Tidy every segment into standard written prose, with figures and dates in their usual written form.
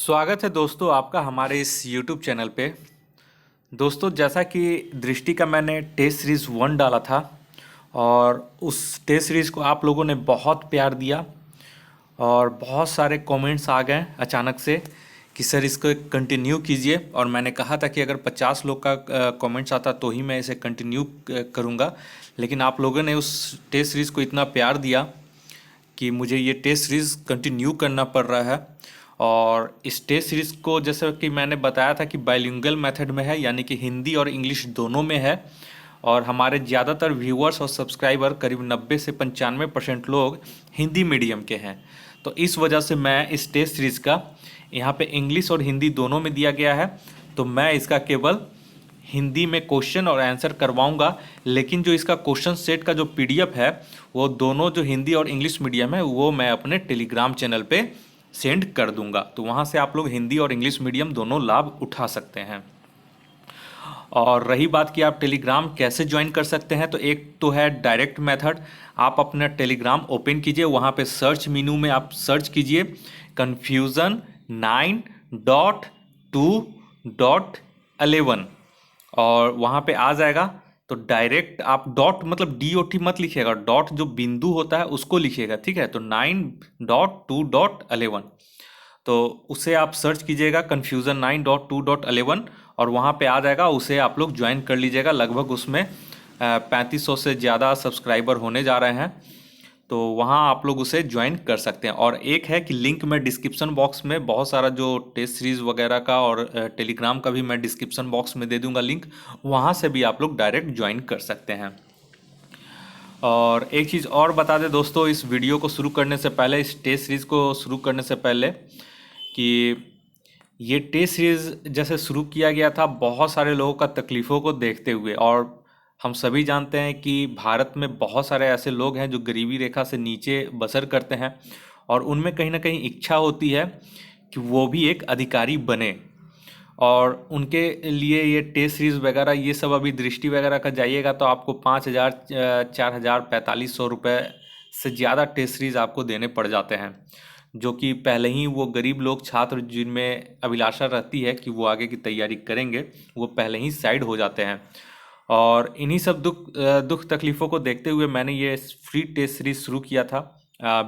स्वागत है दोस्तों आपका हमारे इस YouTube चैनल पे। दोस्तों जैसा कि दृष्टि का मैंने टेस्ट सीरीज़ 1 डाला था और उस टेस्ट सीरीज़ को आप लोगों ने बहुत प्यार दिया और बहुत सारे कमेंट्स आ गए अचानक से कि सर इसको कंटिन्यू कीजिए। और मैंने कहा था कि अगर 50 लोग का कमेंट्स आता तो ही मैं इसे कंटिन्यू करूँगा, लेकिन आप लोगों ने उस टेस्ट सीरीज़ को इतना प्यार दिया कि मुझे ये टेस्ट सीरीज़ कंटिन्यू करना पड़ रहा है। और इस टेस्ट सीरीज़ को जैसा कि मैंने बताया था कि बाइलिंगुअल मेथड में है, यानी कि हिंदी और इंग्लिश दोनों में है। और हमारे ज़्यादातर व्यूअर्स और सब्सक्राइबर करीब 90 से 95% लोग हिंदी मीडियम के हैं। तो इस वजह से मैं इस टेस्ट सीरीज़ का यहाँ पे इंग्लिश और हिंदी दोनों में दिया गया है, तो मैं इसका केवल हिंदी में क्वेश्चन और आंसर करवाऊंगा। लेकिन जो इसका क्वेश्चन सेट का जो पीडीएफ है वो दोनों जो हिंदी और इंग्लिश मीडियम है वो मैं अपने टेलीग्राम चैनल पे सेंड कर दूंगा, तो वहाँ से आप लोग हिंदी और इंग्लिश मीडियम दोनों लाभ उठा सकते हैं। और रही बात कि आप टेलीग्राम कैसे ज्वाइन कर सकते हैं, तो एक तो है डायरेक्ट मेथड। आप अपना टेलीग्राम ओपन कीजिए, वहाँ पे सर्च मेनू में आप सर्च कीजिए confusion9.2.11 और वहाँ पे आ जाएगा। तो डायरेक्ट आप डॉट मतलब DOT मत लिखिएगा, डॉट जो बिंदु होता है उसको लिखिएगा, ठीक है। तो 9.2.11 तो उसे आप सर्च कीजिएगा confusion9.2.11 और वहाँ पे आ जाएगा, उसे आप लोग ज्वाइन कर लीजिएगा। लगभग उसमें 3500 से ज़्यादा सब्सक्राइबर होने जा रहे हैं, तो वहाँ आप लोग उसे ज्वाइन कर सकते हैं। और एक है कि लिंक मैं डिस्क्रिप्शन बॉक्स में बहुत सारा जो टेस्ट सीरीज़ वगैरह का और टेलीग्राम का भी मैं डिस्क्रिप्शन बॉक्स में दे दूंगा लिंक, वहाँ से भी आप लोग डायरेक्ट ज्वाइन कर सकते हैं। और एक चीज़ और बता दें दोस्तों, इस वीडियो को शुरू करने से पहले, इस टेस्ट सीरीज़ को शुरू करने से पहले, कि ये टेस्ट सीरीज़ जैसे शुरू किया गया था बहुत सारे लोगों का तकलीफ़ों को देखते हुए। और हम सभी जानते हैं कि भारत में बहुत सारे ऐसे लोग हैं जो गरीबी रेखा से नीचे बसर करते हैं और उनमें कहीं ना कहीं इच्छा होती है कि वो भी एक अधिकारी बने। और उनके लिए ये टेस्ट सीरीज़ वगैरह ये सब, अभी दृष्टि वगैरह का जाइएगा तो आपको 5,000 4,000 4500 रुपये से ज़्यादा टेस्ट सीरीज़ आपको देने पड़ जाते हैं, जो कि पहले ही वो गरीब लोग छात्र जिनमें अभिलाषा रहती है कि वो आगे की तैयारी करेंगे, वो पहले ही साइड हो जाते हैं। और इन्हीं सब दुख तकलीफ़ों को देखते हुए मैंने ये फ्री टेस्ट सीरीज़ शुरू किया था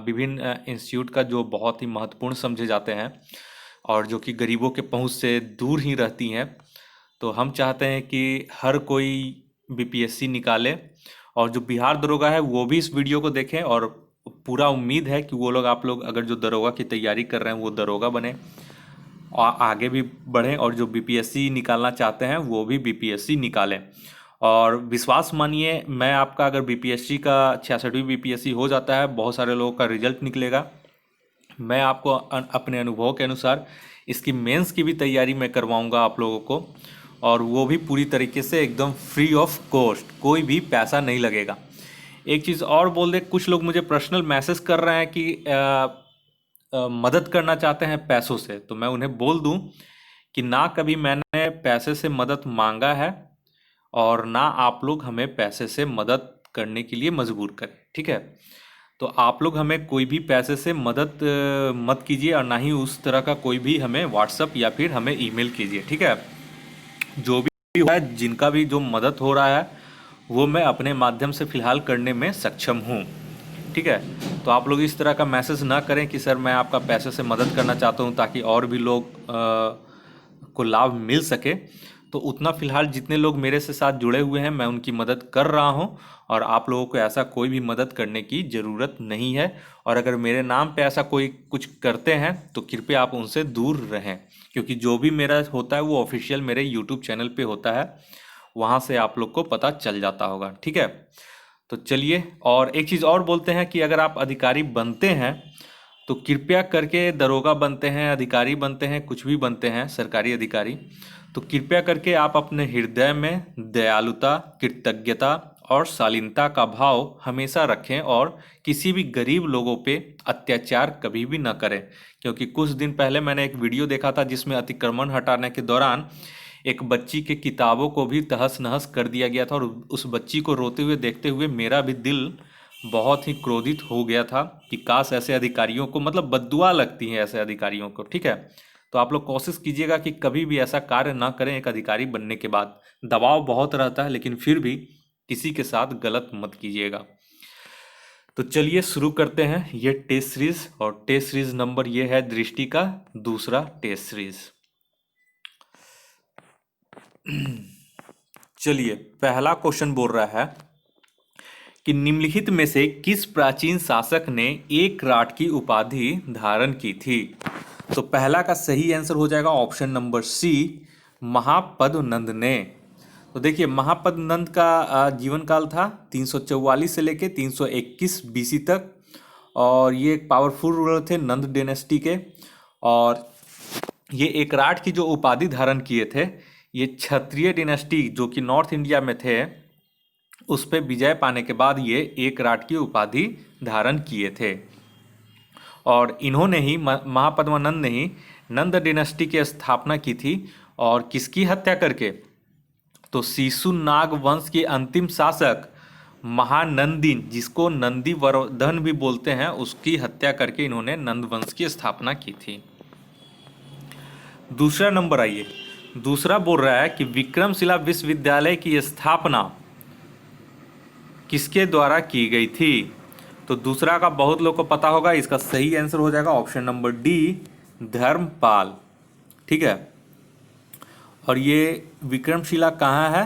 विभिन्न इंस्टीट्यूट का, जो बहुत ही महत्वपूर्ण समझे जाते हैं और जो कि गरीबों के पहुंच से दूर ही रहती हैं। तो हम चाहते हैं कि हर कोई BPSC निकाले और जो बिहार दरोगा है वो भी इस वीडियो को देखें। और पूरा उम्मीद है कि वो लोग, आप लोग अगर जो दरोगा की तैयारी कर रहे हैं वो दरोगा बने और आगे भी बढ़ें, और जो BPSC निकालना चाहते हैं वो भी BPSC निकालें। और विश्वास मानिए, मैं आपका अगर BPSC का 66वीं BPSC हो जाता है, बहुत सारे लोगों का रिजल्ट निकलेगा, मैं आपको अपने अनुभव के अनुसार इसकी मेंस की भी तैयारी मैं करवाऊंगा आप लोगों को, और वो भी पूरी तरीके से एकदम फ्री ऑफ कॉस्ट, कोई भी पैसा नहीं लगेगा। एक चीज़ और बोल दे, कुछ लोग मुझे पर्सनल मैसेज कर रहे हैं कि मदद करना चाहते हैं पैसों से, तो मैं उन्हें बोल दूं कि ना कभी मैंने पैसे से मदद मांगा है और ना आप लोग हमें पैसे से मदद करने के लिए मजबूर करें, ठीक है। तो आप लोग हमें कोई भी पैसे से मदद मत कीजिए और ना ही उस तरह का कोई भी हमें व्हाट्सअप या फिर हमें ईमेल कीजिए, ठीक है। जो भी हुआ है, जिनका भी जो मदद हो रहा है वो मैं अपने माध्यम से फ़िलहाल करने में सक्षम हूँ, ठीक है। तो आप लोग इस तरह का मैसेज ना करें कि सर मैं आपका पैसे से मदद करना चाहता हूँ ताकि और भी लोग को लाभ मिल सके। तो उतना फ़िलहाल जितने लोग मेरे से साथ जुड़े हुए हैं मैं उनकी मदद कर रहा हूँ, और आप लोगों को ऐसा कोई भी मदद करने की ज़रूरत नहीं है। और अगर मेरे नाम पे ऐसा कोई कुछ करते हैं तो कृपया आप उनसे दूर रहें, क्योंकि जो भी मेरा होता है वो ऑफिशियल मेरे यूट्यूब चैनल पे होता है, वहाँ से आप लोग को पता चल जाता होगा, ठीक है। तो चलिए, और एक चीज़ और बोलते हैं कि अगर आप अधिकारी बनते हैं तो कृपया करके, दरोगा बनते हैं, अधिकारी बनते हैं, कुछ भी बनते हैं सरकारी अधिकारी, तो कृपया करके आप अपने हृदय में दयालुता, कृतज्ञता और शालीनता का भाव हमेशा रखें और किसी भी गरीब लोगों पे अत्याचार कभी भी न करें। क्योंकि कुछ दिन पहले मैंने एक वीडियो देखा था जिसमें अतिक्रमण हटाने के दौरान एक बच्ची के किताबों को भी तहस नहस कर दिया गया था, और उस बच्ची को रोते हुए देखते हुए मेरा भी दिल बहुत ही क्रोधित हो गया था कि काश ऐसे अधिकारियों को, मतलब बद्दुआ लगती है ऐसे अधिकारियों को, ठीक है। तो आप लोग कोशिश कीजिएगा कि कभी भी ऐसा कार्य ना करें एक अधिकारी बनने के बाद। दबाव बहुत रहता है, लेकिन फिर भी किसी के साथ गलत मत कीजिएगा। तो चलिए शुरू करते हैं ये टेस्ट सीरीज, और टेस्ट सीरीज नंबर ये है दृष्टि का दूसरा टेस्ट सीरीज। चलिए, पहला क्वेश्चन बोल रहा है कि निम्नलिखित में से किस प्राचीन शासक ने एक राट की उपाधि धारण की थी। तो पहला का सही आंसर हो जाएगा ऑप्शन नंबर सी, महापद्मनंद ने। तो देखिए, महापद्मनंद का जीवन काल था 344 से लेके 321 बीसी तक, और ये एक पावरफुल रूलर थे नंद डायनेस्टी के। और ये एक राट की जो उपाधि धारण किए थे, ये क्षत्रिय डायनेस्टी जो कि नॉर्थ इंडिया में थे उस पे विजय पाने के बाद ये एक राट की उपाधि धारण किए थे। और इन्होंने ही, महापद्मानंद ने ही नंद डायनेस्टी की स्थापना की थी। और किसकी हत्या करके? तो शिशुनाग वंश के अंतिम शासक महानंदी, जिसको नंदी वर्धन भी बोलते हैं, उसकी हत्या करके इन्होंने नंद वंश की स्थापना की थी। दूसरा नंबर आइए, दूसरा बोल रहा है कि विक्रमशिला विश्वविद्यालय की स्थापना किसके द्वारा की गई थी। तो दूसरा का बहुत लोग को पता होगा, इसका सही आंसर हो जाएगा ऑप्शन नंबर डी, धर्मपाल। ठीक है, और ये विक्रमशिला कहाँ है?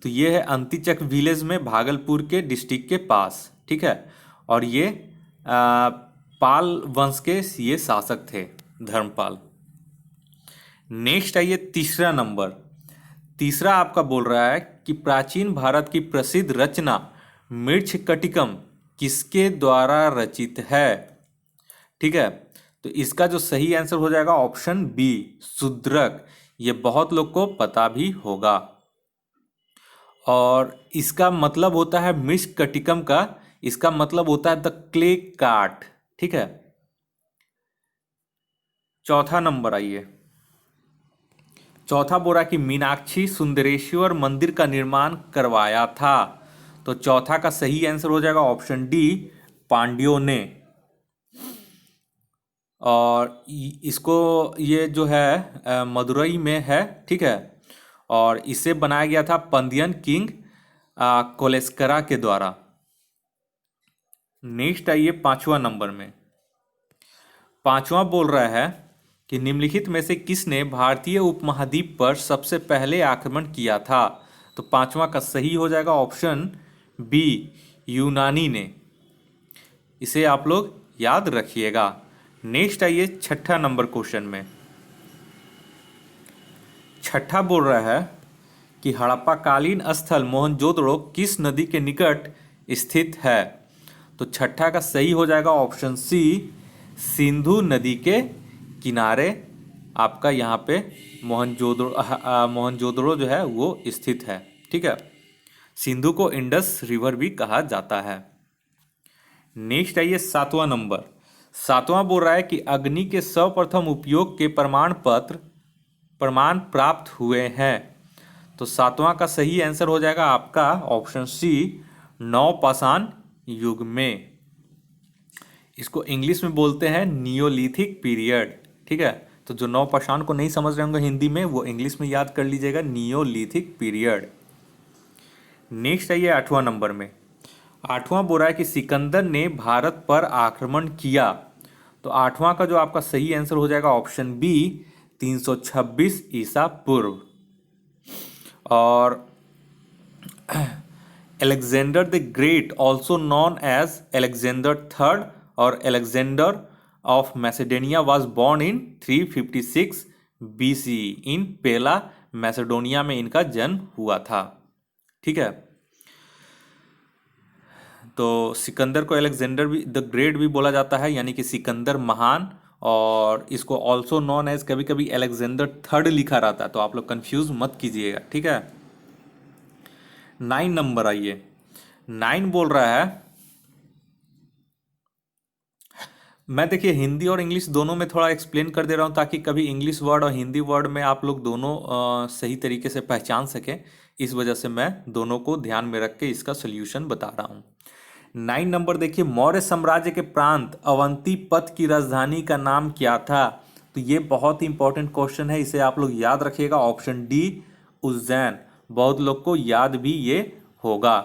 तो ये है अंतिचक विलेज में, भागलपुर के डिस्ट्रिक्ट के पास। ठीक है, और ये पाल वंश के ये शासक थे, धर्मपाल। नेक्स्ट आइए तीसरा नंबर। तीसरा आपका बोल रहा है कि प्राचीन भारत की प्रसिद्ध रचना मृच्छकटिकम किसके द्वारा रचित है। ठीक है, तो इसका जो सही आंसर हो जाएगा ऑप्शन बी, शूद्रक। ये बहुत लोग को पता भी होगा, और इसका मतलब होता है मृच्छकटिकम का, इसका मतलब होता है द क्ले कार्ट। ठीक है, चौथा नंबर आइए। चौथा बोला कि मीनाक्षी सुंदरेश्वर मंदिर का निर्माण करवाया था। तो चौथा का सही आंसर हो जाएगा ऑप्शन डी, पांड्यों ने। और इसको, ये जो है मदुरई में है। ठीक है, और इसे बनाया गया था पंदियन किंग कोलेस्करा के द्वारा। नेक्स्ट आइए पांचवा नंबर में। पांचवा बोल रहा है कि निम्नलिखित में से किसने भारतीय उपमहाद्वीप पर सबसे पहले आक्रमण किया था। तो पांचवा का सही हो जाएगा ऑप्शन बी, यूनानी ने। इसे आप लोग याद रखिएगा। नेक्स्ट आइए छठा नंबर क्वेश्चन में। छठा बोल रहा है कि हड़प्पाकालीन स्थल मोहनजोदड़ो किस नदी के निकट स्थित है। तो छठा का सही हो जाएगा ऑप्शन सी, सिंधु नदी के किनारे आपका यहाँ पे मोहनजोदड़ो जो है वो स्थित है। ठीक है, सिंधु को इंडस रिवर भी कहा जाता है। नेक्स्ट आइए सातवां नंबर। सातवां बोल रहा है कि अग्नि के सर्वप्रथम उपयोग के प्रमाण प्राप्त हुए हैं। तो सातवां का सही आंसर हो जाएगा आपका ऑप्शन सी, नवपाषाण युग में। इसको इंग्लिश में बोलते हैं नियोलिथिक पीरियड। ठीक है, तो जो नवपाषाण को नहीं समझ रहे होंगे हिंदी में, वो इंग्लिश में याद कर लीजिएगा, नियोलिथिक पीरियड। नेक्स्ट आइए आठवां नंबर में। आठवां बोल रहा है कि सिकंदर ने भारत पर आक्रमण किया। तो आठवां का जो आपका सही आंसर हो जाएगा ऑप्शन बी, 326 ईसा पूर्व। और Alexander the Great, also known as Alexander third और Alexander of Macedonia, was born in 356 BC in Pella, Macedonia में इनका जन्म हुआ था। ठीक है, तो सिकंदर को अलेक्जेंडर भी द ग्रेट भी बोला जाता है, यानी कि सिकंदर महान। और इसको ऑल्सो नॉन एज कभी कभी अलेक्जेंडर थर्ड लिखा रहता है, तो आप लोग कंफ्यूज मत कीजिएगा। ठीक है, 9 नंबर आइए। 9 बोल रहा है, मैं देखिए हिंदी और इंग्लिश दोनों में थोड़ा एक्सप्लेन कर दे रहा हूँ, ताकि कभी इंग्लिश वर्ड और हिंदी वर्ड में आप लोग दोनों सही तरीके से पहचान सकें। इस वजह से मैं दोनों को ध्यान में रख के इसका सोल्यूशन बता रहा हूँ। 9 नंबर देखिए, मौर्य साम्राज्य के प्रांत अवंती पथ की राजधानी का नाम क्या था। तो ये बहुत ही इंपॉर्टेंट क्वेश्चन है, इसे आप लोग याद रखिएगा। ऑप्शन डी उज्जैन, बहुत लोग को याद भी ये होगा।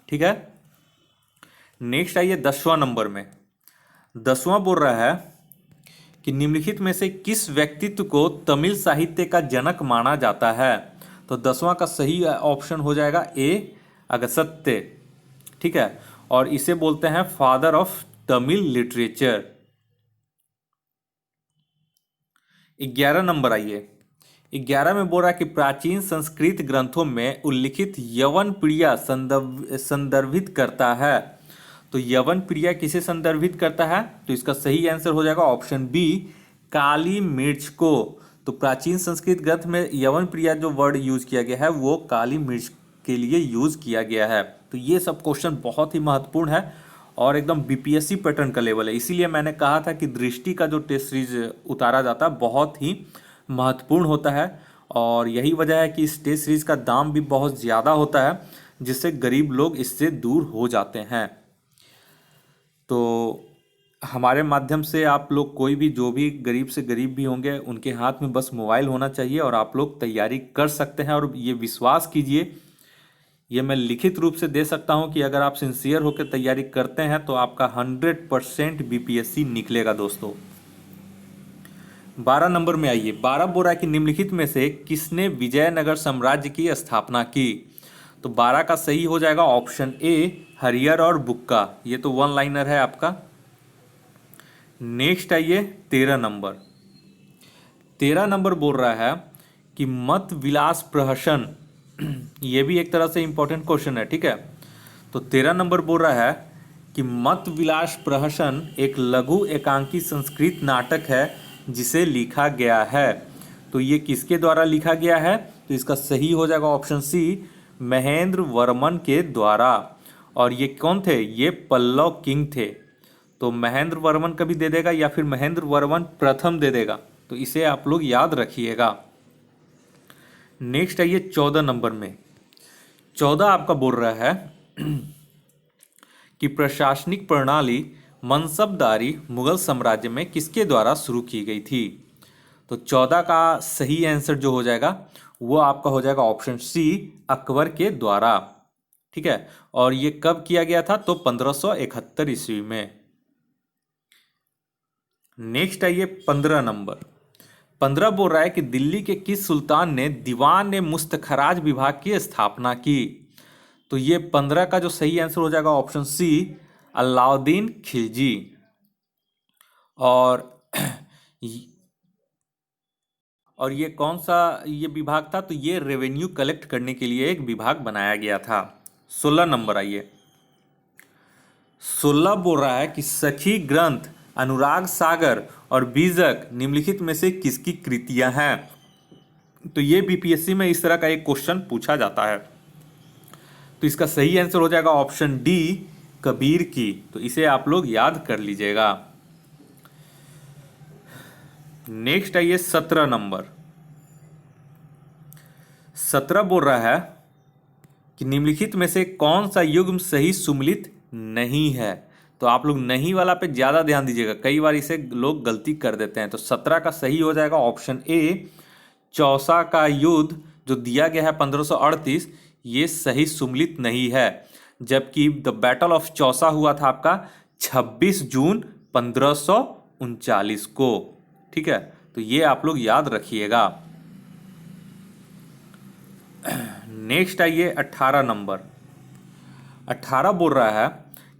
ठीक है, नेक्स्ट आइए 10वां नंबर में। 10वां बोल रहा है कि निम्नलिखित में से किस व्यक्तित्व को तमिल साहित्य का जनक माना जाता है। तो 10वां का सही ऑप्शन हो जाएगा ए अगस्त्य। ठीक है, और इसे बोलते हैं father of Tamil literature. 11 number आइए। 11 में बोल रहा है कि प्राचीन संस्कृत ग्रंथों में उल्लिखित यवन प्रिया संदर्भित करता है। तो यवन प्रिया किसे संदर्भित करता है? तो इसका सही आंसर हो जाएगा ऑप्शन बी काली मिर्च को। तो प्राचीन संस्कृत ग्रंथ में यवन प्रिया जो वर्ड यूज किया गया है वो काली मिर्च के लिए यूज किया गया है। तो ये सब क्वेश्चन बहुत ही महत्वपूर्ण है और एकदम बीपीएससी पैटर्न का लेवल है, इसीलिए मैंने कहा था कि दृष्टि का जो टेस्ट सीरीज उतारा जाता है बहुत ही महत्वपूर्ण होता है। और यही वजह है कि इस टेस्ट सीरीज का दाम भी बहुत ज़्यादा होता है, जिससे गरीब लोग इससे दूर हो जाते हैं। तो हमारे माध्यम से आप लोग कोई भी जो भी गरीब से गरीब भी होंगे उनके हाथ में बस मोबाइल होना चाहिए और आप लोग तैयारी कर सकते हैं। और ये विश्वास कीजिए, ये मैं लिखित रूप से दे सकता हूं कि अगर आप सिंसियर होकर तैयारी करते हैं तो आपका 100% बीपीएससी निकलेगा दोस्तों। 12 नंबर में आइए। 12 बोल रहा है कि निम्नलिखित में से किसने विजयनगर साम्राज्य की स्थापना की। तो 12 का सही हो जाएगा ऑप्शन ए हरिहर और बुक्का। ये तो वन लाइनर है आपका। नेक्स्ट आइए 13 नंबर। 13 नंबर बोल रहा है कि मत विलास प्रहसन, ये भी एक तरह से इंपॉर्टेंट क्वेश्चन है। ठीक है, तो 13 नंबर बोल रहा है कि मत विलास प्रहसन एक लघु एकांकी संस्कृत नाटक है जिसे लिखा गया है। तो ये किसके द्वारा लिखा गया है? तो इसका सही हो जाएगा ऑप्शन सी महेंद्र वर्मन के द्वारा। और ये कौन थे? ये पल्लव किंग थे। तो महेंद्र वर्मन का भी दे देगा या फिर महेंद्र वर्मन प्रथम दे देगा, तो इसे आप लोग याद रखिएगा। नेक्स्ट आइए 14 नंबर में। 14 आपका बोल रहा है कि प्रशासनिक प्रणाली मनसबदारी मुगल साम्राज्य में किसके द्वारा शुरू की गई थी। तो 14 का सही आंसर जो हो जाएगा वो आपका हो जाएगा ऑप्शन सी अकबर के द्वारा। ठीक है, और ये कब किया गया था? तो 1571 ईस्वी में। नेक्स्ट आइए 15 नंबर। 15 बोल रहा है कि दिल्ली के किस सुल्तान ने दीवान ए मुस्तखराज विभाग की स्थापना की। तो ये 15 का जो सही आंसर हो जाएगा ऑप्शन सी अलाउद्दीन खिलजी। और ये कौन सा ये विभाग था? तो ये रेवेन्यू कलेक्ट करने के लिए एक विभाग बनाया गया था। 16 नंबर आइए। 16 बोल रहा है कि सखी ग्रंथ, अनुराग सागर और बीजक निम्नलिखित में से किसकी कृतियां हैं। तो ये बीपीएससी में इस तरह का एक क्वेश्चन पूछा जाता है। तो इसका सही आंसर हो जाएगा ऑप्शन डी कबीर की। तो इसे आप लोग याद कर लीजिएगा। नेक्स्ट आइए 17 नंबर। 17 बोल रहा है कि निम्नलिखित में से कौन सा युग्म सही सुमेलित नहीं है। तो आप लोग नहीं वाला पे ज्यादा ध्यान दीजिएगा, कई बार इसे लोग गलती कर देते हैं। तो 17 का सही हो जाएगा ऑप्शन ए चौसा का युद्ध जो दिया गया है 1538, ये सही सुमेलित नहीं है। जबकि द बैटल ऑफ चौसा हुआ था आपका 26 जून 1539 को। ठीक है, तो ये आप लोग याद रखिएगा। नेक्स्ट आइए 18 नंबर। 18 बोल रहा है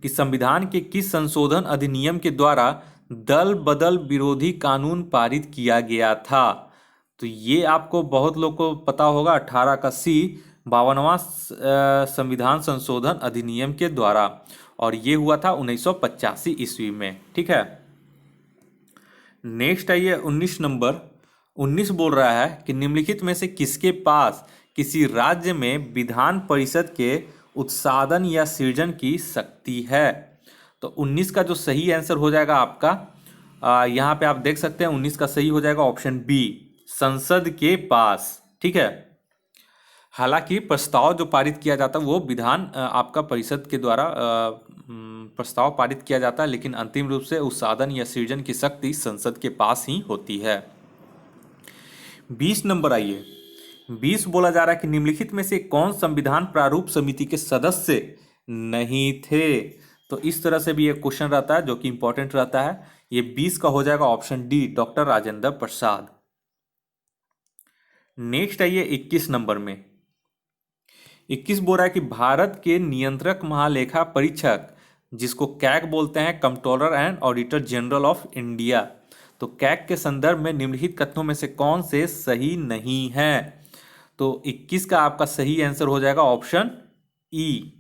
कि संविधान के किस संशोधन अधिनियम के द्वारा दल बदल विरोधी कानून पारित किया गया था। तो ये आपको बहुत लोग को पता होगा। 18 का सी 52वां संविधान संशोधन अधिनियम के द्वारा, और ये हुआ था 1985 ईस्वी में। ठीक है, नेक्स्ट आइए 19 नंबर। 19 बोल रहा है कि निम्नलिखित में से किसके पास किसी राज्य में विधान परिषद के उत्साधन या सृजन की शक्ति है। तो 19 का जो सही आंसर हो जाएगा आपका यहाँ पे आप देख सकते हैं 19 का सही हो जाएगा ऑप्शन बी संसद के पास। ठीक है, हालांकि प्रस्ताव जो पारित किया जाता है वो विधान आपका परिषद के द्वारा प्रस्ताव पारित किया जाता है, लेकिन अंतिम रूप से उस साधन या सृजन की शक्ति संसद के पास ही होती है। 20 नंबर आइए। 20 बोला जा रहा है कि निम्नलिखित में से कौन संविधान प्रारूप समिति के सदस्य नहीं थे। तो इस तरह से भी एक क्वेश्चन रहता है जो कि इंपॉर्टेंट रहता है। ये 20 का हो जाएगा option D, doctor Rajendra Prasad. Next आइए 21 नंबर में। 21 बोल रहा है कि भारत के नियंत्रक महालेखा परीक्षक, जिसको कैग बोलते हैं, controller and auditor general of India, तो कैग के संदर्भ में निम्नलिखित कथनों में से कौन से सही नहीं है। तो 21 का आपका सही आंसर हो जाएगा ऑप्शन ई।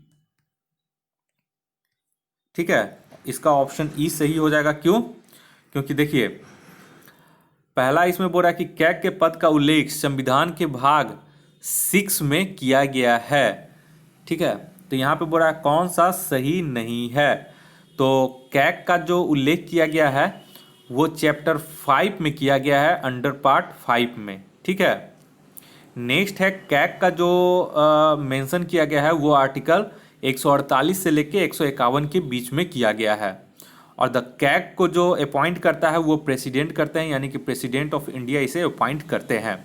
ठीक है, इसका ऑप्शन ई सही हो जाएगा। क्यों? क्योंकि देखिए, पहला इसमें बोल रहा है कि कैग के पद का उल्लेख संविधान के भाग 6 में किया गया है। ठीक है, तो यहाँ पे बोल रहा है कौन सा सही नहीं है। तो कैग का जो उल्लेख किया गया है वो चैप्टर 5 में किया गया है, अंडर पार्ट 5 में। ठीक है, नेक्स्ट है कैग का जो मेंशन किया गया है वो आर्टिकल 148 से लेके 151 के बीच में किया गया है। और द कैग को जो अपॉइंट करता है वो प्रेसिडेंट करते हैं, यानी कि प्रेसिडेंट ऑफ इंडिया इसे अपॉइंट करते हैं।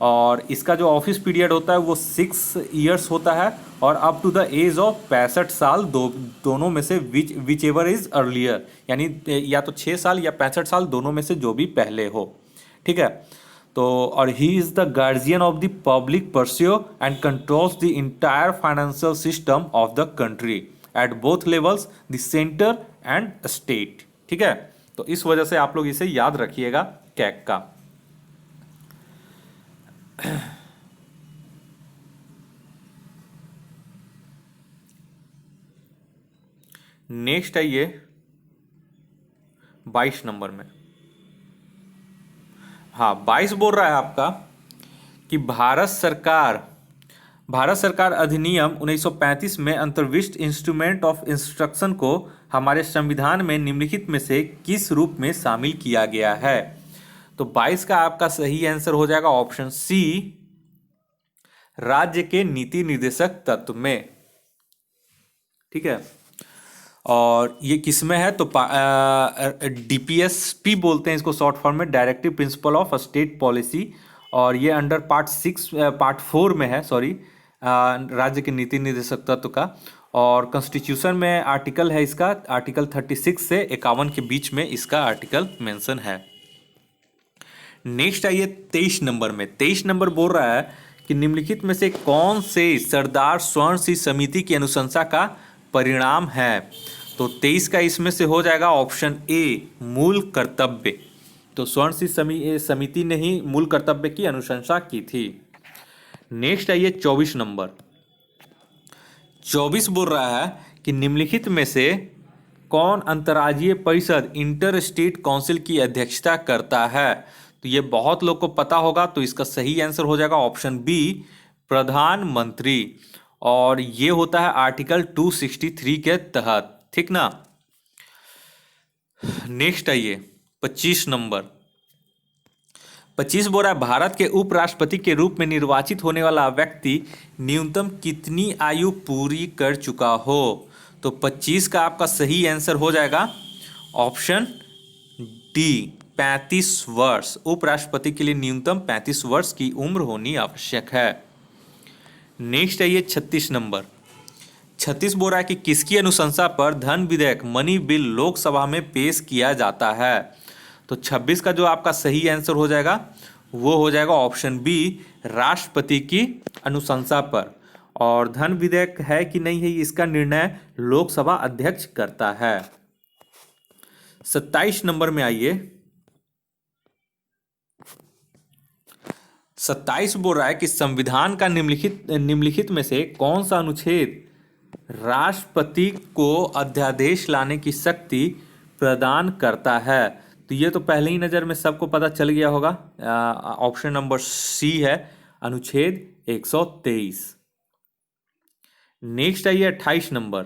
और इसका जो ऑफिस पीरियड होता है वो 6 इयर्स होता है और up to the age of 65 साल, दोनों में से विच एवर इज अर्लियर, यानी या तो 6 साल या 65 साल, दोनों में से जो भी पहले हो। ठीक है, तो और he is the guardian of the public pursue and controls the entire financial system of the country at both levels, the centre and state. ठीक है, तो इस वजह से आप लोग इसे याद रखिएगा कैग का। नेक्स्ट आइए 22 नंबर में। हाँ, 22 बोल रहा है आपका कि भारत सरकार अधिनियम 1935 में अंतर्विष्ट इंस्ट्रूमेंट ऑफ इंस्ट्रक्शन को हमारे संविधान में निम्नलिखित में से किस रूप में शामिल किया गया है। तो 22 का आपका सही आंसर हो जाएगा ऑप्शन सी, राज्य के नीति निर्देशक तत्व में। ठीक है, और ये किस में है तो डीपीएसपी बोलते हैं इसको शॉर्ट फॉर्म में, directive principle of state policy, और ये अंडर पार्ट 4 में है, सॉरी, राज्य के नीति निर्देशक तत्व का। और कॉन्स्टिट्यूशन में आर्टिकल है इसका, आर्टिकल 36 से 51 के बीच में इसका आर्टिकल मेंशन है। नेक्स्ट आइए 23 नंबर में। 23 नंबर बोल रहा है कि निम्नलिखित में से कौन से सरदार स्वर्ण सिंह समिति की अनुशंसा का परिणाम है। तो 23 का इसमें से हो जाएगा ऑप्शन ए, मूल कर्तव्य। तो स्वर्ण सिंह समिति ने ही मूल कर्तव्य की अनुशंसा की थी। नेक्स्ट आइए 24 नंबर। 24 बोल रहा है कि निम्नलिखित में से कौन अंतर्राज्यीय परिषद इंटर स्टेट काउंसिल की अध्यक्षता करता है। तो ये बहुत लोग को पता होगा, तो इसका सही आंसर हो जाएगा ऑप्शन बी, प्रधानमंत्री। और ये होता है आर्टिकल 263 के तहत। ठीक ना। नेक्स्ट आइए 25 नंबर। 25 बोल रहा है भारत के उपराष्ट्रपति के रूप में निर्वाचित होने वाला व्यक्ति न्यूनतम कितनी आयु पूरी कर चुका हो। तो 25 का आपका सही आंसर हो जाएगा ऑप्शन डी, 35 वर्ष। उपराष्ट्रपति के लिए न्यूनतम 35 वर्ष की उम्र होनी आवश्यक है। नेक्स्ट आइए 36 नंबर। 36 बोल रहा है कि किसकी अनुशंसा पर धन विधेयक मनी बिल लोकसभा में पेश किया जाता है। तो 26 का जो आपका सही आंसर हो जाएगा वो हो जाएगा ऑप्शन बी, राष्ट्रपति की अनुशंसा पर। और धन विधेयक है कि नहीं है इसका निर्णय लोकसभा अध्यक्ष करता है। 27 नंबर में आइए। 27 बोल रहा है कि संविधान का निम्नलिखित में से कौन सा अनुच्छेद राष्ट्रपति को अध्यादेश लाने की शक्ति प्रदान करता है। तो ये तो पहले ही नज़र में सबको पता चल गया होगा, ऑप्शन नंबर सी है, अनुच्छेद 123। नेक्स्ट आइए 28 नंबर।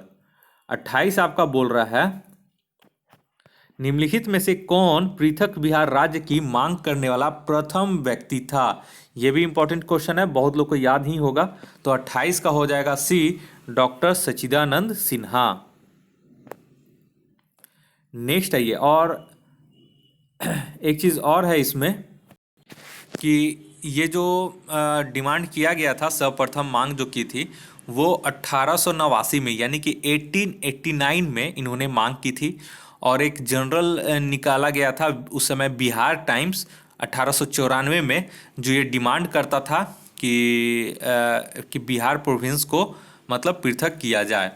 28 आपका बोल रहा है निम्नलिखित में से कौन पृथक बिहार राज्य की मांग करने वाला प्रथम व्यक्ति था? यह भी इंपॉर्टेंट क्वेश्चन है, बहुत लोग को याद ही होगा। तो 28 का हो जाएगा सी, डॉक्टर सच्चिदानंद सिन्हा। नेक्स्ट आइए, और एक चीज और है इसमें कि ये जो डिमांड किया गया था, सर्वप्रथम मांग जो की थी वो 1889 में यानी कि 1889 में इन्होंने मांग की थी। और एक जनरल निकाला गया था उस समय, बिहार टाइम्स 1894 में, जो ये डिमांड करता था कि बिहार प्रोविंस को मतलब पृथक किया जाए।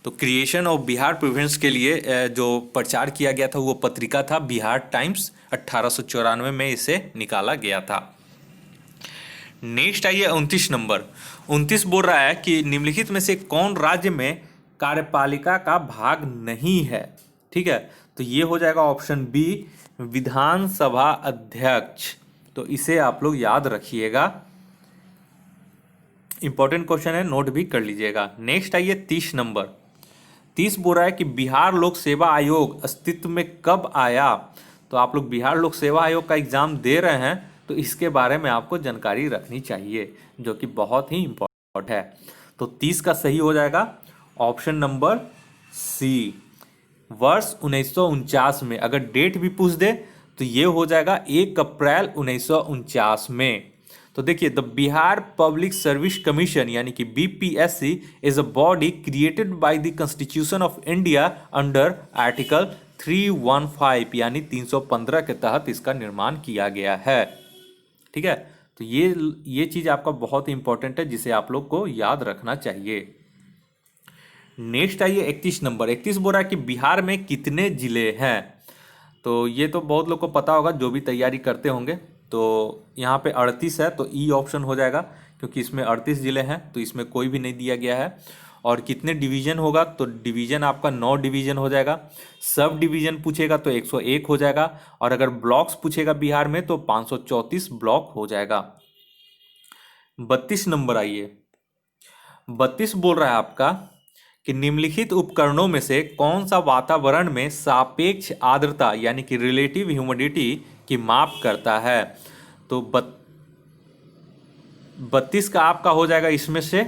तो क्रिएशन ऑफ बिहार प्रोविंस के लिए जो प्रचार किया गया था वो पत्रिका था बिहार टाइम्स, 1894 में इसे निकाला गया था। नेक्स्ट आइए 29 नंबर। 29 बोल रहा है कि निम्नलिखित में से कौन राज्य में कार्यपालिका का भाग नहीं है? ठीक है, तो ये हो जाएगा ऑप्शन बी, विधानसभा अध्यक्ष। तो इसे आप लोग याद रखिएगा, इंपॉर्टेंट क्वेश्चन है, नोट भी कर लीजिएगा। नेक्स्ट आइए 30 नंबर। 30 बोल रहा है कि बिहार लोक सेवा आयोग अस्तित्व में कब आया? तो आप लोग बिहार लोक सेवा आयोग का एग्जाम दे रहे हैं तो इसके बारे में आपको जानकारी रखनी चाहिए, जो कि बहुत ही इंपॉर्टेंट है। तो 30 का सही हो जाएगा ऑप्शन नंबर सी, वर्ष 1949 में। अगर डेट भी पूछ दे तो ये हो जाएगा 1 अप्रैल 1949 में। तो देखिए, the Bihar public service commission यानी कि BPSC is a body created by the constitution of India under article 315 यानी 315 के तहत इसका निर्माण किया गया है। ठीक है, तो ये चीज आपका बहुत इंपॉर्टेंट है, जिसे आप लोग को याद रखना चाहिए। नेक्स्ट आइए 31 नंबर। 31 बोल रहा है कि बिहार में कितने जिले हैं? तो ये तो बहुत लोग को पता होगा जो भी तैयारी करते होंगे। तो यहाँ पे 38 है, तो ई ऑप्शन हो जाएगा, क्योंकि इसमें 38 जिले हैं, तो इसमें कोई भी नहीं दिया गया है। और कितने डिवीजन होगा? तो डिवीजन आपका 9 डिवीजन हो जाएगा। सब डिवीजन पूछेगा तो 101 हो जाएगा, और अगर ब्लॉक्स पूछेगा बिहार में तो 534 ब्लॉक हो जाएगा। 32 नंबर आइए। 32 बोल रहा है आपका कि निम्नलिखित उपकरणों में से कौन सा वातावरण में सापेक्ष आर्द्रता यानी कि रिलेटिव ह्यूमिडिटी की माप करता है? तो 32 का आपका हो जाएगा इसमें से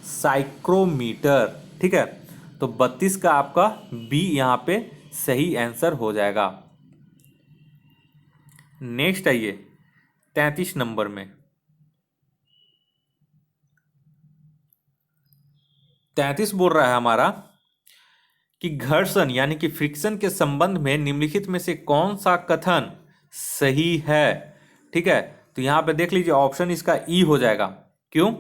साइक्रोमीटर। ठीक है, तो 32 का आपका बी यहां पे सही आंसर हो जाएगा। नेक्स्ट आइए 33 नंबर में। 33 बोल रहा है हमारा कि घर्षण यानी कि फ्रिक्शन के संबंध में निम्नलिखित में से कौन सा कथन सही है? ठीक है, तो यहां पे देख लीजिए, ऑप्शन इसका ई हो जाएगा। क्यों?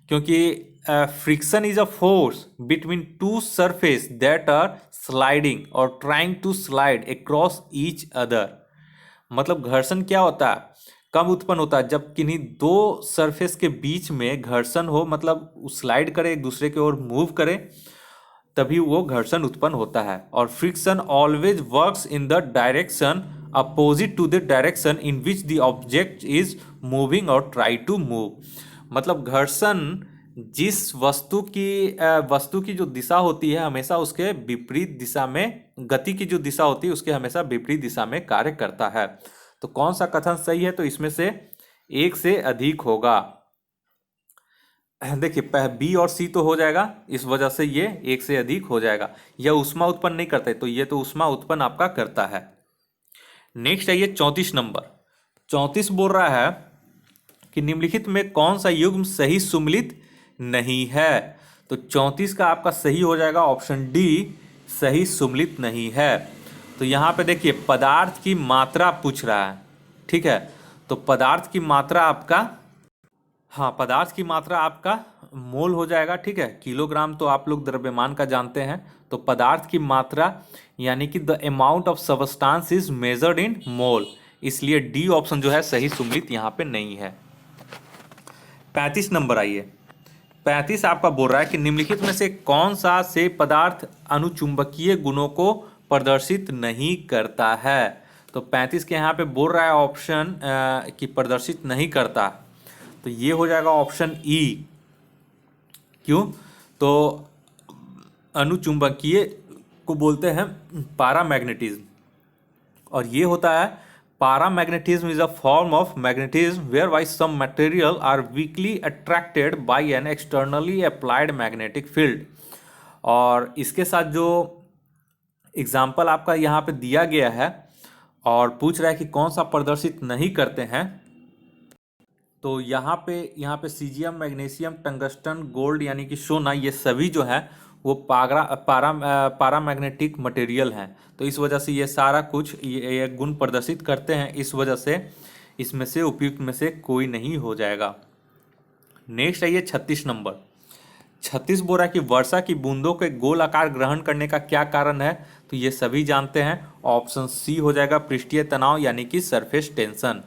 क्योंकि friction is a force between two surface that are sliding और trying to slide across each other. मतलब घर्षण क्या होता है? कब उत्पन्न होता है? जब किन्हीं दो सरफेस के बीच में घर्षण हो, मतलब स्लाइड करे, एक दूसरे की ओर मूव करे, तभी वो घर्षण उत्पन्न होता है। और friction always works in the direction opposite to the direction in which the object is moving और ट्राई टू मूव। मतलब घर्षण जिस वस्तु की जो दिशा होती है, हमेशा उसके विपरीत दिशा में, गति की जो दिशा होती है उसके हमेशा विपरीत दिशा में कार्य करता है। तो कौन सा कथन सही है? तो इसमें से एक से अधिक होगा। देखिए, बी और सी तो हो जाएगा, इस वजह से ये एक से अधिक हो जाएगा। यह ऊष्मा उत्पन्न नहीं करता है, तो ये तो ऊष्मा उत्पन्न आपका करता है। नेक्स्ट आइए 34 नंबर। 34 बोल रहा है कि निम्नलिखित में कौन सा युग्म सही सुमेलित नहीं है? तो 34 का आपका सही हो जाएगा ऑप्शन डी, सही सुमेलित नहीं है। तो यहां पे देखिए, पदार्थ की मात्रा पूछ रहा है। ठीक है, तो पदार्थ की मात्रा आपका, हाँ, पदार्थ की मात्रा आपका मोल हो जाएगा। ठीक है, किलोग्राम तो आप लोग द्रव्यमान का जानते हैं। तो पदार्थ की मात्रा यानी कि the amount of substance is measured in mole, इसलिए डी ऑप्शन जो है सही सुमेलित यहाँ पे नहीं है। 35 नंबर आइए। 35 आपका बोल रहा है कि निम्नलिखित में से कौन सा से पदार्थ अनुचुंबकीय गुणों को प्रदर्शित नहीं करता है? तो 35 के यहाँ पे बोल रहा है ऑप्शन कि प्रदर्शित नहीं करता, तो ये हो जाएगा ऑप्शन ई। क्यों? तो अनुचुंबकीय को बोलते हैं पैरामैग्नेटिज्म। और ये होता है paramagnetism is a form of magnetism whereby some material are weakly attracted by an externally applied magnetic field। और इसके साथ जो एग्जाम्पल आपका यहाँ पे दिया गया है और पूछ रहा है कि कौन सा प्रदर्शित नहीं करते हैं, तो यहाँ पे सीजियम, मैग्नीशियम, टंगस्टन, गोल्ड यानी कि सोना, ये सभी जो है वो पारामैग्नेटिक मटेरियल हैं। तो इस वजह से ये सारा कुछ ये गुण प्रदर्शित करते हैं, इस वजह से इसमें से उपयुक्त में से कोई नहीं हो जाएगा। नेक्स्ट है ये 36 नंबर। 36 बोरा की वर्षा की बूंदों के गोल आकार ग्रहण करने का क्या कारण है? तो ये सभी जानते हैं, ऑप्शन सी हो जाएगा पृष्ठीय तनाव यानी कि सरफेस टेंशन।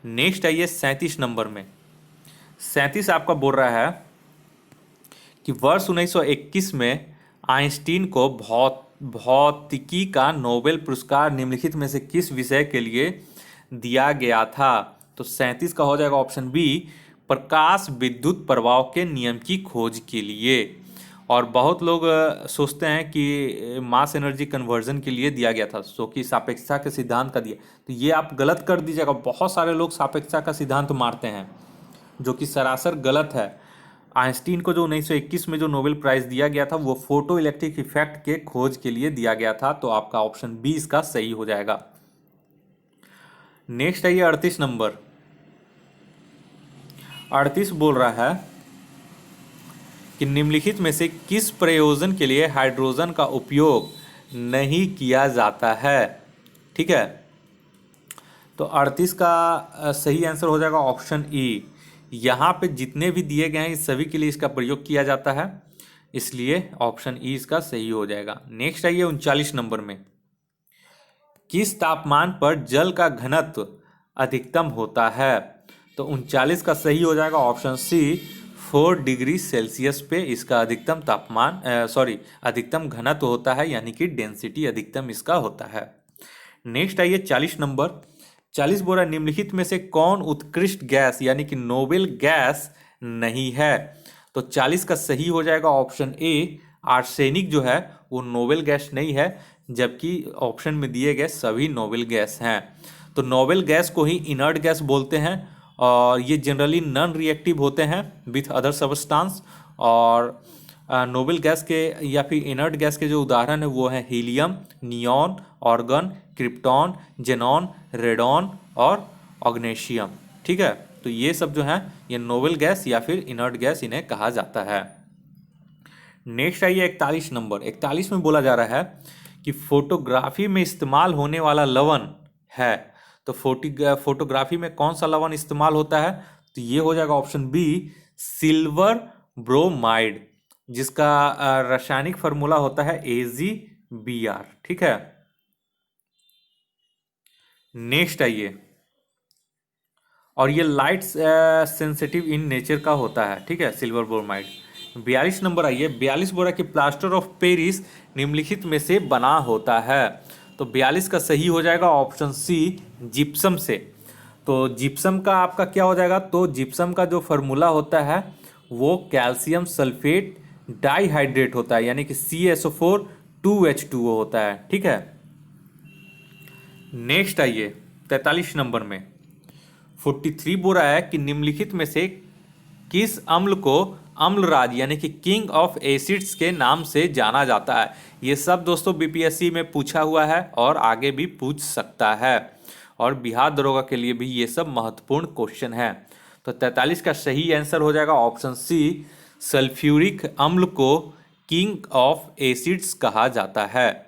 नेक्स्ट है ये 37 नंबर में। 37 आपका बोल रहा है कि वर्ष 1921 में आइंस्टीन को भौतिकी का नोबेल पुरस्कार निम्नलिखित में से किस विषय के लिए दिया गया था? तो 37 का हो जाएगा ऑप्शन बी, प्रकाश विद्युत प्रभाव के नियम की खोज के लिए। और बहुत लोग सोचते हैं कि मास एनर्जी कन्वर्जन के लिए दिया गया था, सो कि सापेक्षता के सिद्धांत का दिया, तो ये आप गलत कर दीजिएगा। बहुत सारे लोग सापेक्षता का सिद्धांत मारते हैं जो कि सरासर गलत है। आइंस्टीन को जो 1921 में जो नोबेल प्राइज दिया गया था वो फोटो इलेक्ट्रिक इफेक्ट के खोज के लिए दिया गया था। तो आपका ऑप्शन बी इसका सही हो जाएगा। नेक्स्ट है ये 38 नंबर। 38 बोल रहा है कि निम्नलिखित में से किस प्रयोजन के लिए हाइड्रोजन का उपयोग नहीं किया जाता है? ठीक है, तो 38 का सही आंसर हो जाएगा ऑप्शन ई। यहाँ पे जितने भी दिए गए हैं इस सभी के लिए इसका प्रयोग किया जाता है, इसलिए ऑप्शन ई इसका सही हो जाएगा। नेक्स्ट है ये 39 नंबर में। किस तापमान पर जल का घनत्व अधिकतम होता है? तो 39 का सही हो जाएगा ऑप्शन सी, 4 डिग्री सेल्सियस पे इसका अधिकतम तापमान अधिकतम घनत्व होता है, यानी कि डेंसिटी अधिकतम इसका होता है। नेक्स्ट है ये 40 नंबर। 40 बोल रहा है निम्नलिखित में से कौन उत्कृष्ट गैस यानी कि नोबेल गैस नहीं है? तो 40 का सही हो जाएगा ऑप्शन ए, आर्सेनिक जो है वो नोबेल गैस नहीं है, जबकि ऑप्शन में दिए गए सभी नोबेल गैस हैं। तो नोबेल गैस को ही इनर्ट गैस बोलते हैं और ये जनरली नॉन रिएक्टिव होते हैं विथ अदर सब्सटेंस। और नोबेल गैस के या फिर इनर्ट गैस के जो उदाहरण है वो है helium, neon, organ, krypton, xenon, radon और ऑग्नेशियम। ठीक है, तो ये सब जो है ये नोबेल गैस या फिर इनर्ट गैस इन्हें कहा जाता है। नेक्स्ट है ये 41 नंबर। 41 में बोला जा रहा है कि फोटोग्राफी में इस्तेमाल होने वाला लवण है। तो फोटोग्राफी में कौन सा लवण इस्तेमाल होता है? तो ये हो जाएगा ऑप्शन बी, सिल्वर ब्रोमाइड, जिसका रासायनिक फार्मूला होता है AgBr। ठीक है, नेक्स्ट आइए, और ये लाइट सेंसिटिव इन नेचर का होता है। ठीक है, सिल्वर ब्रोमाइड। 42 नंबर आइए। 42 बोला कि प्लास्टर ऑफ पेरिस निम्नलिखित में से बना होता है। तो 42 का सही हो जाएगा ऑप्शन सी, जिप्सम से। तो जिप्सम का आपका क्या हो जाएगा? तो जिप्सम का जो फार्मूला होता है वो कैल्शियम सल्फेट डाइहाइड्रेट होता है, यानी कि CaSO4 2H2O होता है। ठीक है, नेक्स्ट आइए 43 नंबर में। 43 बोल रहा है कि निम्नलिखित में से किस अम्ल को अम्लराज यानी कि किंग ऑफ एसिड्स के नाम से जाना जाता है? ये सब दोस्तों BPSC में पूछा हुआ है और आगे भी पूछ सकता है, और बिहार दरोगा के लिए भी ये सब महत्वपूर्ण क्वेश्चन है। तो 43 का सही आंसर हो जाएगा ऑप्शन सी, सल्फ्यूरिक अम्ल को किंग ऑफ एसिड्स कहा जाता है।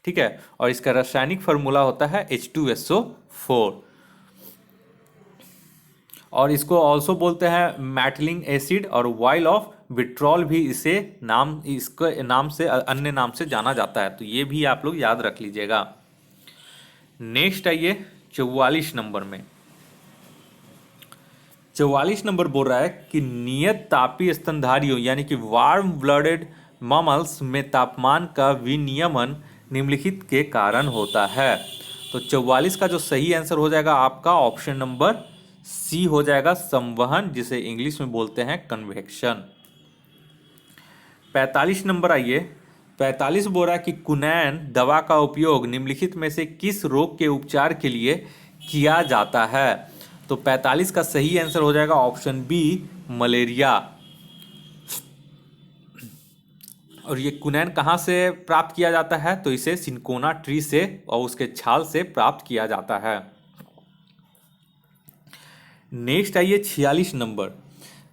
ठीक है, और इसका रासायनिक फार्मूला होता है H2SO4, और इसको ऑल्सो बोलते हैं मैटलिंग एसिड, और वाइल ऑफ विट्रॉल भी इसके नाम से अन्य नाम से जाना जाता है। तो ये भी आप लोग याद रख लीजिएगा। नेक्स्ट आइए 44 नंबर में। 44 नंबर बोल रहा है कि नियत तापीय स्तनधारियों यानी कि वार्म ब्लडेड ममल्स में तापमान का विनियमन निम्नलिखित के कारण होता है। तो 44 का जो सही आंसर हो जाएगा आपका ऑप्शन नंबर सी हो जाएगा, संवहन, जिसे इंग्लिश में बोलते हैं कन्वेक्शन। 45 नंबर आइए। 45 बोल रहा है कि कुनैन दवा का उपयोग निम्नलिखित में से किस रोग के उपचार के लिए किया जाता है? तो 45 का सही आंसर हो जाएगा ऑप्शन बी, मलेरिया। और ये कुनैन कहाँ से प्राप्त किया जाता है? तो इसे सिनकोना ट्री से और उसके छाल से प्राप्त किया जाता है। नेक्स्ट आइए 46 नंबर।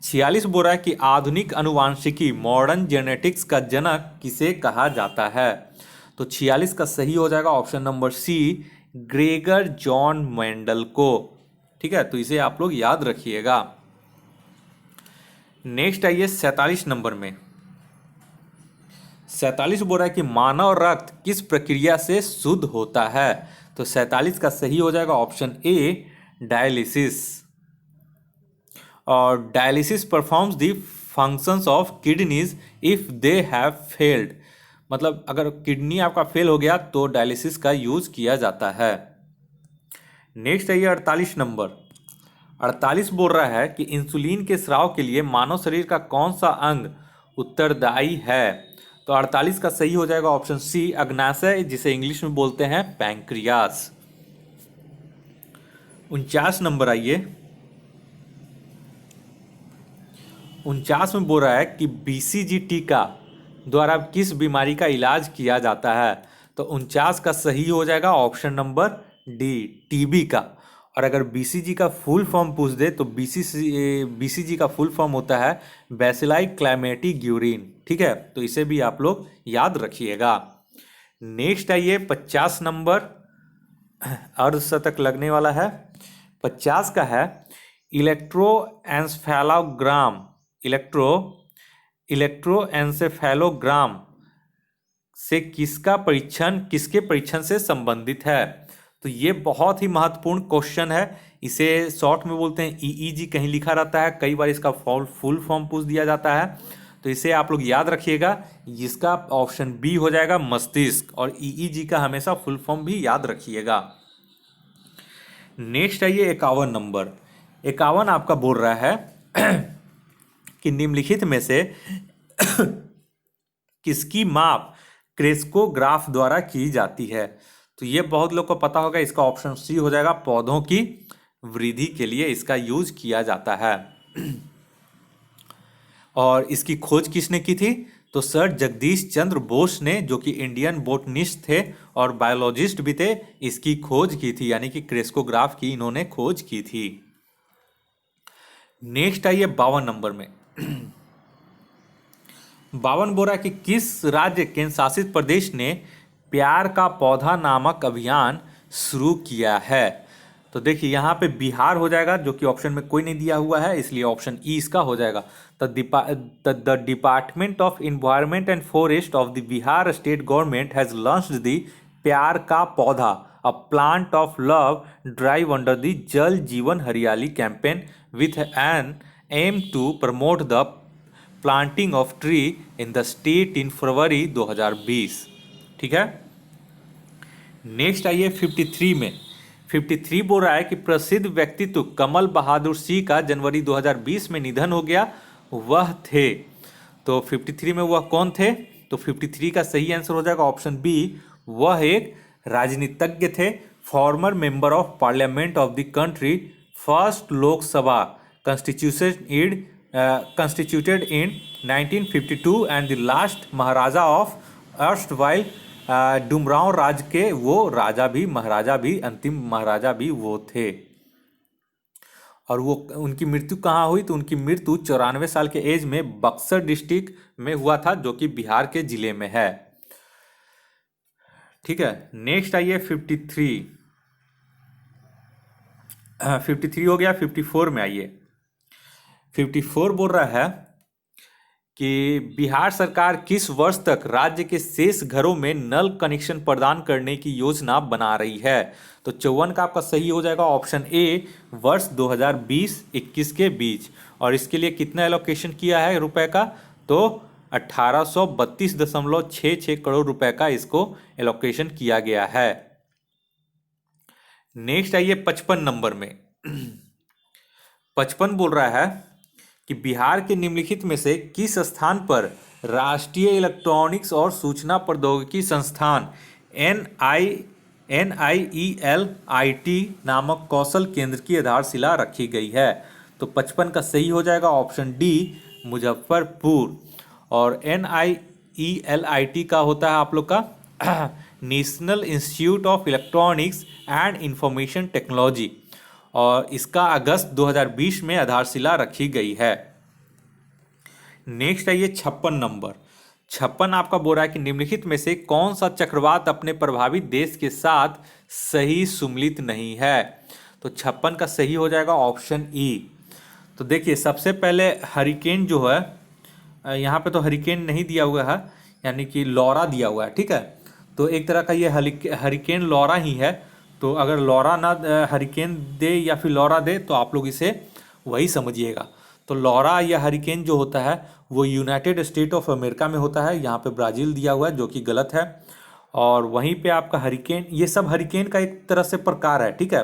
46 बोल रहा है कि आधुनिक अनुवांशिकी मॉडर्न जेनेटिक्स का जनक किसे कहा जाता है? तो 46 का सही हो जाएगा option number C, Gregor John Mendel को। ठीक है, तो इसे आप लोग याद रखिएगा। नेक्स्ट आइए 47 नंबर में। 47 बोल रहा है कि मानव रक्त किस प्रक्रिया से शुद्ध होता है? तो 47 का सही हो जाएगा ऑप्शन ए, डायलिसिस। और dialysis performs the functions of kidneys if they have failed. मतलब अगर किडनी आपका फेल हो गया तो डायलिसिस का यूज किया जाता है। नेक्स्ट है ये 48 नंबर। 48 बोल रहा है कि इंसुलिन के स्राव के लिए मानव शरीर का कौन सा अंग उत्तरदायी है? तो 48 का सही हो जाएगा ऑप्शन सी, अग्नाशय, जिसे इंग्लिश में बोलते हैं पैंक्रियास। 49 नंबर आइए। 49 में बोल रहा है कि बीसीजी टीका द्वारा किस बीमारी का इलाज किया जाता है? तो 49 का सही हो जाएगा ऑप्शन नंबर डी, टीबी का। और अगर बीसीजी का फुल फॉर्म पूछ दे तो बीसीजी का फुल फॉर्म होता है बैसिलाई क्लैमेटी ग्यूरिन। ठीक है, तो इसे भी आप लोग याद रखिएगा। नेक्स्ट आइए 50 नंबर, अर्धशतक लगने वाला है। 50 का है इलेक्ट्रोएन्सेफेलोग्राम से किसके परीक्षण से संबंधित है? तो ये बहुत ही महत्वपूर्ण क्वेश्चन है। इसे शॉर्ट में बोलते हैं ईईजी, कहीं लिखा रहता है, कई बार इसका फुल फॉर्म पूछ दिया जाता है। तो इसे आप लोग याद रखिएगा, जिसका ऑप्शन बी हो जाएगा मस्तिष्क। और ईईजी का हमेशा फुल फॉर्म भी याद रखिएगा। नेक्स्ट आइए 51 नंबर। 51 आपका बोल रहा है कि निम्नलिखित में से किसकी माप क्रेस्कोग्राफ द्वारा की जाती है? तो ये बहुत लोग को पता होगा, इसका ऑप्शन सी हो जाएगा, पौधों की वृद्धि के लिए इसका यूज किया जाता है। और इसकी खोज किसने की थी? तो सर जगदीश चंद्र बोस ने, जो कि इंडियन बोटनिस्ट थे और बायोलॉजिस्ट भी थे, इसकी खोज की थी, यानी कि क्रेस्कोग्राफ की इन्होंने खोज की थी। नेक्स्ट आइए 52 नंबर में। 52 बोल रहा है कि किस राज्य केंद्र शासित प्रदेश ने प्यार का पौधा नामक अभियान शुरू किया है? तो देखिए यहाँ पे बिहार हो जाएगा, जो कि ऑप्शन में कोई नहीं दिया हुआ है, इसलिए ऑप्शन ई इसका हो जाएगा। The department of environment and forest of the Bihar state government has launched the Pyar ka Paudha, a plant of love drive under the Jal Jeevan Hariyali campaign with an aim to promote the planting of tree in the state in February 2020। ठीक है। Next आइए 53 में। 53 बोल रहा है कि प्रसिद्ध व्यक्तित्व कमल बहादुर सिंह का जनवरी 2020 में निधन हो गया, वह थे। तो 53 में वह कौन थे? तो 53 का सही आंसर हो जाएगा ऑप्शन बी, वह एक राजनीतिज्ञ थे, former member of parliament of the country, first Lok Sabha constituted in 1952 and the last Maharaja of erstwhile Dumraon Raj के वो राजा भी, महाराजा भी, अंतिम महाराजा भी वो थे। और वो उनकी मृत्यु कहाँ हुई? तो उनकी मृत्यु 94 साल के एज में बक्सर डिस्ट्रिक्ट में हुआ था, जो कि बिहार के जिले में है। ठीक है। नेक्स्ट आइए 53 हो गया। 54 में आइए। 54 बोल रहा है कि बिहार सरकार किस वर्ष तक राज्य के शेष घरों में नल कनेक्शन प्रदान करने की योजना बना रही है? तो 54 का आपका सही हो जाएगा ऑप्शन ए, वर्ष 2020-21 के बीच। और इसके लिए कितना एलोकेशन किया है रुपए का? तो 1832.66 करोड़ रुपए का इसको एलोकेशन किया गया है। नेक्स्ट आइए 55 नंबर में। 55 बोल रहा है कि बिहार के निम्नलिखित में से किस स्थान पर राष्ट्रीय इलेक्ट्रॉनिक्स और सूचना प्रौद्योगिकी संस्थान NIELIT नामक कौशल केंद्र की आधारशिला रखी गई है। तो 55 का सही हो जाएगा ऑप्शन डी, मुजफ्फरपुर। और NIELIT का होता है आप लोग का national institute of electronics and information technology, और इसका अगस्त 2020 में आधारशिला रखी गई है। नेक्स्ट है ये 56 नंबर। 56 आपका बोल रहा है कि निम्नलिखित में से कौन सा चक्रवात अपने प्रभावित देश के साथ सही सुमेलित नहीं है। तो 56 का सही हो जाएगा ऑप्शन ई। तो देखिए सबसे पहले हरिकेन जो है, यहाँ पे तो हरिकेन नहीं दिया हुआ है, यानी कि लौरा दिया हुआ है, ठीक है। तो एक तरह का ये हरिकेन लौरा ही है। तो अगर लौरा ना हरिकेन दे या फिर लौरा दे तो आप लोग इसे वही समझिएगा। तो लौरा या हरिकेन जो होता है वो यूनाइटेड स्टेट ऑफ अमेरिका में होता है, यहाँ पे ब्राज़ील दिया हुआ है जो कि गलत है। और वहीं पे आपका हरिकेन, ये सब हरिकेन का एक तरह से प्रकार है, ठीक है।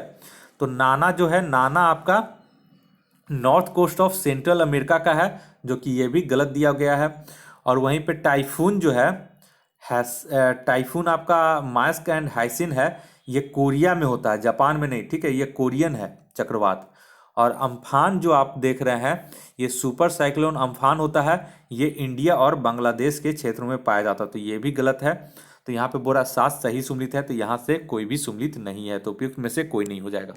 तो नाना जो है, नाना आपका north coast of central America का है, जो कि ये भी गलत दिया गया है। और वहीं पे टाइफून जो है, टाइफून आपका मास्क एंड हाइसिन है, ये कोरिया में होता है, जापान में नहीं, ठीक है, ये कोरियन है चक्रवात। और अम्फान जो आप देख रहे हैं, ये सुपर साइक्लोन अम्फान होता है, ये इंडिया और बांग्लादेश के क्षेत्रों में पाया जाता है, तो ये भी गलत है। तो यहाँ पे बोरा 7 सही सुमेलित है, तो यहाँ से कोई भी सुमेलित नहीं है, तो उपयुक्त में से कोई नहीं हो जाएगा।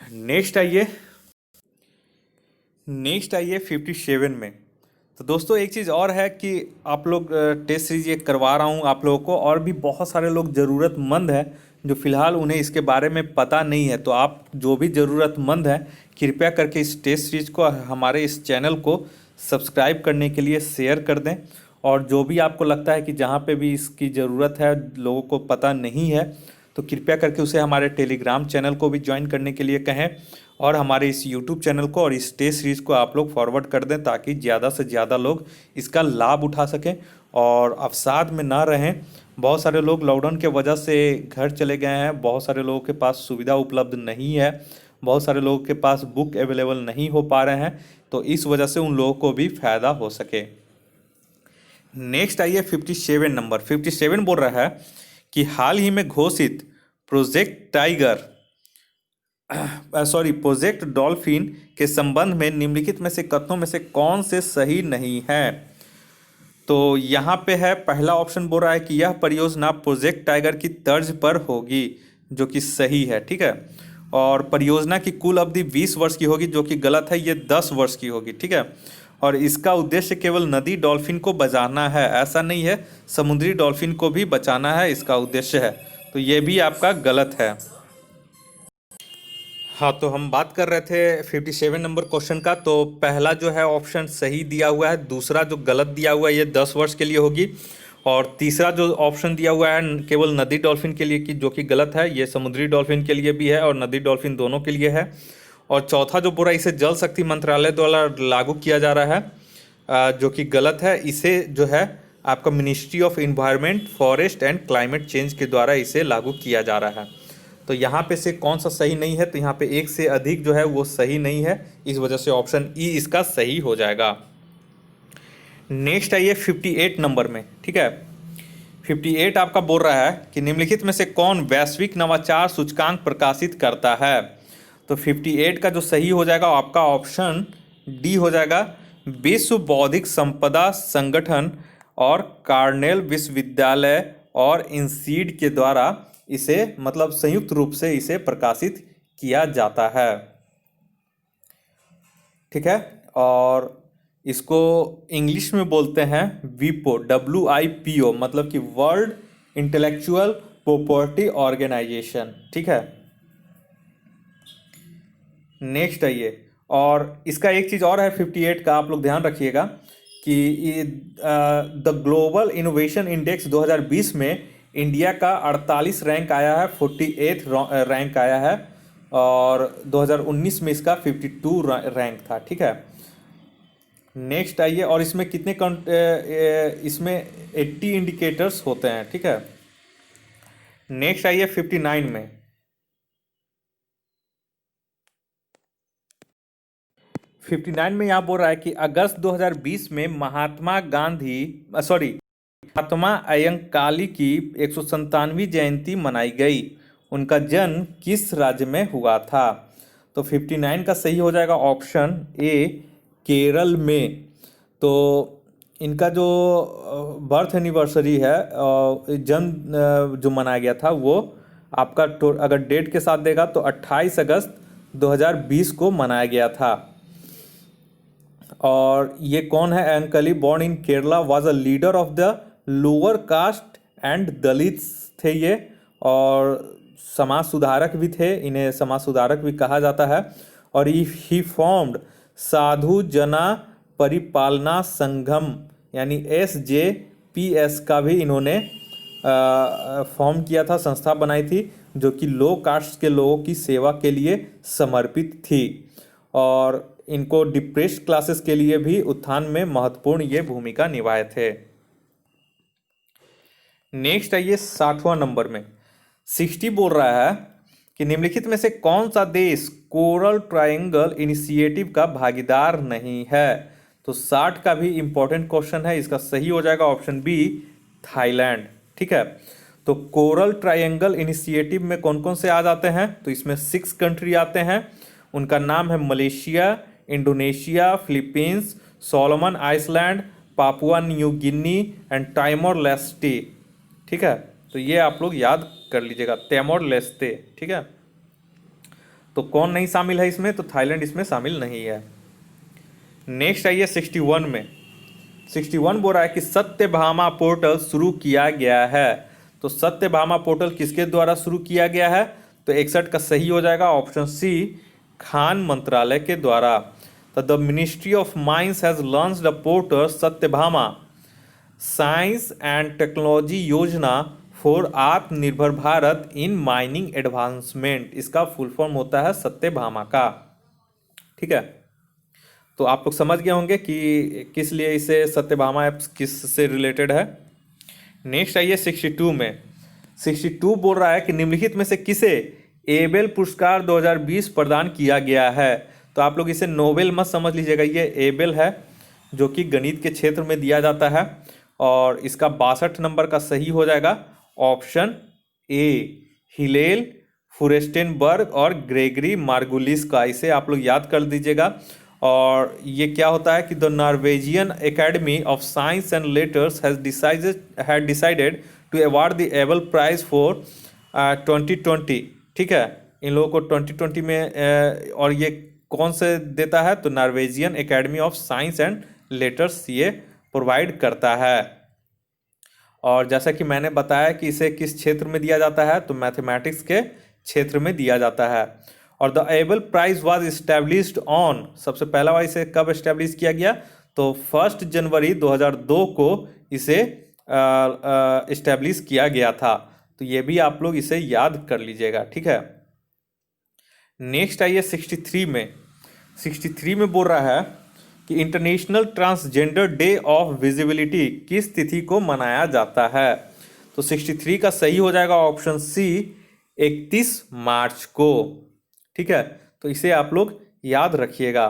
नेक्स्ट आइए 57 में। तो दोस्तों एक चीज़ और है कि आप लोग टेस्ट सीरीज ये करवा रहा हूँ आप लोगों को, और भी बहुत सारे लोग ज़रूरतमंद हैं जो फ़िलहाल उन्हें इसके बारे में पता नहीं है। तो आप जो भी ज़रूरतमंद हैं कृपया करके इस टेस्ट सीरीज को, हमारे इस चैनल को सब्सक्राइब करने के लिए शेयर कर दें। और जो भी आपको लगता है कि जहाँ पे भी इसकी ज़रूरत है, लोगों को पता नहीं है, तो कृपया करके उसे हमारे टेलीग्राम चैनल को भी ज्वाइन करने के लिए कहें, और हमारे इस यूट्यूब चैनल को और इस टेस्ट सीरीज़ को आप लोग फॉरवर्ड कर दें, ताकि ज़्यादा से ज़्यादा लोग इसका लाभ उठा सकें और अवसाद में ना रहें। बहुत सारे लोग लॉकडाउन के वजह से घर चले गए हैं, बहुत सारे लोगों के पास सुविधा उपलब्ध नहीं है, बहुत सारे लोगों के पास बुक अवेलेबल नहीं हो पा रहे हैं, तो इस वजह से उन लोगों को भी फ़ायदा हो सके। नेक्स्ट आइए 57 नंबर। 57 बोल रहा है कि हाल ही में घोषित प्रोजेक्ट टाइगर प्रोजेक्ट डॉल्फिन के संबंध में निम्नलिखित में से कथनों में से कौन से सही नहीं है। तो यहाँ पे है पहला ऑप्शन बोल रहा है कि यह परियोजना प्रोजेक्ट टाइगर की तर्ज पर होगी, जो कि सही है, ठीक है। और परियोजना की कुल अवधि 20 वर्ष की होगी, जो कि गलत है, ये 10 वर्ष की होगी, ठीक है। और इसका उद्देश्य केवल नदी डॉल्फिन को बचाना है, ऐसा नहीं है, समुद्री डॉल्फिन को भी बचाना है, इसका उद्देश्य है, तो ये भी आपका गलत है। हाँ, तो हम बात कर रहे थे 57 नंबर क्वेश्चन का। तो पहला जो है ऑप्शन सही दिया हुआ है, दूसरा जो गलत दिया हुआ है ये 10 वर्ष के लिए होगी, और तीसरा जो ऑप्शन दिया हुआ है केवल नदी डॉल्फिन के लिए, कि जो कि गलत है, ये समुद्री डॉल्फिन के लिए भी है और नदी डॉल्फिन दोनों के लिए है। और चौथा जो बोला, इसे जल शक्ति मंत्रालय द्वारा लागू किया जा रहा है, जो कि गलत है, इसे जो है आपका ministry of environment, forest and climate change के द्वारा इसे लागू किया जा रहा है। तो यहाँ पे से कौन सा सही नहीं है, तो यहाँ पे एक से अधिक जो है वो सही नहीं है, इस वजह से ऑप्शन ई इसका सही हो जाएगा। नेक्स्ट आइए 58 नंबर में, ठीक है। 58 आपका बोल रहा है कि निम्नलिखित में से कौन वैश्विक नवाचार सूचकांक प्रकाशित करता है। तो 58 का जो सही हो जाएगा आपका ऑप्शन डी हो जाएगा, विश्व बौद्धिक संपदा संगठन और कार्नेल विश्वविद्यालय और इंसीड के द्वारा इसे, मतलब संयुक्त रूप से इसे प्रकाशित किया जाता है, ठीक है। और इसको इंग्लिश में बोलते हैं वीपो, WIPO, मतलब कि वर्ल्ड इंटेलेक्चुअल प्रॉपर्टी ऑर्गेनाइजेशन, ठीक है। नेक्स्ट आइए, और इसका एक चीज़ और है 58 का, आप लोग ध्यान रखिएगा कि द ग्लोबल इनोवेशन इंडेक्स 2020 में इंडिया का 48 रैंक आया है, 48 रैंक आया है, और 2019 में इसका 52 रैंक था, ठीक है। नेक्स्ट आइए, और इसमें कितने इसमें 80 इंडिकेटर्स होते हैं, ठीक है। नेक्स्ट आइए 59 में। 59 में यहाँ बोल रहा है कि अगस्त 2020 में महात्मा अयंकाली की 197वीं जयंती मनाई गई। उनका जन्म किस राज्य में हुआ था? तो 59 का सही हो जाएगा ऑप्शन ए, केरल में। तो इनका जो बर्थ एनिवर्सरी है, जन्म जो मनाया गया था, वो आपका अगर डेट के साथ देगा तो 28 अगस्त 2020 को मनाया गया था। और ये कौन है? Ayyankali born in Kerala, was a leader of the lower caste and Dalits थे ये, और समाज सुधारक भी थे, इन्हें समाज सुधारक भी कहा जाता है। और ही फॉर्म्ड साधु जना परिपालना संघम यानी SJPS का भी इन्होंने फॉर्म किया था, संस्था बनाई थी, जो कि लो कास्ट के लोगों की सेवा के लिए समर्पित थी। और इनको डिप्रेस्ड क्लासेस के लिए भी उत्थान में महत्वपूर्ण ये भूमिका निभाए थे। नेक्स्ट आइए 60वां नंबर में 60 बोल रहा है कि निम्नलिखित में से कौन सा देश कोरल ट्रायंगल इनिशिएटिव का भागीदार नहीं है? तो 60 का भी इंपॉर्टेंट क्वेश्चन है, इसका सही हो जाएगा ऑप्शन बी, थाईलैंड। ठीक है, तो कोरल ट्रायंगल इनिशिएटिव में कौन कौन से आ जाते हैं? तो इसमें 6 कंट्री आते हैं। उनका नाम है Malaysia, Indonesia, Philippines, Solomon Island, Papua New Guinea and Timor Leste. ठीक है, तो ये आप लोग याद कर लीजिएगा, टाइमोर लेस्टे। ठीक है, तो कौन नहीं शामिल है इसमें? तो थाईलैंड इसमें शामिल नहीं है। नेक्स्ट आइए 61 में 61 बोल रहा है कि सत्यभामा पोर्टल शुरू किया गया है। तो सत्यभामा पोर्टल किसके द्वारा शुरू किया गया है? तो 61 का सही हो जाएगा ऑप्शन सी, खान मंत्रालय के द्वारा। तो the ministry of mines has launched the portal Satyabhama science and technology योजना फॉर आत्मनिर्भर भारत इन माइनिंग एडवांसमेंट। इसका फुल फॉर्म होता है सत्यभामा का। ठीक है, तो आप लोग समझ गए होंगे कि किस लिए इसे सत्यभामा ऐप किस से रिलेटेड है। नेक्स्ट आइए 62 में 62 बोल रहा है कि निम्नलिखित में से किसे एबेल पुरस्कार 2020 प्रदान किया गया है? तो आप लोग इसे नोबेल मत समझ लीजिएगा, ये एबेल है जो कि गणित के क्षेत्र में दिया जाता है। और इसका 62 नंबर का सही हो जाएगा ऑप्शन ए, हिलेल फुरेस्टेनबर्ग और ग्रेगरी मार्गुलिस का। इसे आप लोग याद कर दीजिएगा। और ये क्या होता है कि the Norwegian academy of science and letters has decided to award the Abel prize for 2020। ठीक है, इन लोगों को 2020 में और ये कौन से देता है? तो Norwegian academy of science and letters ये प्रोवाइड करता है। और जैसा कि मैंने बताया कि इसे किस क्षेत्र में दिया जाता है? तो मैथमेटिक्स के क्षेत्र में दिया जाता है। और the Abel prize was established on, सबसे पहला बार इसे कब इस्टेब्लिश किया गया? तो 1 जनवरी 2002 को इसे इस्टेब्लिश किया गया था। तो ये भी आप लोग इसे याद कर लीजिएगा। ठीक है, नेक्स्ट आइए 63 में 63 में बोल रहा है कि international transgender day of visibility किस तिथि को मनाया जाता है? तो 63 का सही हो जाएगा ऑप्शन सी, 31 मार्च को। ठीक है, तो इसे आप लोग याद रखिएगा।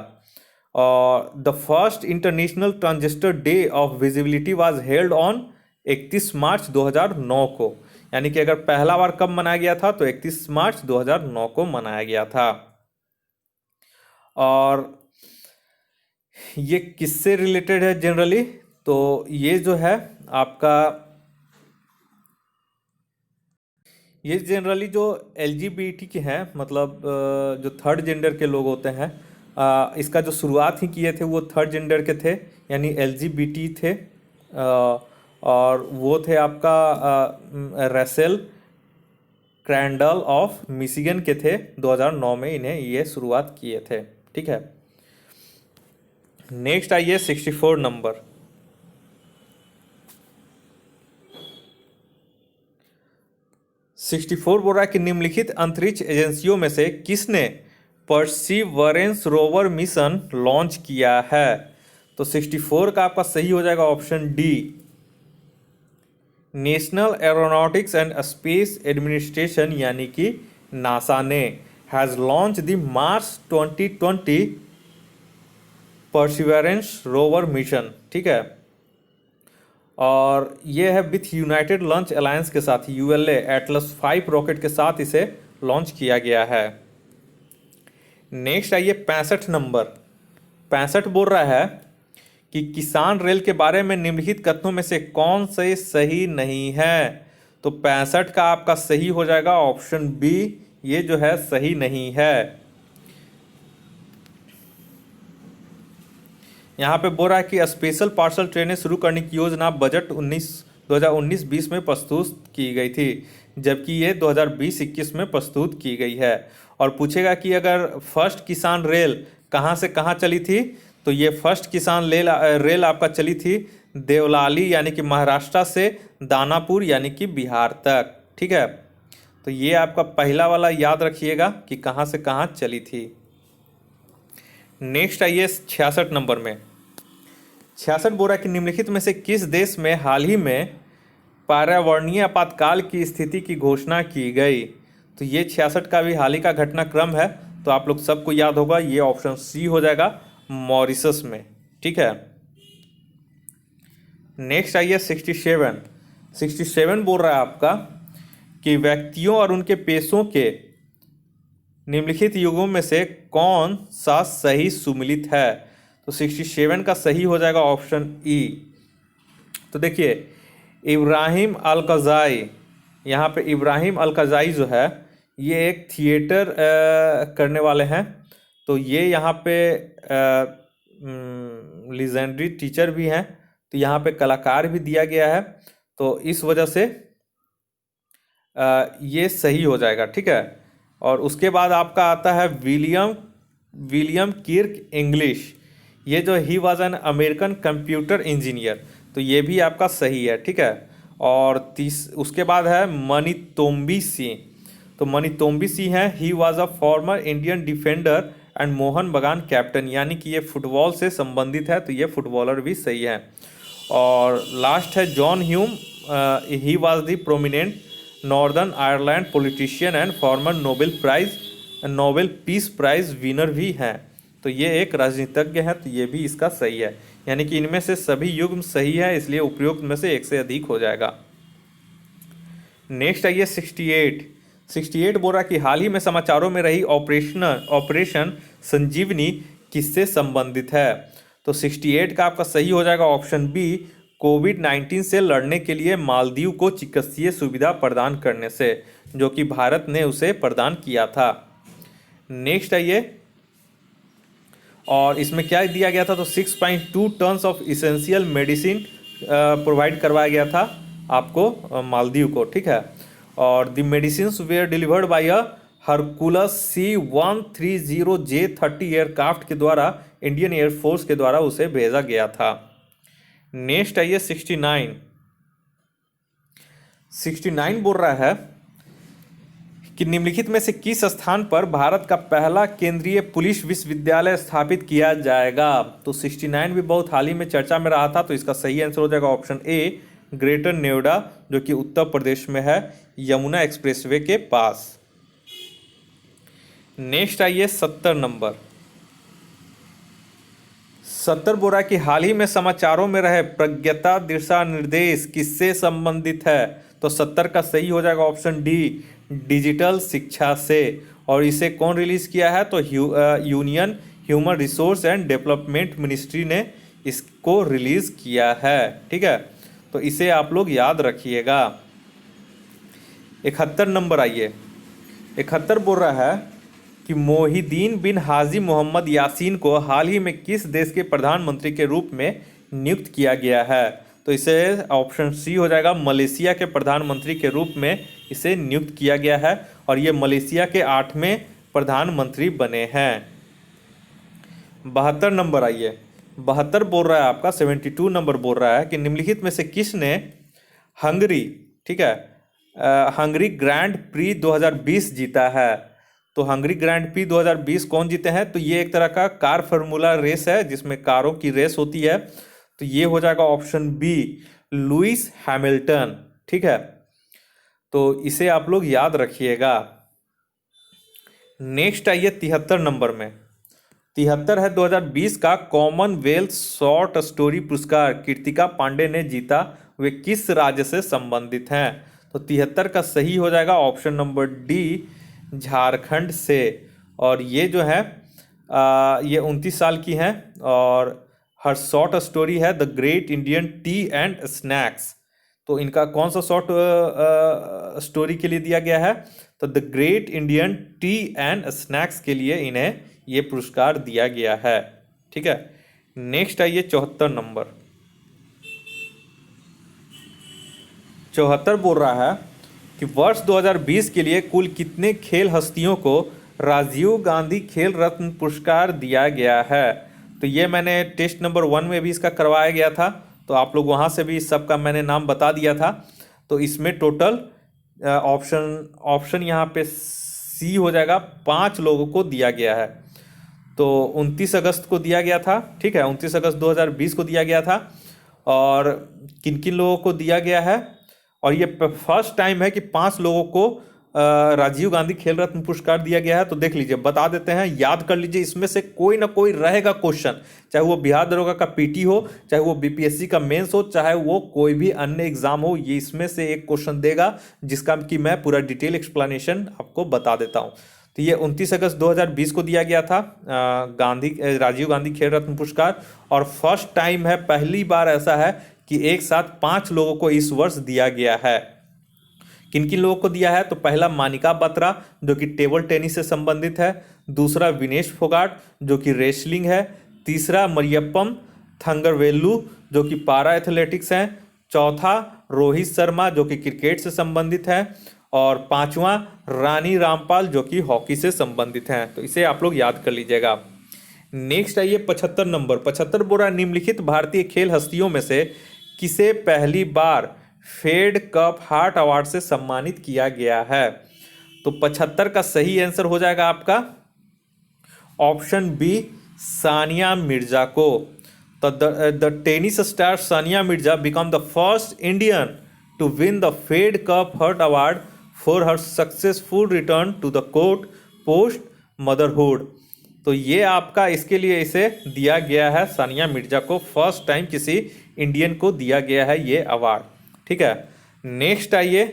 और the first international transgender day of visibility was held on 31 मार्च 2009 को। यानी कि अगर पहला बार कब मनाया गया था? तो 31 मार्च 2009 को मनाया गया था। और ये किससे रिलेटेड है जनरली? तो ये जो है आपका, ये जनरली जो LGBT के हैं, मतलब जो थर्ड जेंडर के लोग होते हैं, इसका जो शुरुआत ही किए थे वो थर्ड जेंडर के थे, यानी LGBT थे। और वो थे आपका रसेल क्रैंडल ऑफ मिशिगन के थे। 2009 में इन्हें ये शुरुआत किए थे। ठीक है, नेक्स्ट आइए 64 नंबर 64 बोल रहा है कि निम्नलिखित अंतरिक्ष एजेंसियों में से किसने परसिवरेंस रोवर मिशन लॉन्च किया है? तो 64 का आपका सही हो जाएगा option D, national aeronautics and space administration यानी कि नासा ने has launch the Mars 2020 perseverance rover mission, ठीक है। और ये है विथ यूनाइटेड लॉन्च अलायंस के साथ, यूएलए एटलस 5 रॉकेट के साथ इसे लॉन्च किया गया है। नेक्स्ट आइए 65 नंबर। 65 बोल रहा है कि किसान रेल के बारे में निम्नलिखित कथनों में से कौन से सही नहीं है। तो 65 का आपका सही हो जाएगा ऑप्शन बी, ये जो है सही नहीं है। यहाँ पे बोल रहा है कि स्पेशल पार्सल ट्रेनें शुरू करने की योजना बजट 2019-20 में प्रस्तुत की गई थी, जबकि ये 2020-21 में प्रस्तुत की गई है। और पूछेगा कि अगर फर्स्ट किसान रेल कहाँ से कहाँ चली थी, तो ये फर्स्ट किसान रेल आपका चली थी देवलाली यानी कि महाराष्ट्र से दानापुर यानी कि बिहार तक, ठीक है। तो ये आपका पहला वाला याद रखिएगा कि कहाँ से कहाँ चली थी। नेक्स्ट आइए 66 नंबर में। 66 बोल रहा है कि निम्नलिखित में से किस देश में हाल ही में पर्यावरणीय आपातकाल की स्थिति की घोषणा की गई। तो ये 66 का भी हाल ही का घटनाक्रम है, तो आप लोग सबको याद होगा, ये ऑप्शन सी हो जाएगा, मॉरिशस में, ठीक है। नेक्स्ट आइए 67 बोल रहा है आपका कि व्यक्तियों और उनके पेशों के निम्नलिखित युगों में से कौन सा सही सुमिलित है। तो 67 का सही हो जाएगा ऑप्शन ई। तो देखिए इब्राहिम अलकज़ाई, यहाँ पे इब्राहिम अलकज़ाई जो है ये एक थिएटर करने वाले हैं। तो ये यहाँ पे लीजेंडरी टीचर भी हैं, तो यहाँ पे कलाकार भी दिया गया है, तो इस वजह से ये सही हो जाएगा, ठीक है। और उसके बाद आपका आता है विलियम किर्क इंग्लिश, ये जो he was an American computer engineer, तो ये भी आपका सही है, ठीक है। और उसके बाद है मनीतोम्बी सिंह, तो मनीतोम्बी सिंह है he was a former Indian defender and Mohan बगान कैप्टन, यानी कि ये फुटबॉल से संबंधित है, तो ये फुटबॉलर भी सही है। और लास्ट है John Hume, he was the prominent Northern Ireland politician and former Nobel peace prize winner भी हैं, तो ये एक राजनीतिज्ञ है, तो ये भी इसका सही है। यानी कि इनमें से सभी युग्म सही है, इसलिए उपयुक्त में से एक से अधिक हो जाएगा। नेक्स्ट आइए 68 बोल रहा है कि हाल ही में समाचारों में रही ऑपरेशन संजीवनी किससे संबंधित है। तो 68 का आपका सही हो जाएगा ऑप्शन बी, कोविड-19 से लड़ने के लिए मालदीव को चिकित्सीय सुविधा प्रदान करने से, जो कि भारत ने उसे प्रदान किया था। नेक्स्ट आइए, और इसमें क्या दिया गया था, तो 6.2 tons of essential medicine provide करवाया गया था आपको मालदीव को, ठीक है। और the medicines were delivered by a Hercules C-130J-30 aircraft के द्वारा इंडियन एयरफोर्स के द्वारा उसे भेजा गया था। नेक्स्ट आइए 69 बोल रहा है कि निम्नलिखित में से किस स्थान पर भारत का पहला केंद्रीय पुलिस विश्वविद्यालय स्थापित किया जाएगा। तो 69 भी बहुत हाल ही में चर्चा में रहा था, तो इसका सही आंसर हो जाएगा ऑप्शन ए, ग्रेटर नोएडा, जो कि उत्तर प्रदेश में है, यमुना एक्सप्रेसवे के पास। नेक्स्ट आइए 70 नंबर। 70 बोल रहा है कि हाल ही में समाचारों में रहे प्रज्ञता दिशा निर्देश किससे संबंधित है। तो 70 का सही हो जाएगा ऑप्शन डी, डिजिटल शिक्षा से। और इसे कौन रिलीज किया है, तो union human resource and development ministry ने इसको रिलीज किया है, ठीक है। तो इसे आप लोग याद रखिएगा। 71 नंबर आइए। 71 बोल रहा है कि मोहिदीन बिन हाजी मोहम्मद यासीन को हाल ही में किस देश के प्रधानमंत्री के रूप में नियुक्त किया गया है। तो इसे ऑप्शन सी हो जाएगा, मलेशिया के प्रधानमंत्री के रूप में इसे नियुक्त किया गया है, और ये मलेशिया के 8वें प्रधानमंत्री बने हैं। 72 नंबर आइए। 72 बोल रहा है आपका, 72 नंबर बोल रहा है कि निम्नलिखित में से किसने हंगरी, ठीक है, हंगरी ग्रैंड प्री 2020 जीता है। तो हंगरी ग्रैंड प्री 2020 कौन जीते हैं, तो ये एक तरह का कार फार्मूला रेस है जिसमें कारों की रेस होती है, तो ये हो जाएगा ऑप्शन बी, लुइस हैमिल्टन, ठीक है। तो इसे आप लोग याद रखिएगा। नेक्स्ट आइए 73 नंबर में। 73 है 2020 का कॉमनवेल्थ शॉर्ट स्टोरी पुरस्कार कृतिका पांडे ने जीता, वे किस राज्य से संबंधित हैं? तो 73 का सही हो जाएगा ऑप्शन नंबर डी, झारखंड से। और ये जो है ये 29 साल की हैं और हर शॉर्ट स्टोरी है the great Indian T and snacks. तो इनका कौन सा शॉर्ट स्टोरी के लिए दिया गया है? तो the great Indian T and snacks के लिए इन्हें ये पुरस्कार दिया गया है। ठीक है, नेक्स्ट आइए 74 नंबर। 74 बोल रहा है कि वर्ष 2020 के लिए कुल कितने खेल हस्तियों को राजीव गांधी खेल रत्न पुरस्कार दिया गया है? तो ये मैंने टेस्ट नंबर 1 में भी इसका करवाया गया था, तो आप लोग वहाँ से भी इस सब का मैंने नाम बता दिया था। तो इसमें टोटल ऑप्शन यहाँ पे सी हो जाएगा, 5 लोगों को दिया गया है। तो 29 अगस्त को दिया गया था, ठीक है, 29 अगस्त 2020 को दिया गया था। और किन किन लोगों को दिया गया है? और ये फर्स्ट टाइम है कि 5 लोगों को राजीव गांधी खेल रत्न पुरस्कार दिया गया है। तो देख लीजिए, बता देते हैं, याद कर लीजिए, इसमें से कोई ना कोई रहेगा क्वेश्चन, चाहे वो बिहार दरोगा का पीटी हो, चाहे वो बीपीएससी का मेंस हो, चाहे वो कोई भी अन्य एग्जाम हो, ये इसमें से एक क्वेश्चन देगा जिसका कि मैं पूरा डिटेल एक्सप्लेनेशन आपको बता देता हूँ। तो ये 29 अगस्त 2020 को दिया गया था राजीव गांधी खेल रत्न पुरस्कार। और फर्स्ट टाइम है, पहली बार ऐसा है कि एक साथ 5 लोगों को इस वर्ष दिया गया है। किन किन लोगों को दिया है? तो पहला मानिका बत्रा जो कि टेबल टेनिस से संबंधित है, दूसरा विनेश फोगाट जो कि रेसलिंग है, तीसरा मरियप्पम थंगरवेल्लू जो कि पारा एथलेटिक्स हैं, चौथा रोहित शर्मा जो कि क्रिकेट से संबंधित है, और पांचवा रानी रामपाल जो कि हॉकी से संबंधित हैं। तो इसे आप लोग याद कर लीजिएगा। नेक्स्ट आइए 75 नंबर। 75 बोरा निम्नलिखित भारतीय खेल हस्तियों में से किसे पहली बार फेड कप हार्ट अवार्ड से सम्मानित किया गया है? तो 75 का सही आंसर हो जाएगा आपका ऑप्शन बी, सानिया मिर्जा को। तो the tennis star Sania Mirza become the first Indian to win the Fed Cup heart award for her successful return to the court post motherhood. तो ये आपका इसके लिए इसे दिया गया है, सानिया मिर्जा को फर्स्ट टाइम किसी इंडियन को दिया गया है ये अवार्ड। ठीक है, नेक्स्ट आइए।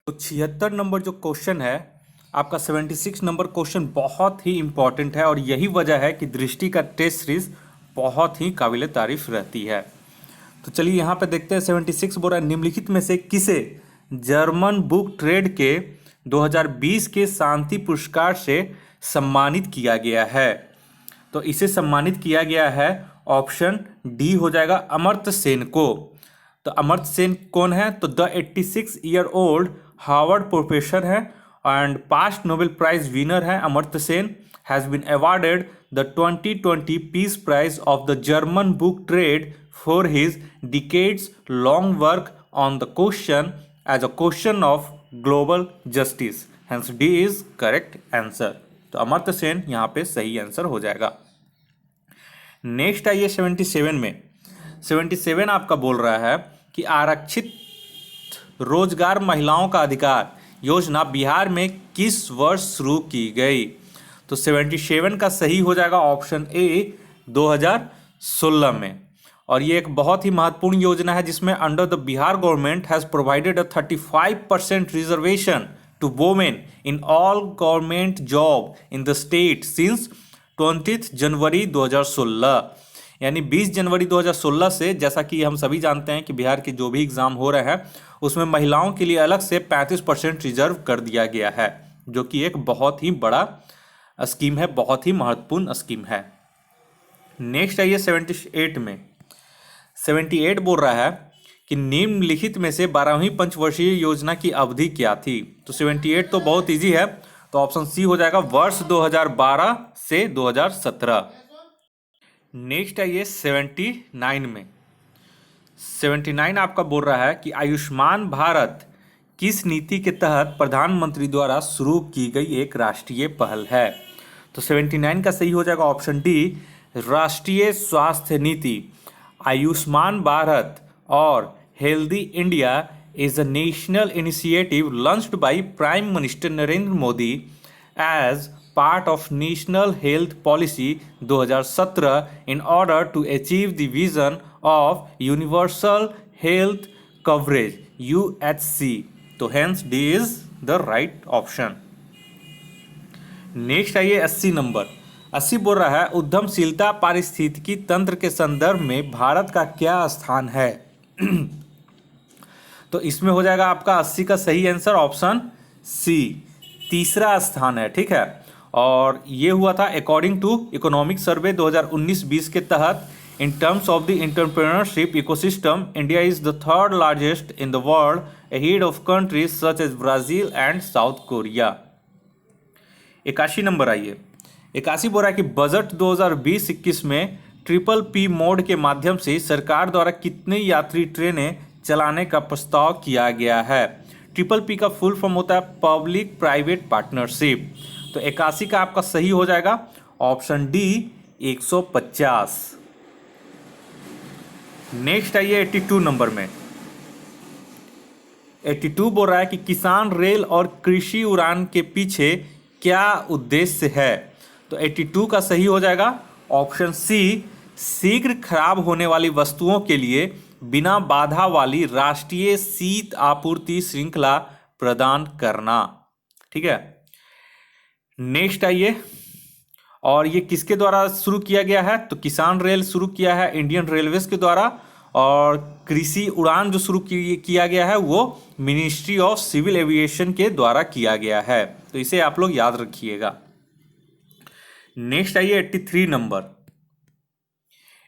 तो 76 नंबर जो क्वेश्चन है आपका, 76 नंबर क्वेश्चन बहुत ही इंपॉर्टेंट है और यही वजह है कि दृष्टि का टेस्ट सीरीज बहुत ही काबिल तारीफ रहती है। तो चलिए यहाँ पे देखते हैं 76 बोल रहा है निम्नलिखित में से किसे जर्मन बुक ट्रेड के 2020 के शांति पुरस्कार से सम्मानित किया गया है? तो इसे सम्मानित किया गया है ऑप्शन डी हो जाएगा, अमर्त्य सेन को। तो अमर्त्य सेन कौन है? तो the 86 year old Harvard professor है and past Nobel prize winner है। Amartya Sen has been awarded the 2020 peace prize of the German book trade for his decades long work on the question as a question of global justice, hence D is correct answer. तो अमर्त्य सेन यहाँ पे सही answer हो जाएगा। Next आइए 77 में। 77 आपका बोल रहा है कि आरक्षित रोजगार महिलाओं का अधिकार योजना बिहार में किस वर्ष शुरू की गई? तो 77 का सही हो जाएगा ऑप्शन ए, 2016 में। और ये एक बहुत ही महत्वपूर्ण योजना है जिसमें under the Bihar government has provided a 35% reservation to women in all government job in the state since 20 January 2016। यानी 20 जनवरी 2016 से, जैसा कि हम सभी जानते हैं कि बिहार के जो भी एग्ज़ाम हो रहे हैं उसमें महिलाओं के लिए अलग से 35% रिजर्व कर दिया गया है, जो कि एक बहुत ही बड़ा स्कीम है, बहुत ही महत्वपूर्ण स्कीम है। नेक्स्ट आइए 78 में। 78 बोल रहा है कि निम्नलिखित में से 12वीं पंचवर्षीय योजना की अवधि क्या थी? तो 78 तो बहुत इजी है, तो ऑप्शन सी हो जाएगा, वर्ष 2012 से 2017। नेक्स्ट आइए 79 में। 79 आपका बोल रहा है कि आयुष्मान भारत किस नीति के तहत प्रधानमंत्री द्वारा शुरू की गई एक राष्ट्रीय पहल है? तो 79 का सही हो जाएगा ऑप्शन डी, राष्ट्रीय स्वास्थ्य नीति। आयुष्मान भारत और healthy India is a national initiative launched by Prime Minister Narendra Modi as part of national health policy 2017 in order to achieve the vision of universal health coverage UHC। तो hence D is the right option. Next आइए 80 number. 80 बोल रहा है उद्यमशीलता पारिस्थितिकी तंत्र के संदर्भ में भारत का क्या स्थान है। तो इसमें हो जाएगा आपका 80 का सही आंसर ऑप्शन सी, तीसरा स्थान है। ठीक है, और ये हुआ था अकॉर्डिंग टू इकोनॉमिक सर्वे 2019-20 के तहत। In terms of the entrepreneurship ecosystem India is the third largest in the world ahead of countries such as Brazil and South Korea. 81 number आइए। 81 बोल रहा है कि बजट 2020-21 में ट्रिपल P मोड के माध्यम से सरकार द्वारा कितने यात्री ट्रेनें चलाने का प्रस्ताव किया गया है। ट्रिपल P का फुल फॉर्म होता है पब्लिक प्राइवेट पार्टनरशिप। तो 81 का आपका सही हो जाएगा ऑप्शन डी 150। नेक्स्ट आइए 82 नंबर में। 82 बोल रहा है कि किसान रेल और कृषि उड़ान के पीछे क्या उद्देश्य है। तो 82 का सही हो जाएगा ऑप्शन सी, शीघ्र खराब होने वाली वस्तुओं के लिए बिना बाधा वाली राष्ट्रीय शीत आपूर्ति श्रृंखला प्रदान करना। ठीक है, नेक्स्ट आइए। और ये किसके द्वारा शुरू किया गया है। तो किसान रेल शुरू किया है इंडियन रेलवेज के द्वारा, और कृषि उड़ान जो शुरू किया गया है वो मिनिस्ट्री ऑफ सिविल एविएशन के द्वारा किया गया है। तो इसे आप लोग याद रखिएगा। नेक्स्ट आइए 83 नंबर।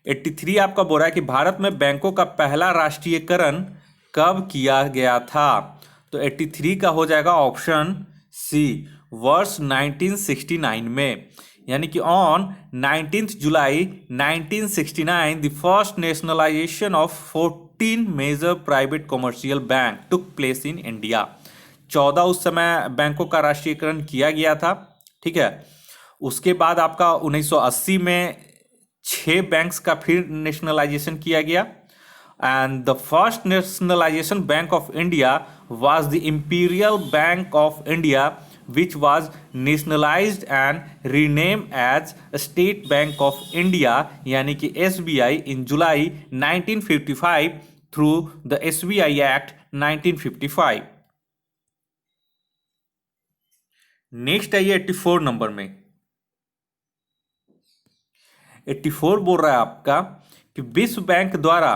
83 आपका बोल रहा है कि भारत में बैंकों का पहला राष्ट्रीयकरण कब किया गया था। तो 83 का हो जाएगा ऑप्शन सी, वर्ष 1969 में, यानी कि on 19 July 1969 the first nationalisation of 14 major private commercial bank took place in India. 14 उस समय बैंकों का राष्ट्रीयकरण किया गया था। ठीक है, उसके बाद आपका 1980 में 6 बैंक्स का फिर नेशनलाइजेशन किया गया। And the first nationalisation bank of India was the imperial bank of India which was nationalized and renamed as State Bank of India यानी कि SBI in July 1955 through the SBI Act 1955। Next आइए 84 number में। 84 बोल रहा है आपका कि विश्व बैंक द्वारा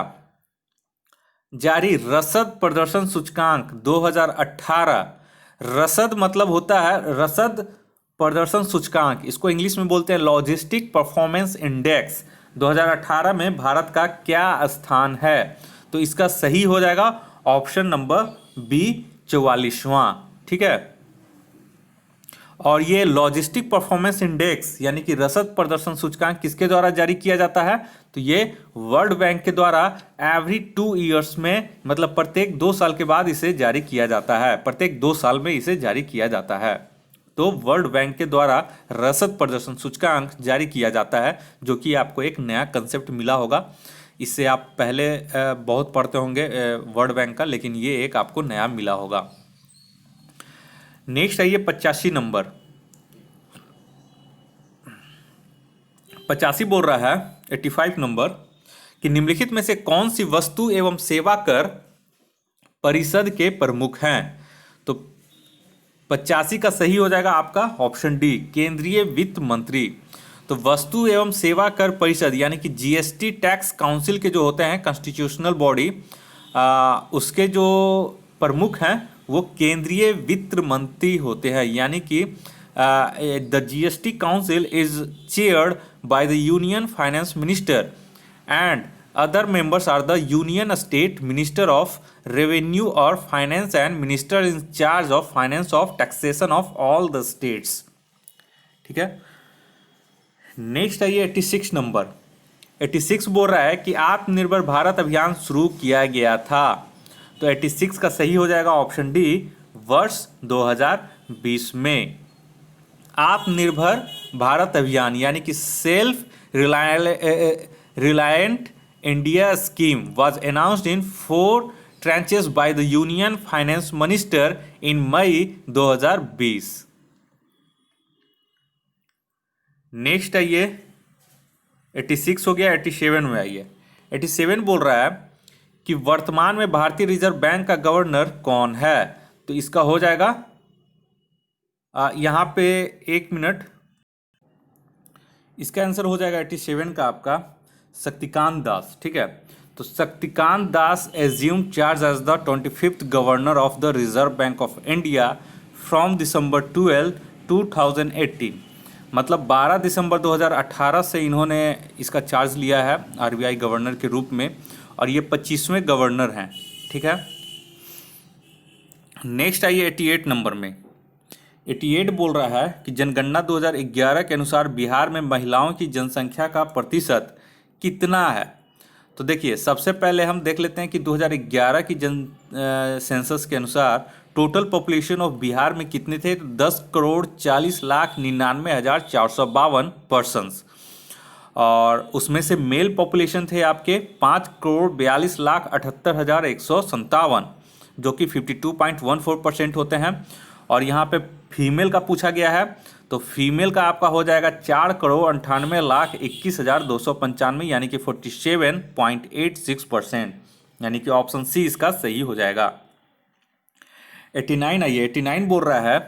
जारी रसद प्रदर्शन सूचकांक 2018, रसद मतलब होता है रसद प्रदर्शन सूचकांक, इसको इंग्लिश में बोलते हैं लॉजिस्टिक परफॉर्मेंस इंडेक्स, 2018 में भारत का क्या स्थान है। तो इसका सही हो जाएगा ऑप्शन नंबर बी 44वां। ठीक है, और ये लॉजिस्टिक परफॉर्मेंस इंडेक्स यानी कि रसद प्रदर्शन सूचकांक किसके द्वारा जारी किया जाता है। तो ये वर्ल्ड बैंक के द्वारा एवरी 2 ईयर्स में, मतलब प्रत्येक 2 साल के बाद इसे जारी किया जाता है, प्रत्येक 2 साल में इसे जारी किया जाता है। तो वर्ल्ड बैंक के द्वारा रसद प्रदर्शन सूचकांक जारी किया जाता है, जो कि आपको एक नया कंसेप्ट मिला होगा। इससे आप पहले बहुत पढ़ते होंगे वर्ल्ड बैंक का, लेकिन ये एक आपको नया मिला होगा। नेक्स्ट आइए 85 नंबर। 85 बोल रहा है 85 नंबर कि निम्नलिखित में से कौन सी वस्तु एवं सेवा कर परिषद के प्रमुख हैं। तो 85 का सही हो जाएगा आपका ऑप्शन डी, केंद्रीय वित्त मंत्री। तो वस्तु एवं सेवा कर परिषद यानी कि GST टैक्स काउंसिल के जो होते हैं कॉन्स्टिट्यूशनल बॉडी, उसके जो प्रमुख हैं वो केंद्रीय वित्त मंत्री होते हैं। यानी कि the GST council is chaired by the union finance minister and other members are the union state minister of revenue और finance and minister in charge of finance of taxation of all the states. ठीक है, next आइए 86 number. 86 बोल रहा है कि आत्मनिर्भर भारत अभियान शुरू किया गया था। तो 86 का सही हो जाएगा ऑप्शन डी, वर्ष 2020 में। आत्मनिर्भर भारत अभियान यानी कि self reliant India scheme was announced in 4 tranches by the union finance minister in May 2020। Next आइए 86 हो गया, 87 में आइए। 87 बोल रहा है कि वर्तमान में भारतीय रिजर्व बैंक का गवर्नर कौन है। तो इसका हो जाएगा यहाँ पे 1 मिनट, इसका आंसर हो जाएगा 87 का आपका शक्तिकांत दास। ठीक है, तो Shaktikanta Das assume charge as the 25th governor of the Reserve Bank of India from December 12, 2018। मतलब 12 दिसंबर 2018 से इन्होंने इसका चार्ज लिया है आरबीआई गवर्नर के रूप में, और ये 25वें गवर्नर हैं। ठीक है, नेक्स्ट आइए 88 नंबर में। 88 बोल रहा है कि जनगणना 2011 के अनुसार बिहार में महिलाओं की जनसंख्या का प्रतिशत कितना है। तो देखिए, सबसे पहले हम देख लेते हैं कि 2011 की सेंसस के अनुसार टोटल पॉपुलेशन ऑफ बिहार में कितने थे। तो 10,40,99,452 पर्सन्स, और उसमें से मेल पॉपुलेशन थे आपके 5,42,78,157, जो कि 52.14% होते हैं। और यहाँ पे फीमेल का पूछा गया है, तो फीमेल का आपका हो जाएगा 4,98,21,295, यानी कि 47.86%, यानी कि ऑप्शन सी इसका सही हो जाएगा। 89 आइए। 89 बोल रहा है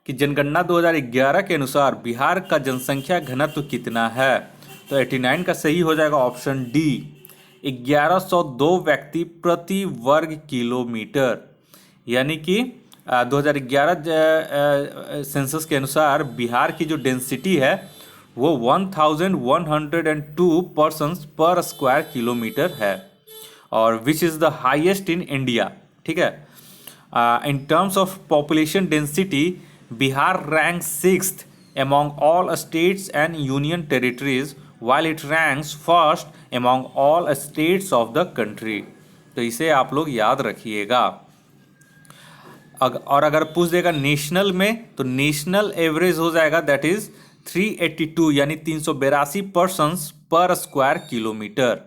कि जनगणना 2011 के अनुसार बिहार का जनसंख्या घनत्व कितना है। तो 89 का सही हो जाएगा ऑप्शन डी, 1102 व्यक्ति प्रति वर्ग किलोमीटर, यानी कि 2011 सेंसस के अनुसार बिहार की जो डेंसिटी है वो 1102 पर्सन्स पर स्क्वायर किलोमीटर है, और which is the highest in India. ठीक है, इन terms of population density Bihar rank 6th among all states and union territories, while it ranks first among all states of the country। तो इसे आप लोग याद रखिएगा। और अगर पूछ देगा नेशनल में, तो नेशनल एवरेज हो जाएगा दैट इज 382, यानी 382 पर्सन्स पर स्क्वायर किलोमीटर।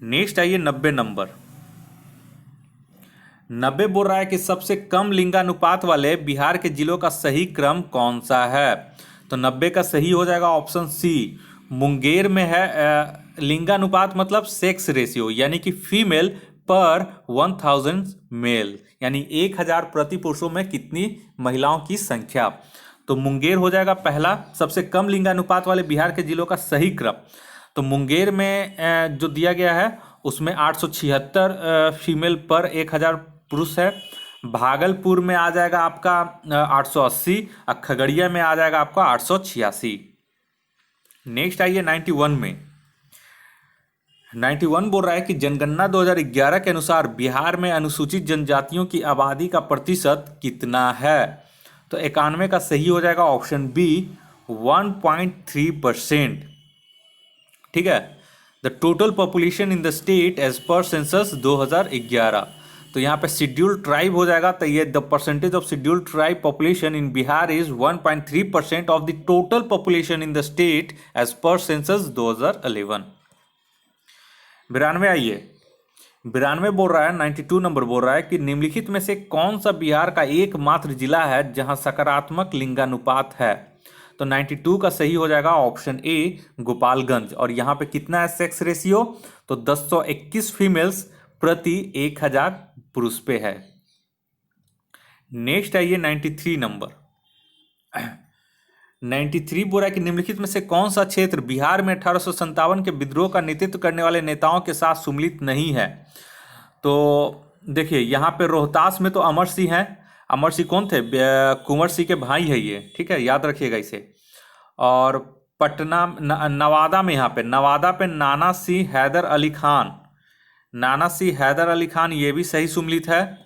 नेक्स्ट आइए 90 नंबर। 90 बोल रहा है कि सबसे कम लिंगानुपात वाले बिहार के जिलों का सही क्रम कौन सा है। तो 90 का सही हो जाएगा ऑप्शन सी, मुंगेर में है। लिंगानुपात मतलब सेक्स रेशियो, यानी कि फीमेल पर 1000 मेल, यानी 1000 प्रति पुरुषों में कितनी महिलाओं की संख्या। तो मुंगेर हो जाएगा पहला सबसे कम लिंगानुपात वाले बिहार के जिलों का सही क्रम। तो मुंगेर में जो दिया गया है उसमें 876 फीमेल पर 1000 पुरुष है। भागलपुर में आ जाएगा आपका 880, और खगड़िया में आ जाएगा आपका 886। नेक्स्ट आइए 91 में। 91 बोल रहा है कि जनगणना 2011 के अनुसार बिहार में अनुसूचित जनजातियों की आबादी का प्रतिशत कितना है। तो 91 का सही हो जाएगा ऑप्शन बी, 1.3%। ठीक है, the total population in the state as per census 2011। तो यहाँ पे शेड्यूल्ड ट्राइब हो जाएगा, तो ये the percentage of scheduled tribe population in Bihar is 1.3% of the total population in the state as per census 2011। 92 आइए। 92 बोल रहा है, 92 नंबर बोल रहा है कि निम्नलिखित में से कौन सा बिहार का एकमात्र जिला है जहां सकारात्मक लिंगानुपात है। तो 92 का सही हो जाएगा ऑप्शन ए, गोपालगंज। और यहाँ पे कितना है सेक्स रेशियो, तो 1021 फीमेल्स प्रति 1000 पुरुष पे है। नेक्स्ट आइए 93 नंबर। 93 बोल रहा है कि निम्नलिखित में से कौन सा क्षेत्र बिहार में 1857 के विद्रोह का नेतृत्व करने वाले नेताओं के साथ सम्मिलित नहीं है। तो देखिए, यहाँ पे रोहतास में तो अमर सिंह हैं। अमर सिंह कौन थे, कुंवर सिंह के भाई है ये। ठीक है, याद रखिएगा इसे। और पटना नवादा में, यहाँ पे नवादा पे नाना सिंह हैदर अली खान, नाना सिंह हैदर अली खान ये भी सही सम्मिलित है।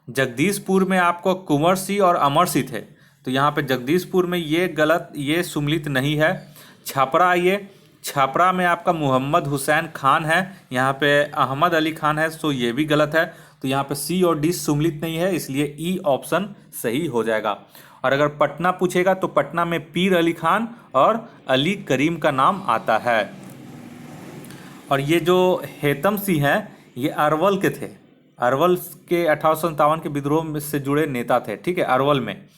जगदीशपुर में आपको कुंवर सिंह और अमर सिंह थे, तो यहाँ पे जगदीशपुर में ये गलत, ये सम्मिलित नहीं है। छपरा आइए। छपरा में आपका मोहम्मद हुसैन खान है, यहाँ पे अहमद अली खान है, सो ये भी गलत है। तो यहाँ पे सी और डी सम्मिलित नहीं है, इसलिए ई ऑप्शन सही हो जाएगा। और अगर पटना पूछेगा तो पटना में पीर अली खान और अली करीम का नाम आता है। और ये जो हेतम सिंह हैं ये अरवल के थे। अरवल के 1857 के विद्रोह में से जुड़े नेता थे, ठीक है, अरवल में।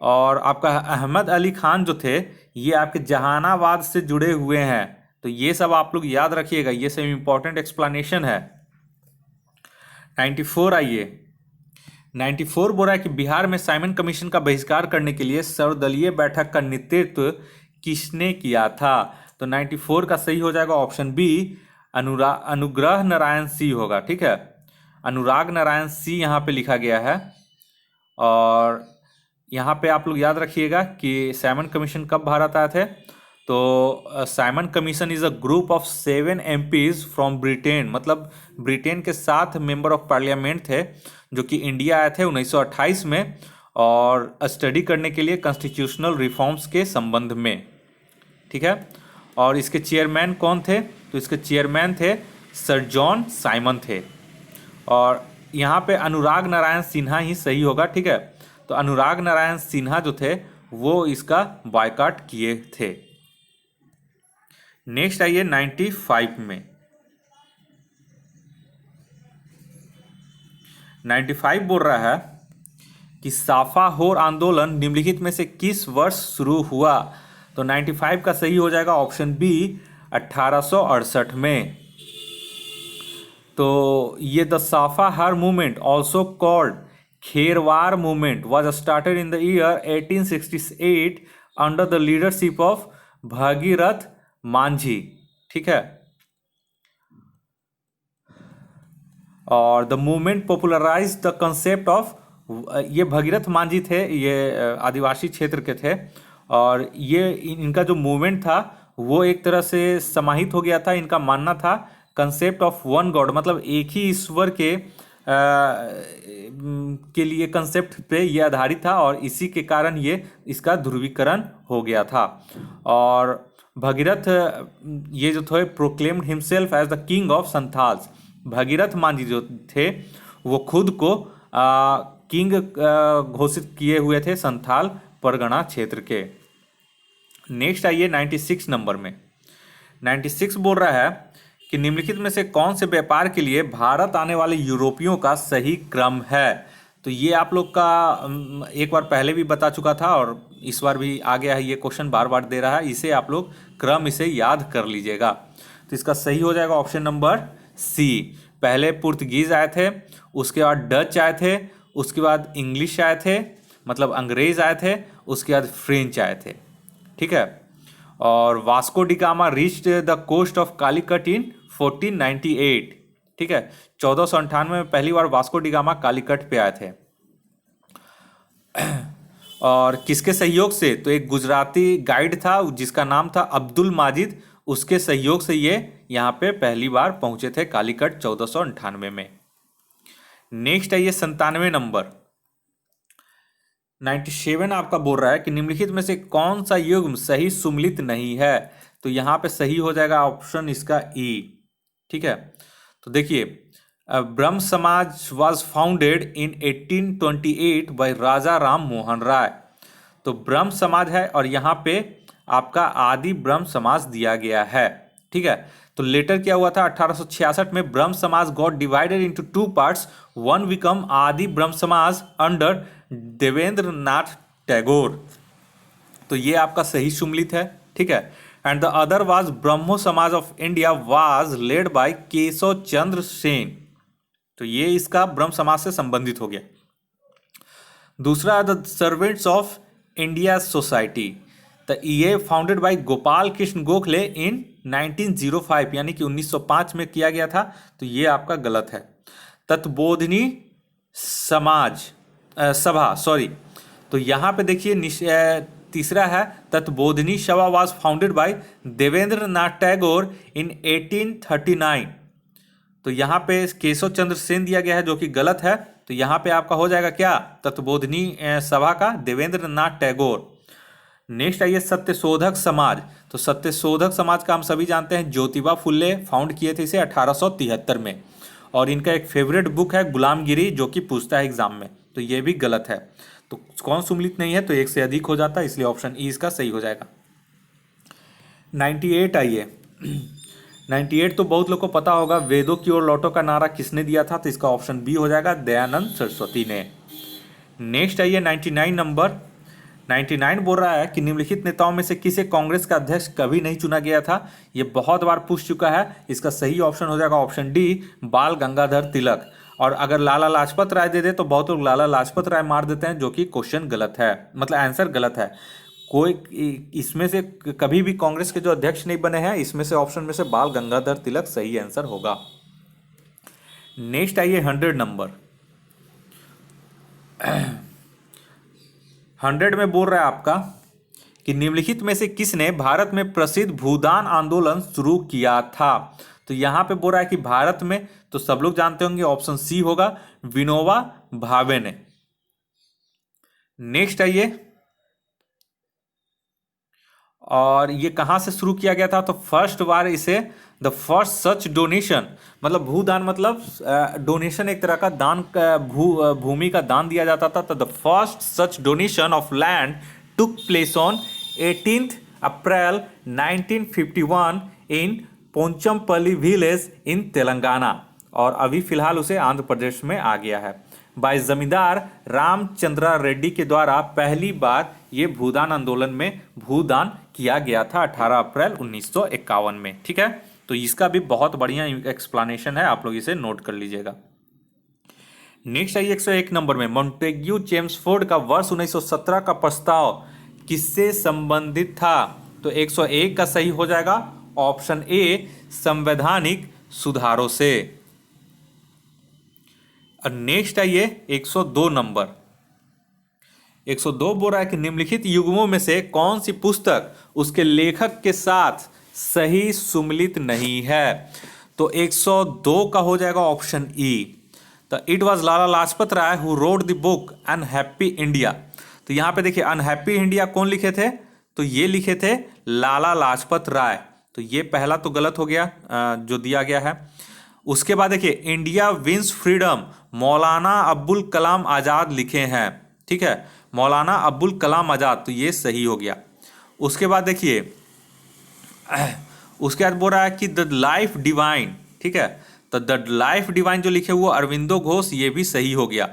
और आपका अहमद अली खान जो थे, ये आपके जहानाबाद से जुड़े हुए हैं। तो ये सब आप लोग याद रखिएगा, ये सब इंपॉर्टेंट एक्सप्लेनेशन है। 94 आइए। 94 बोल रहा है कि बिहार में साइमन कमीशन का बहिष्कार करने के लिए सर्वदलीय बैठक का नेतृत्व किसने किया था? तो 94 का सही हो जाएगा ऑप्शन बी, अनुग्रह नारायण सिंह होगा, ठीक है। अनुराग नारायण सिंह यहाँ पे लिखा गया है। और यहाँ पे आप लोग याद रखिएगा कि साइमन कमीशन कब भारत आए थे। तो Simon commission is a group of 7 MPs from Britain, मतलब ब्रिटेन के 7 मेंबर ऑफ पार्लियामेंट थे जो कि इंडिया आए थे 1928 में, और स्टडी करने के लिए कॉन्स्टिट्यूशनल रिफॉर्म्स के संबंध में, ठीक है। और इसके चेयरमैन कौन थे? तो इसके चेयरमैन थे सर जॉन साइमन थे। और यहाँ पे अनुराग नारायण सिन्हा ही सही होगा, ठीक है। तो अनुराग नारायण सिन्हा जो थे वो इसका बायकॉट किए थे। नेक्स्ट आइए 95 में। 95 बोल रहा है कि साफाहोर आंदोलन निम्नलिखित में से किस वर्ष शुरू हुआ? तो 95 का सही हो जाएगा ऑप्शन बी, 1868 में। तो ये the Safahar movement also called Kherwar movement was started in the year 1868 under the leadership of Bhagirath Manjhi, ठीक है। और the movement popularize the concept of, ये भगीरथ मांझी थे, ये आदिवासी क्षेत्र के थे। और ये इनका जो मूवमेंट था वो एक तरह से समाहित हो गया था। इनका मानना था कंसेप्ट ऑफ वन गॉड, मतलब एक ही ईश्वर के लिए कंसेप्ट पे ये आधारित था, और इसी के कारण ये इसका ध्रुवीकरण हो गया था। और भगीरथ ये जो थे proclaimed himself as the king of Santhals. Bhagirath Manjhi जो थे वो खुद को किंग घोषित किए हुए थे संथाल परगना क्षेत्र के। नेक्स्ट आइए 96 नंबर में। 96 बोल रहा है कि निम्नलिखित में से कौन से व्यापार के लिए भारत आने वाले यूरोपियों का सही क्रम है? तो ये आप लोग का एक बार पहले भी बता चुका था और इस बार भी आ गया है, ये क्वेश्चन बार बार दे रहा है, इसे आप लोग क्रम इसे याद कर लीजिएगा। तो इसका सही हो जाएगा ऑप्शन नंबर सी। पहले पुर्तगीज आए थे, उसके बाद डच आए थे, उसके बाद इंग्लिश आए थे, मतलब अंग्रेज आए थे, उसके बाद फ्रेंच आए थे, ठीक है। और Vasco da Gama reached the coast of Calicut in 1498, ठीक है। 1498 में पहली बार वास्को डी गामा कालीकट पे आए थे। और किसके सहयोग से? तो एक गुजराती गाइड था जिसका नाम था अब्दुल माजिद, उसके सहयोग से ये यहाँ पे पहली बार पहुंचे थे कालीकट 1498 में। नेक्स्ट है ये 97 नंबर। 97 आपका बोल रहा है कि निम्नलिखित में से कौन सा युग्म सही सुमेलित नहीं है? तो यहाँ पे सही हो जाएगा ऑप्शन इसका ई, ठीक है। तो देखिए, ब्रह्म समाज वाज फाउंडेड इन 1828 बाय राजा राम मोहन राय। तो ब्रह्म समाज है और यहाँ पे आपका आदि ब्रह्म समाज दिया गया है, ठीक है। तो लेटर क्या हुआ था 1866 में, ब्रह्म समाज got divided into 2 parts, one become आदि ब्रह्म समाज अंडर देवेंद्र नाथ टैगोर। तो ये आपका सही सुमेलित है, ठीक है। And the other was Brahmo Samaj of India was led by Keshav Chandra Sen. तो ये इसका ब्रह्म समाज से संबंधित हो गया। दूसरा the servants of India society, तो ये फाउंडेड बाय गोपाल कृष्ण गोखले इन 1905, यानी कि 1905 में किया गया था। तो ये आपका गलत है। तत्बोधिनी समाज सभा, सॉरी, तो यहाँ पे देखिए तीसरा है तत्बोधिनी सभा was founded by Devendra Nath Tagore इन 1839। तो यहाँ पे केशव चंद्र सेन दिया गया है जो कि गलत है। तो यहाँ पे आपका हो जाएगा क्या? तत्बोधिनी सभा का देवेंद्र नाथ टैगोर। नेक्स्ट आइए सत्यशोधक समाज। तो सत्यशोधक समाज का हम सभी जानते हैं ज्योतिबा फुले फाउंड किए थे इसे 1873 में, और इनका एक फेवरेट बुक है गुलामगिरी जो कि पूछता है एग्जाम में। तो ये भी गलत है। तो कौन सुमेलित नहीं है? तो एक से अधिक हो जाता है, इसलिए ऑप्शन ई इसका सही हो जाएगा। 98 आइए। 98 तो बहुत लोग को पता होगा, वेदों की ओर लौटो का नारा किसने दिया था, तो इसका ऑप्शन बी हो जाएगा, दयानंद सरस्वती ने। नेक्स्ट आइए 99 नंबर। 99 बोल रहा है कि निम्नलिखित नेताओं में से किसे कांग्रेस का अध्यक्ष कभी नहीं चुना गया था। ये बहुत बार पूछ चुका है। इसका सही ऑप्शन हो जाएगा ऑप्शन डी, बाल गंगाधर तिलक। और अगर लाला लाजपत राय दे दे तो बहुत लोग लाला लाजपत राय मार देते हैं, जो कि क्वेश्चन गलत है, मतलब आंसर गलत है। कोई इसमें से कभी भी कांग्रेस के जो अध्यक्ष नहीं बने हैं, इसमें से ऑप्शन में से बाल गंगाधर तिलक सही आंसर होगा। नेक्स्ट आइए 100 नंबर। 100 में बोल रहा है आपका कि निम्नलिखित में से किसने भारत में प्रसिद्ध भूदान आंदोलन शुरू किया था। तो यहां पे बोल रहा है कि भारत में, तो सब लोग जानते होंगे ऑप्शन सी होगा, विनोबा भावे ने। नेक्स्ट आइए, और ये कहां से शुरू किया गया था, तो फर्स्ट बार इसे द फर्स्ट सच डोनेशन, मतलब भूदान मतलब डोनेशन, एक तरह का दान, भूमि का दान दिया जाता था। तो the first such donation of land took place on 18 April 1951 in Pochampally village in Telangana, और अभी फिलहाल उसे आंध्र प्रदेश में आ गया है। बाय जमींदार रामचंद्रा रेड्डी के द्वारा पहली बार ये भूदान आंदोलन में भूदान किया गया था 18 अप्रैल 1951 में। ठीक है, तो इसका भी बहुत बढ़िया एक्सप्लेनेशन है, आप लोग इसे नोट कर लीजिएगा। नेक्स्ट आइए 101 नंबर में, मॉन्टेग्यू चेम्सफोर्ड का वर्ष 1917 का प्रस्ताव किससे संबंधित था। तो 101 का सही हो जाएगा ऑप्शन ए, संवैधानिक सुधारों से। और नेक्स्ट आइए 102 नंबर। 102 बोल रहा है कि निम्नलिखित युग्मों में से कौन सी पुस्तक उसके लेखक के साथ सही सुमिलित नहीं है। तो 102 का हो जाएगा ऑप्शन ई, तो it was Lala Lajpat Rai who wrote the book unhappy India. तो यहाँ पे देखिए अनहैप्पी इंडिया कौन लिखे थे, तो ये लिखे थे लाला लाजपत राय। तो ये पहला तो गलत हो गया जो दिया गया है। उसके बाद देखिए इंडिया विंस फ्रीडम मौलाना अब्बुल कलाम आज़ाद लिखे हैं। ठीक है, मौलाना अब्बुल कलाम आज़ाद, तो ये सही हो गया। उसके बाद देखिए उसके बाद बोल रहा है कि द लाइफ डिवाइन। ठीक है, तो द लाइफ डिवाइन जो लिखे हुए अरविंदो घोष, ये भी सही हो गया।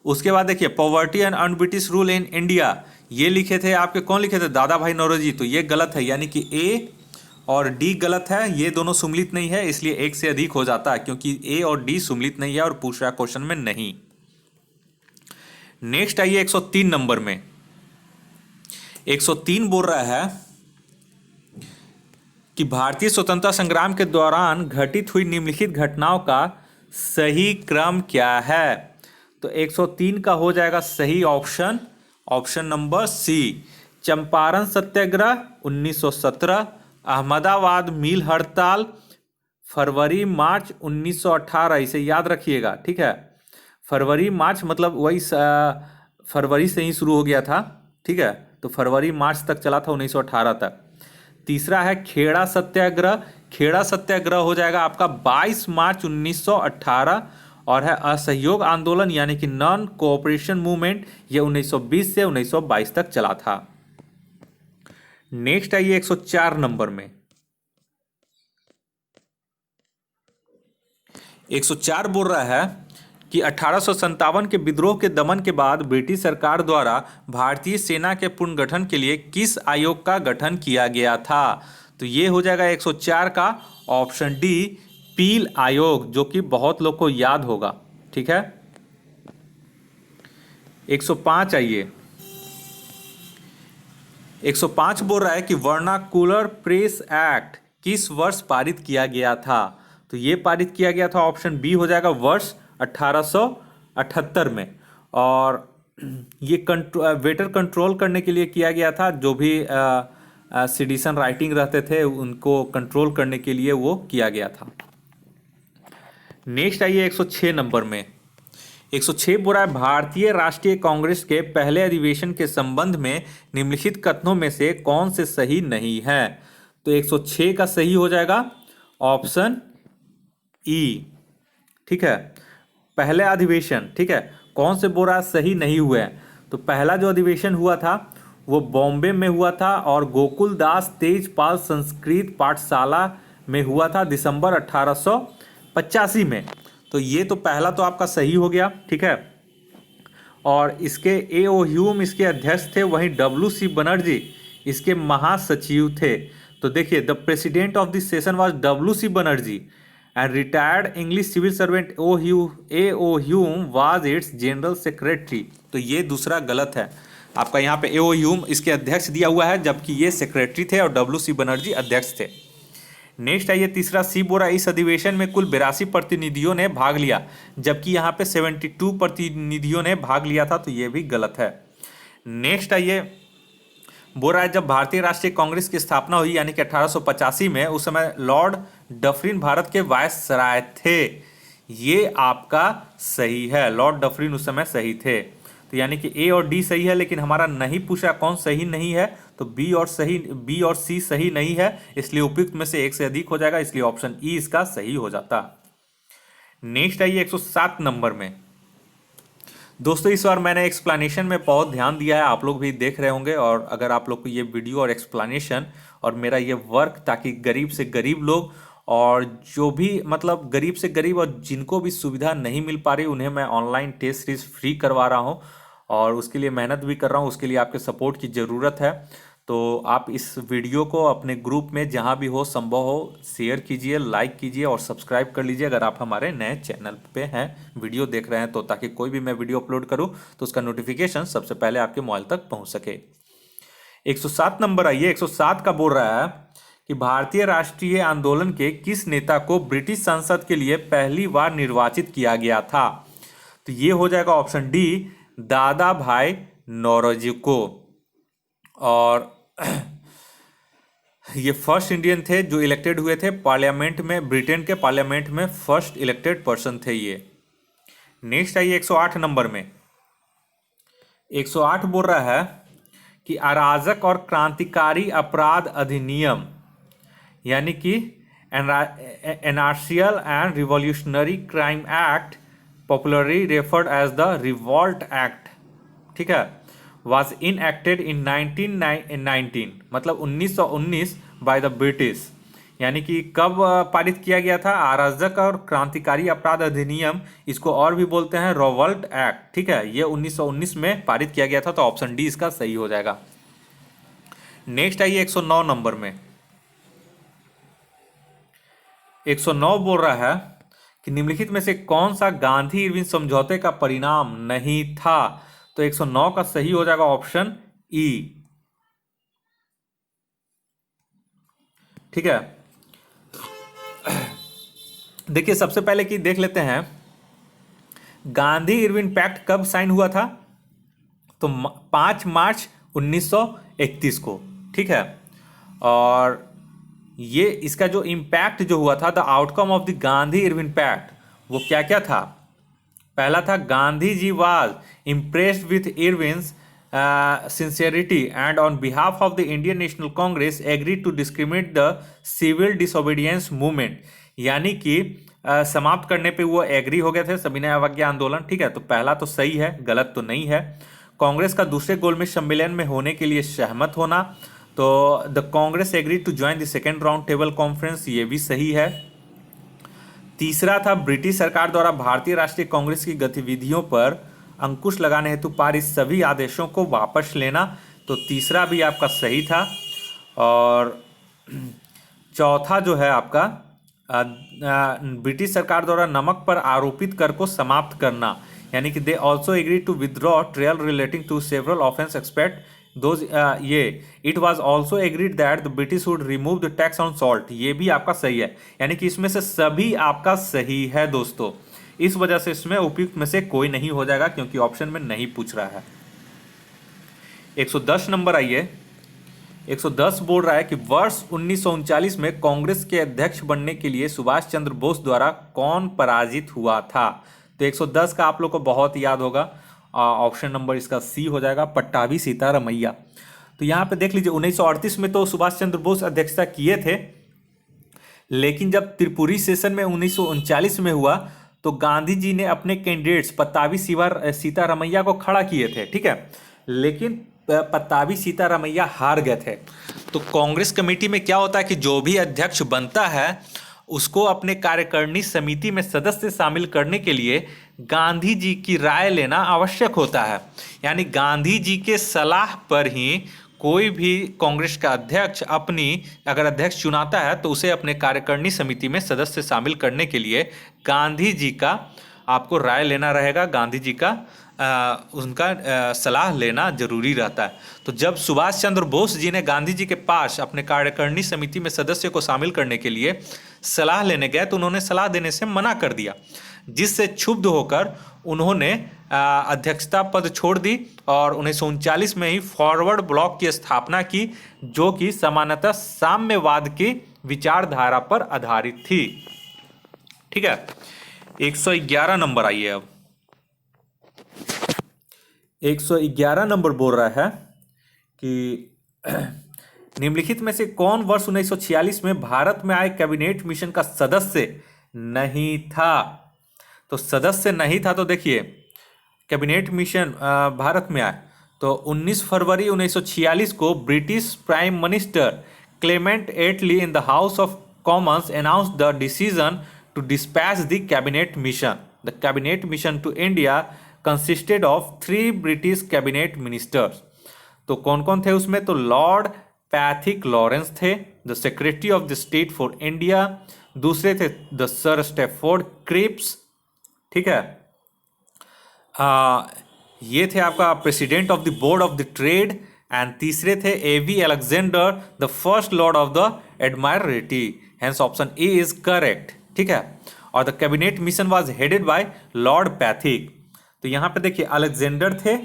उसके बाद देखिए poverty and un-British rule in India, ये लिखे थे आपके, कौन लिखे थे, दादा भाई नौरोजी। तो ये गलत है, यानी कि ए और डी गलत है, ये दोनों सुमिलित नहीं है, इसलिए एक से अधिक हो जाता है, क्योंकि ए और डी सुमिलित नहीं है और पूछ रहा क्वेश्चन में नहीं। नेक्स्ट आइए 103 नंबर में। 103 बोल रहा है कि भारतीय स्वतंत्रता संग्राम के दौरान घटित हुई निम्नलिखित घटनाओं का सही क्रम क्या है। तो 103 का हो जाएगा सही option, option number C, Champaran Satyagraha 1917, Ahmedabad mill हड़ताल फरवरी मार्च 1918, इसे याद रखिएगा। ठीक है, फरवरी मार्च मतलब वही फरवरी से ही शुरू हो गया था। ठीक है, तो फरवरी मार्च तक चला था 1918 तक। तीसरा है खेड़ा सत्याग्रह, खेड़ा सत्याग्रह हो जाएगा आपका 22 मार्च 1918, और है असहयोग आंदोलन यानी कि नॉन कोऑपरेशन मूवमेंट, ये 1920 से 1922 तक चला था। नेक्स्ट आइए 104 नंबर में। 104 बोल रहा है कि 1857 के विद्रोह के दमन के बाद ब्रिटिश सरकार द्वारा भारतीय सेना के पुनर्गठन के लिए किस आयोग का गठन किया गया था। तो ये हो जाएगा 104 का ऑप्शन डी, पील आयोग, जो कि बहुत लोग को याद होगा। ठीक है, 105 आइए। 105 बोल रहा है कि वर्नाकुलर प्रेस एक्ट किस वर्ष पारित किया गया था। तो ये पारित किया गया था ऑप्शन बी हो जाएगा वर्ष 1878 में, और ये वेटर कंट्रोल करने के लिए किया गया था, जो भी सिटीजन राइटिंग रहते थे उनको कंट्रोल करने के लिए वो किया गया था। नेक्स्ट आइए 106 नंबर में। 106 बोल रहा है भारतीय राष्ट्रीय कांग्रेस के पहले अधिवेशन के संबंध में निम्नलिखित कथनों में से कौन से सही नहीं है। तो 106 का सही हो जाएगा ऑप्शन ई। ठीक है, पहले अधिवेशन, ठीक है, कौन से बोल रहा है सही नहीं हुए हैं। तो पहला जो अधिवेशन हुआ था वो बॉम्बे में हुआ था, और गोकुल दास तेजपाल संस्कृत पाठशाला में हुआ था, दिसंबर 1885 में। तो ये तो पहला तो आपका सही हो गया, ठीक है। और इसके ए.ओ. ह्यूम इसके अध्यक्ष थे, वहीं डब्ल्यू.सी. बनर्जी इसके महासचिव थे। तो देखिए, the president of this session was W C. Banerjee and retired English civil servant A O. Hume was its general secretary. तो ये दूसरा गलत है आपका, यहाँ पे ए.ओ. ह्यूम इसके अध्यक्ष दिया हुआ है, जबकि ये सेक्रेटरी थे और डब्ल्यू.सी. बनर्जी अध्यक्ष थे। नेक्स्ट आइए तीसरा, सी बोरा इस अधिवेशन में कुल 82 प्रतिनिधियों ने भाग लिया, जबकि यहाँ पे 72 प्रतिनिधियों ने भाग लिया था, तो ये भी गलत है। नेक्स्ट आइए, बोल रहा है जब भारतीय राष्ट्रीय कांग्रेस की स्थापना हुई यानी कि 1885 में, उस समय लॉर्ड डफरिन भारत के वायसराय थे। ये आपका सही है, लॉर्ड डफरिन उस समय सही थे। तो यानी कि ए और डी सही है, लेकिन हमारा नहीं पूछा कौन सही नहीं है, तो बी और सी सही नहीं है, इसलिए उपयुक्त में से एक से अधिक हो जाएगा, इसलिए ऑप्शन ई इसका सही हो जाता। नेक्स्ट आइए 107 नंबर में। दोस्तों इस बार मैंने एक्सप्लेनेशन में बहुत ध्यान दिया है, आप लोग भी देख रहे होंगे। और अगर आप लोग को ये वीडियो और एक्सप्लेनेशन और मेरा ये वर्क, ताकि गरीब से गरीब लोग और जो भी मतलब गरीब से गरीब और जिनको भी सुविधा नहीं मिल पा रही, उन्हें मैं ऑनलाइन टेस्ट सीरीज फ्री करवा रहा हूँ और उसके लिए मेहनत भी कर रहा हूँ। उसके लिए आपके सपोर्ट की ज़रूरत है। तो आप इस वीडियो को अपने ग्रुप में जहाँ भी हो संभव हो शेयर कीजिए, लाइक कीजिए और सब्सक्राइब कर लीजिए अगर आप हमारे नए चैनल पे हैं, वीडियो देख रहे हैं तो, ताकि कोई भी मैं वीडियो अपलोड करूँ तो उसका नोटिफिकेशन सबसे पहले आपके मोबाइल तक पहुँच सके। 107 नंबर आइए। 107 का बोल रहा है कि भारतीय राष्ट्रीय आंदोलन के किस नेता को ब्रिटिश संसद के लिए पहली बार निर्वाचित किया गया था? तो ये हो जाएगा ऑप्शन डी, दादा भाई नौरोजी को। और ये फर्स्ट इंडियन थे जो इलेक्टेड हुए थे पार्लियामेंट में, ब्रिटेन के पार्लियामेंट में फर्स्ट इलेक्टेड पर्सन थे ये। नेक्स्ट आइए 108 नंबर में। 108 बोल रहा है कि अराजक और क्रांतिकारी अपराध अधिनियम यानी कि anarchical and revolutionary crime act, popularly referred as the revolt act, ठीक है, was enacted in 1919 मतलब 1919 बाय द ब्रिटिश। यानी कि कब पारित किया गया था? अराजक और क्रांतिकारी अपराध अधिनियम, इसको और भी बोलते हैं रिवॉल्ट एक्ट, ठीक है, ये 1919 में पारित किया गया था, तो ऑप्शन डी इसका सही हो जाएगा। नेक्स्ट आइए 109 नंबर में। 109 बोल रहा है कि निम्नलिखित में से कौन सा गांधी इरविन समझौते का परिणाम नहीं था? तो 109 का सही हो जाएगा ऑप्शन ई, ठीक है। देखिए सबसे पहले कि देख लेते हैं गांधी इरविन पैक्ट कब साइन हुआ था? तो 5 मार्च 1931 को, ठीक है। और ये इसका जो इम्पैक्ट जो हुआ था, the outcome of the Gandhi Irwin pact, वो क्या क्या था? पहला था Gandhi ji was impressed with Irwin's sincerity and on behalf of the Indian National Congress agreed to discriminate the civil disobedience movement. यानी कि समाप्त करने पे वो एग्री हो गए थे, सविनय अवज्ञा आंदोलन, ठीक है। तो पहला तो सही है, गलत तो नहीं है। कांग्रेस का दूसरे गोलमेज सम्मेलन में होने के लिए सहमत होना, तो the Congress agreed to join the second round table conference, ये भी सही है। तीसरा था ब्रिटिश सरकार द्वारा भारतीय राष्ट्रीय कांग्रेस की गतिविधियों पर अंकुश लगाने हेतु पारित सभी आदेशों को वापस लेना, तो तीसरा भी आपका सही था। और चौथा जो है आपका ब्रिटिश सरकार द्वारा नमक पर आरोपित कर को समाप्त करना, यानी कि they also agree to withdraw trial relating to several offence expect those, ये it was also agreed that the British would remove the tax on salt, ये भी आपका सही है। यानी कि इसमें से सभी आपका सही है दोस्तों, इस वजह से इसमें उपयुक्त में से कोई नहीं हो जाएगा, क्योंकि ऑप्शन में नहीं पूछ रहा है। 110 नंबर आइए। 110 बोल रहा है कि वर्ष 1939 में कांग्रेस के अध्यक्ष बनने के लिए सुभाष चंद्र बोस द्वारा कौन पराजित हुआ था? तो 110 का आप लोग को बहुत याद होगा, ऑप्शन नंबर इसका सी हो जाएगा, पट्टाभी सीतारमैया। तो यहाँ पे देख लीजिए 1938 में तो सुभाष चंद्र बोस अध्यक्षता किए थे, लेकिन जब त्रिपुरी सेशन में 1939 में हुआ तो गांधी जी ने अपने कैंडिडेट्स पट्टाभी सीतारमैया को खड़ा किए थे, ठीक है, लेकिन पट्टाभी सीतारमैया हार गए थे। तो कांग्रेस कमेटी में क्या होता है कि जो भी अध्यक्ष बनता है उसको अपने कार्यकारिणी समिति में सदस्य शामिल करने के लिए गांधी जी की राय लेना आवश्यक होता है। यानी गांधी जी के सलाह पर ही कोई भी कांग्रेस का अध्यक्ष अपनी अगर अध्यक्ष चुनाता है तो उसे अपने कार्यकारिणी समिति में सदस्य शामिल करने के लिए गांधी जी का आपको राय लेना रहेगा, गांधी जी का उनका सलाह लेना जरूरी रहता है। तो जब सुभाष चंद्र बोस जी ने गांधी जी के पास अपने कार्यकारिणी समिति में सदस्य को शामिल करने के लिए सलाह लेने गए तो उन्होंने सलाह देने से मना कर दिया, जिससे क्षुब्ध होकर उन्होंने अध्यक्षता पद छोड़ दी और 1939 में ही फॉरवर्ड ब्लॉक की स्थापना की, जो कि सामान्यतः साम्यवाद की विचारधारा पर आधारित थी। ठीक है, 111 नंबर आइए। अब 111 नंबर बोल रहा है कि निम्नलिखित में से कौन वर्ष 1946 में भारत में आए कैबिनेट मिशन का सदस्य नहीं था। तो सदस्य नहीं था, तो देखिए कैबिनेट मिशन भारत में आए तो 19 फरवरी 1946 को British prime minister Clement Attlee in the House of Commons announce the decision to dispatch the cabinet mission. The cabinet mission to India consisted of 3 British cabinet ministers. तो कौन कौन थे उसमें, तो लॉर्ड पैथिक लॉरेंस थे, the secretary of the state for India. दूसरे थे the sir Stafford Cripps, ठीक है। ये थे आपका president of the board of the trade. And तीसरे थे A V Alexander, the first lord of the admiralty. Hence option A is correct, ठीक है। और the cabinet mission was headed by lord Pethick. तो यहाँ पे देखिए अलेक्जेंडर थे,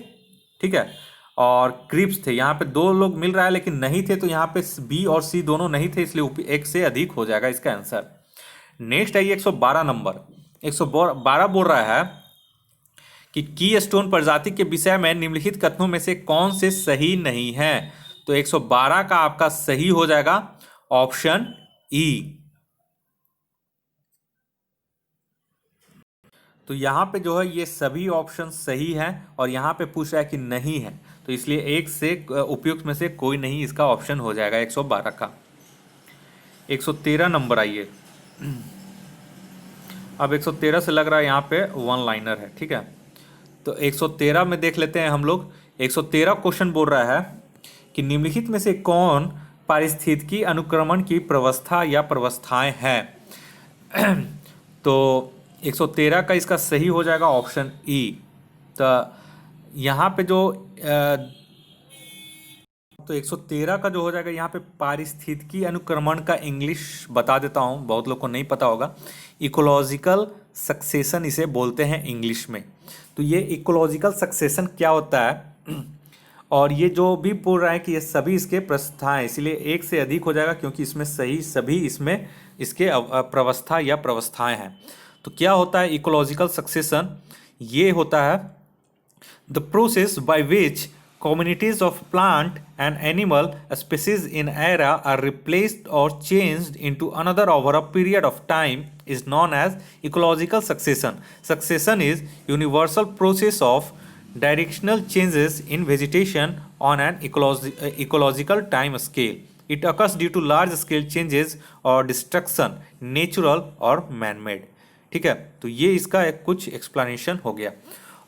ठीक है, और क्रिप्स थे। यहाँ पे 2 लोग मिल रहा है लेकिन नहीं थे, तो यहाँ पे बी और सी दोनों नहीं थे, इसलिए एक से अधिक हो जाएगा इसका आंसर। नेक्स्ट आइए 112 नंबर। 112 बोल रहा है कि की स्टोन प्रजाति के विषय में निम्नलिखित कथनों में से कौन से सही नहीं है। तो 112 का आपका सही हो जाएगा ऑप्शन ई। तो यहाँ पे जो है ये सभी ऑप्शन सही हैं और यहाँ पे पूछ रहा है कि नहीं है, तो इसलिए एक से उपयुक्त में से कोई नहीं इसका ऑप्शन हो जाएगा 112 का। 113 नंबर आइए। अब 113 से लग रहा है यहाँ पे वन लाइनर है, ठीक है। तो 113 में देख लेते हैं हम लोग। 113 क्वेश्चन बोल रहा है कि निम्नलिखित में से कौन पारिस्थितिकी अनुक्रमण की प्रवस्था या प्रवस्थाएं हैं। तो 113 का इसका सही हो जाएगा ऑप्शन ई। तो यहाँ पे जो तो 113 का जो हो जाएगा यहाँ पे पारिस्थितिकी अनुक्रमण का इंग्लिश बता देता हूँ, बहुत लोग को नहीं पता होगा। इकोलॉजिकल सक्सेशन इसे बोलते हैं इंग्लिश में। तो ये इकोलॉजिकल सक्सेशन क्या होता है, और ये जो भी बोल रहा है कि ये सभी इसके प्रस्थाएं, इसलिए एक से अधिक हो जाएगा क्योंकि इसमें सही सभी इसमें इसके प्रवस्था या प्रवस्थाएं हैं। तो क्या होता है इकोलॉजिकल सक्सेशन, ये होता है the process by which communities of plant and animal species in area are replaced or changed into another over a period of time is known as ecological succession. Succession is universal process of directional changes in vegetation on an ecological time scale. It occurs due to large scale changes or destruction, natural or man-made. ठीक है, तो ये इसका एक कुछ explanation हो गया।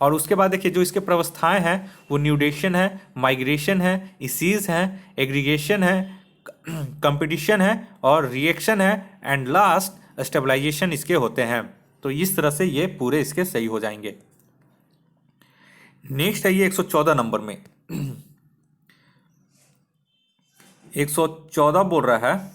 और उसके बाद देखिए जो इसके प्रवस्थाएं हैं वो न्यूडेशन है, माइग्रेशन है, इसीज है, एग्रीगेशन है, कंपटीशन है और रिएक्शन है, एंड लास्ट स्टेबलाइजेशन इसके होते हैं। तो इस तरह से ये पूरे इसके सही हो जाएंगे। नेक्स्ट आइए 114 नंबर में। 114 बोल रहा है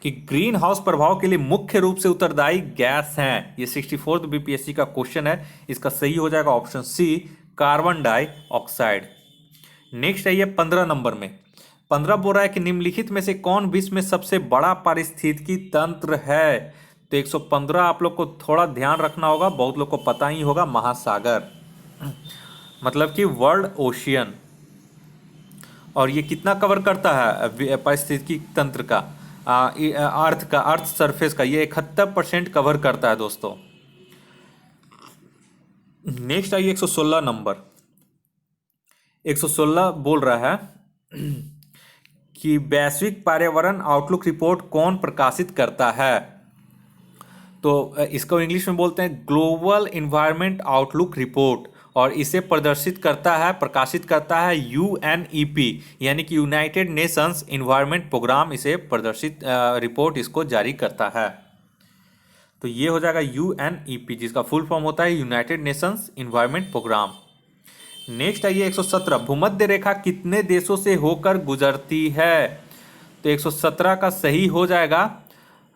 कि ग्रीन हाउस प्रभाव के लिए मुख्य रूप से उत्तरदायी गैस हैं। ये 64th बीपीएससी का क्वेश्चन है, इसका सही हो जाएगा option C, carbon dioxide. Next आइए 15 नंबर में। 15 बोल रहा है कि निम्नलिखित में से कौन विश्व में सबसे बड़ा पारिस्थितिकी तंत्र है। तो 115 आप लोग को थोड़ा ध्यान रखना होगा, बहुत लोग को पता ही होगा, महासागर मतलब कि वर्ल्ड ओशियन। और ये कितना कवर करता है पारिस्थितिकी तंत्र का, अर्थ सरफेस का, ये 71% कवर करता है दोस्तों। नेक्स्ट आइए 116 नंबर। 116 बोल रहा है कि वैश्विक पर्यावरण आउटलुक रिपोर्ट कौन प्रकाशित करता है? तो इसको इंग्लिश में बोलते हैं ग्लोबल इन्वायरमेंट आउटलुक रिपोर्ट, और इसे प्रकाशित करता है यूएनईपी, यानी कि यूनाइटेड नेशंस इन्वायरमेंट प्रोग्राम इसे रिपोर्ट इसको जारी करता है। तो ये हो जाएगा यूएनईपी, जिसका फुल फॉर्म होता है United Nations environment programme. Next आइए 117, भूमध्य रेखा कितने देशों से होकर गुजरती है? तो 117 का सही हो जाएगा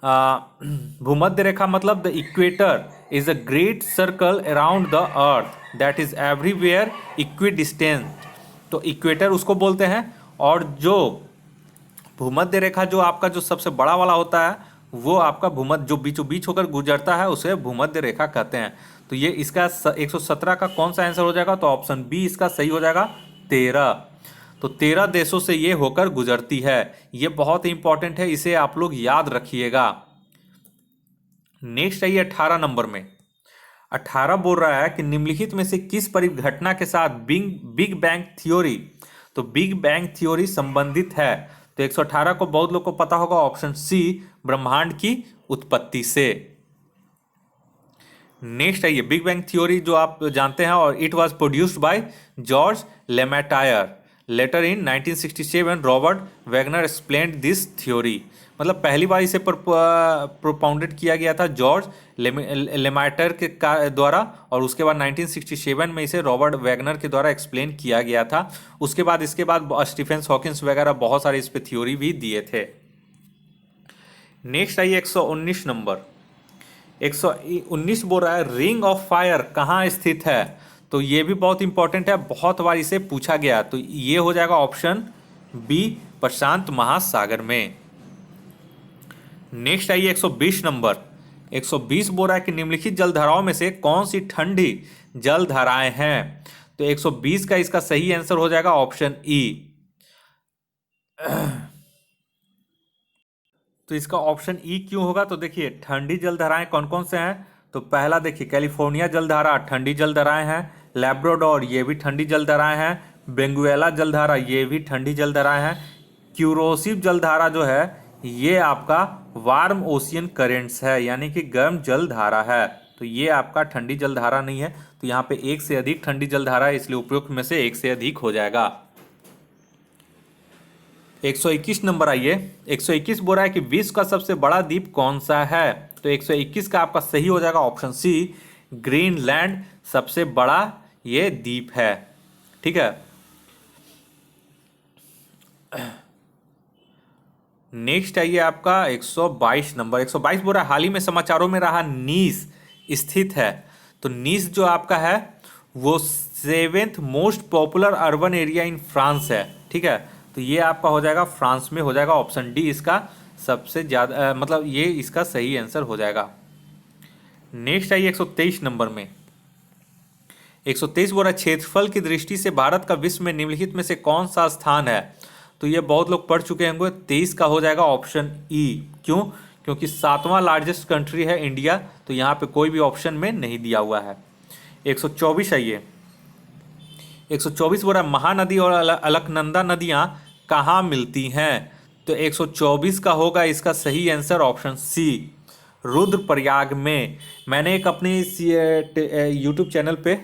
भूमध्य रेखा मतलब the equator is a great circle around the earth that is everywhere equidistant. तो इक्वेटर उसको बोलते हैं, और जो भूमध्य रेखा जो आपका जो सबसे बड़ा वाला होता है वो आपका भूमध्य जो बीचों बीच होकर गुजरता है उसे भूमध्य रेखा कहते हैं। तो ये इसका 117 का कौन सा आंसर हो जाएगा? तो ऑप्शन बी इसका सही हो जाएगा 13। तो 13 देशों से ये होकर गुजरती है। ये बहुत इंपॉर्टेंट है, इसे आप लोग याद रखिएगा। नेक्स्ट आइए 18 नंबर में। 18 बोल रहा है कि निम्नलिखित में से किस परिघटना के साथ बिग बैंग थ्योरी, तो बिग बैंग थ्योरी संबंधित है? तो 118 को बहुत लोग को पता होगा, ऑप्शन सी ब्रह्मांड की उत्पत्ति से। नेक्स्ट आइए बिग बैंग थ्योरी जो आप जानते हैं, और it was produced by Georges Lemaitre later in 1967 Robert Wagner explained this theory. मतलब पहली बार इसे प्रोपाउंडेड किया गया था जॉर्ज लेमेटायर के द्वारा, और उसके बाद 1967 में इसे रॉबर्ट वैगनर के द्वारा एक्सप्लेन किया गया था। उसके बाद इसके बाद स्टीफन हॉकिंस वगैरह बहुत सारे इस पे थ्योरी भी दिए थे। नेक्स्ट आइए 119 नंबर। 119 बोल रहा है रिंग ऑफ फायर कहाँ स्थित है? तो ये भी बहुत इंपॉर्टेंट है, बहुत बार इसे पूछा गया। तो ये हो जाएगा ऑप्शन बी प्रशांत महासागर में। नेक्स्ट आइए 120 नंबर। 120 बोल रहा है कि निम्नलिखित जलधाराओं में से कौन सी ठंडी जलधाराएं हैं? तो 120 का इसका सही आंसर हो जाएगा ऑप्शन ई। तो इसका ऑप्शन ई क्यों होगा? तो देखिए ठंडी जलधाराएं कौन कौन से हैं। तो पहला देखिए कैलिफोर्निया जलधारा ठंडी जलधाराएं हैं, लैब्राडोर ये भी ठंडी जलधाराएं हैं, बेंगुएला जलधारा ये भी ठंडी जलधाराएं हैं, क्यूरोसिव जलधारा जो है ये आपका वार्म ओशियन करेंट्स है, यानी कि गर्म जलधारा है। तो ये आपका ठंडी जलधारा नहीं है। तो यहाँ पे एक से अधिक ठंडी जलधारा है, इसलिए उपयुक्त में से एक से अधिक हो जाएगा। 121 नंबर आइए। 121 बोल रहा है कि विश्व का सबसे बड़ा द्वीप कौन सा है? तो 121 का आपका सही हो जाएगा ऑप्शन सी ग्रीनलैंड सबसे बड़ा ये द्वीप है। ठीक है। नेक्स्ट आइए आपका 122 नंबर। 122 बोल रहा है हाल ही में समाचारों में रहा नीस स्थित है। तो नीस जो आपका है वो 7th most popular urban area in France है। ठीक है। तो ये आपका हो जाएगा फ्रांस में, हो जाएगा ऑप्शन डी इसका सबसे ज़्यादा मतलब ये इसका सही आंसर हो जाएगा। नेक्स्ट आइए 123 नंबर में। 123 बोल रहा है क्षेत्रफल की दृष्टि से भारत का विश्व में निम्नलिखित में से कौन सा स्थान है? तो ये बहुत लोग पढ़ चुके होंगे। 23 का हो जाएगा ऑप्शन ई। क्यों? क्योंकि 7वां लार्जेस्ट कंट्री है इंडिया, तो यहाँ पे कोई भी ऑप्शन में नहीं दिया हुआ है। 124 आइए। 124 बोल रहा है महानदी और अलकनंदा नदियाँ कहाँ मिलती हैं? तो 124 का होगा इसका सही आंसर ऑप्शन सी रुद्रप्रयाग में। मैंने एक अपनी यूट्यूब चैनल पे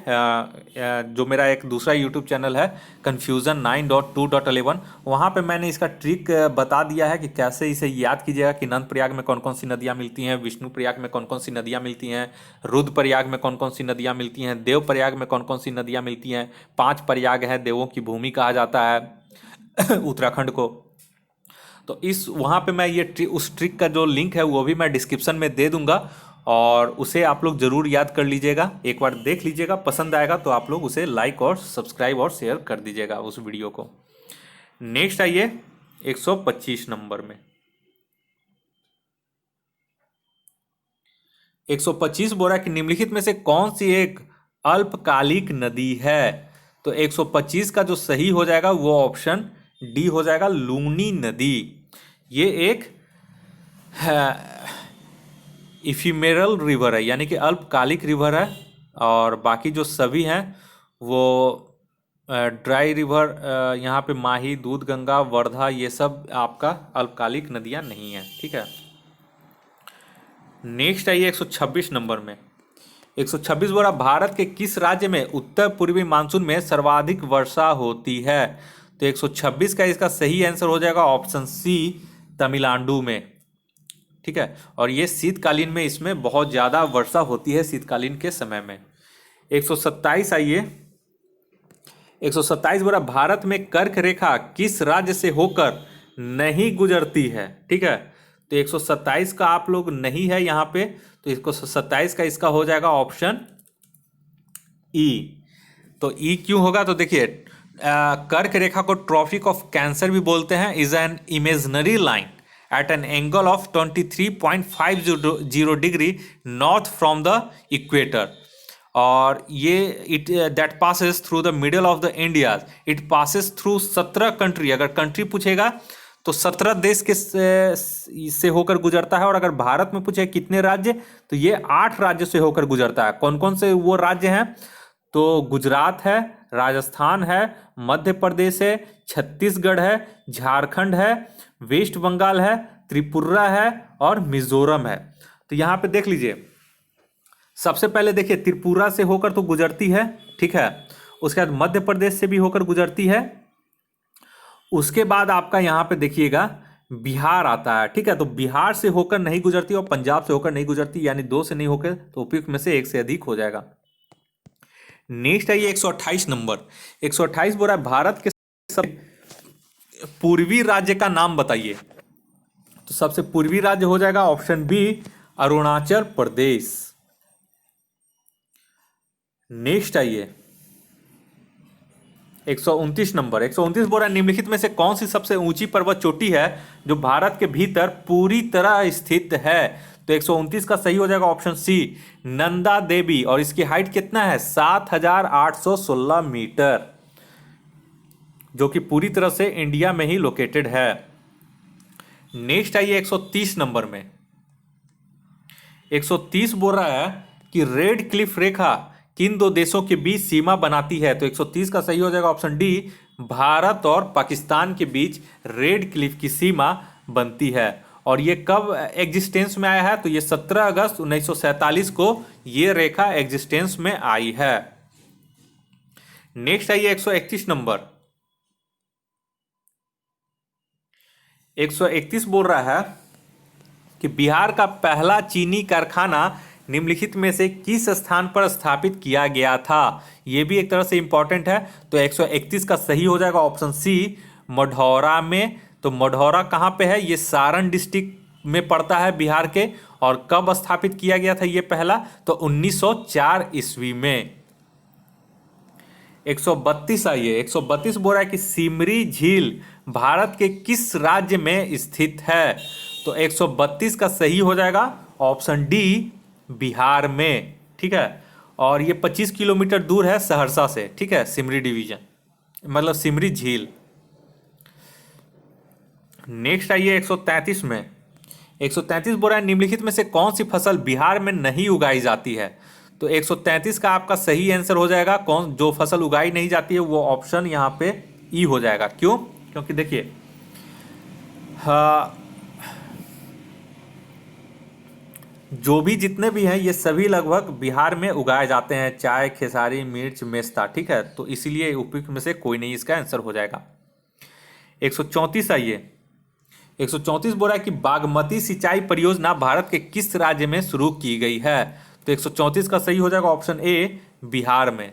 जो मेरा एक दूसरा यूट्यूब चैनल है confusion9.2.11 वहाँ पे मैंने इसका ट्रिक बता दिया है कि कैसे इसे याद कीजिएगा कि नंद प्रयाग में कौन कौन सी नदियाँ मिलती हैं, विष्णु प्रयाग में कौन कौन सी नदियाँ मिलती हैं, रुद्रप्रयाग में कौन कौन सी नदियाँ मिलती हैं, देव प्रयाग में कौन कौन सी नदियाँ मिलती हैं। 5 प्रयाग हैं, देवों की भूमि कहा जाता है उत्तराखंड को। तो इस वहाँ पे मैं ये उस ट्रिक का जो लिंक है वो भी मैं डिस्क्रिप्शन में दे दूंगा, और उसे आप लोग ज़रूर याद कर लीजिएगा, एक बार देख लीजिएगा, पसंद आएगा तो आप लोग उसे लाइक और सब्सक्राइब और शेयर कर दीजिएगा उस वीडियो को। नेक्स्ट आइए 125 नंबर में। 125 बोल रहा है कि निम्नलिखित में से कौन सी एक अल्पकालिक नदी है? तो 125 का जो सही हो जाएगा वो ऑप्शन डी हो जाएगा लूनी नदी। ये एक इफिमेरल रिवर है, यानी कि अल्पकालिक रिवर है, और बाकी जो सभी हैं वो ड्राई रिवर, यहाँ पे माही, दूध गंगा, वर्धा, ये सब आपका अल्पकालिक नदियाँ नहीं हैं। ठीक है, नेक्स्ट आइए 126 नंबर में। 126 बोला भारत के किस राज्य में उत्तर पूर्वी मानसून में सर्वाधिक वर्षा होती है? तो 126 का इसका सही आंसर हो जाएगा ऑप्शन सी, तमिलनाडु में। ठीक है, और ये शीतकालीन में इसमें बहुत ज़्यादा वर्षा होती है शीतकालीन के समय में। 127 आइए, 127 बोला भारत में कर्क रेखा किस राज्य से होकर नहीं गुजरती है? ठीक है, तो 127 का आप लोग नहीं है यहाँ पे, तो 127 का इसका हो जाएगा ऑप्शन ई। तो ई क्यों होगा? तो देखिए, कर्क रेखा को ट्रॉपिक ऑफ कैंसर भी बोलते हैं। Is an imaginary line at an angle of 23.50 degree north from the equator, और ये it that passes through the middle of the India. It passes through 17 country. अगर कंट्री पूछेगा तो 17 देश के से होकर गुजरता है, और अगर भारत में पूछे कितने राज्य, तो ये 8 राज्य से होकर गुजरता है। कौन कौन से वो राज्य हैं? तो गुजरात है, राजस्थान है, मध्य प्रदेश है, छत्तीसगढ़ है, झारखंड है, वेस्ट बंगाल है, त्रिपुरा है और मिजोरम है। तो यहाँ पे देख लीजिए, सबसे पहले देखिए त्रिपुरा से होकर तो गुजरती है। ठीक है, उसके बाद मध्य प्रदेश से भी होकर गुजरती है। उसके बाद आपका यहाँ पे देखिएगा बिहार आता है। ठीक है, तो बिहार से होकर नहीं गुजरती और पंजाब से होकर नहीं गुजरती, यानी 2 से नहीं होकर, तो उपयुक्त में से 1 से अधिक हो जाएगा। नेक्स्ट आइए 128 नंबर। 128 बोल रहा है भारत के सब पूर्वी राज्य का नाम बताइए। तो सबसे पूर्वी राज्य हो जाएगा option B, Arunachal Pradesh. Next आइए 129 नंबर। 129 बोल रहा है निम्नलिखित में से कौन सी सबसे ऊंची पर्वत चोटी है जो भारत के भीतर पूरी तरह स्थित है? तो 129 का सही हो जाएगा ऑप्शन सी, नंदा देवी, और इसकी हाइट कितना है? 7816 मीटर, जो कि पूरी तरह से इंडिया में ही लोकेटेड है। नेक्स्ट आइए 130 नंबर में। 130 बोल रहा है कि रेड क्लिफ रेखा किन 2 देशों के बीच सीमा बनाती है? तो 130 का सही हो जाएगा ऑप्शन डी, भारत और पाकिस्तान के बीच रेड क्लिफ की सीमा बनती है। और ये कब एग्जिस्टेंस में आया है? तो ये 17 अगस्त 1947 को ये रेखा एग्जिस्टेंस में आई है। नेक्स्ट आइए 131 नंबर। 131 बोल रहा है कि बिहार का पहला चीनी कारखाना निम्नलिखित में से किस स्थान पर स्थापित किया गया था? यह भी एक तरह से इंपॉर्टेंट है। तो 131 का सही हो जाएगा ऑप्शन सी, मढ़ौरा में। तो मढ़ौरा कहाँ पे है? ये सारण डिस्ट्रिक्ट में पड़ता है बिहार के। और कब स्थापित किया गया था ये पहला? तो 1904 ईस्वी में। 132 आइए। 132 बोल रहा है कि सिमरी झील भारत के किस राज्य में स्थित है? तो 132 का सही हो जाएगा ऑप्शन डी, बिहार में। ठीक है, और ये 25 किलोमीटर दूर है सहरसा से। ठीक है, सिमरी डिवीजन मतलब सिमरी झील। नेक्स्ट आइए 133 में। 133 बोल रहा है निम्नलिखित में से कौन सी फसल बिहार में नहीं उगाई जाती है? तो 133 का आपका सही आंसर हो जाएगा कौन जो फसल उगाई नहीं जाती है, वो ऑप्शन यहाँ पे ई हो जाएगा। क्यों? क्योंकि देखिए जो भी जितने भी हैं ये सभी लगभग बिहार में उगाए जाते हैं, चाय, खेसारी, मिर्च, मेस्ता। ठीक है, तो इसीलिए उपयुक्त में से कोई नहीं इसका आंसर हो जाएगा। 134 आइए। 134 बोल रहा है कि बागमती सिंचाई परियोजना भारत के किस राज्य में शुरू की गई है? तो 134 का सही हो जाएगा ऑप्शन ए, बिहार में।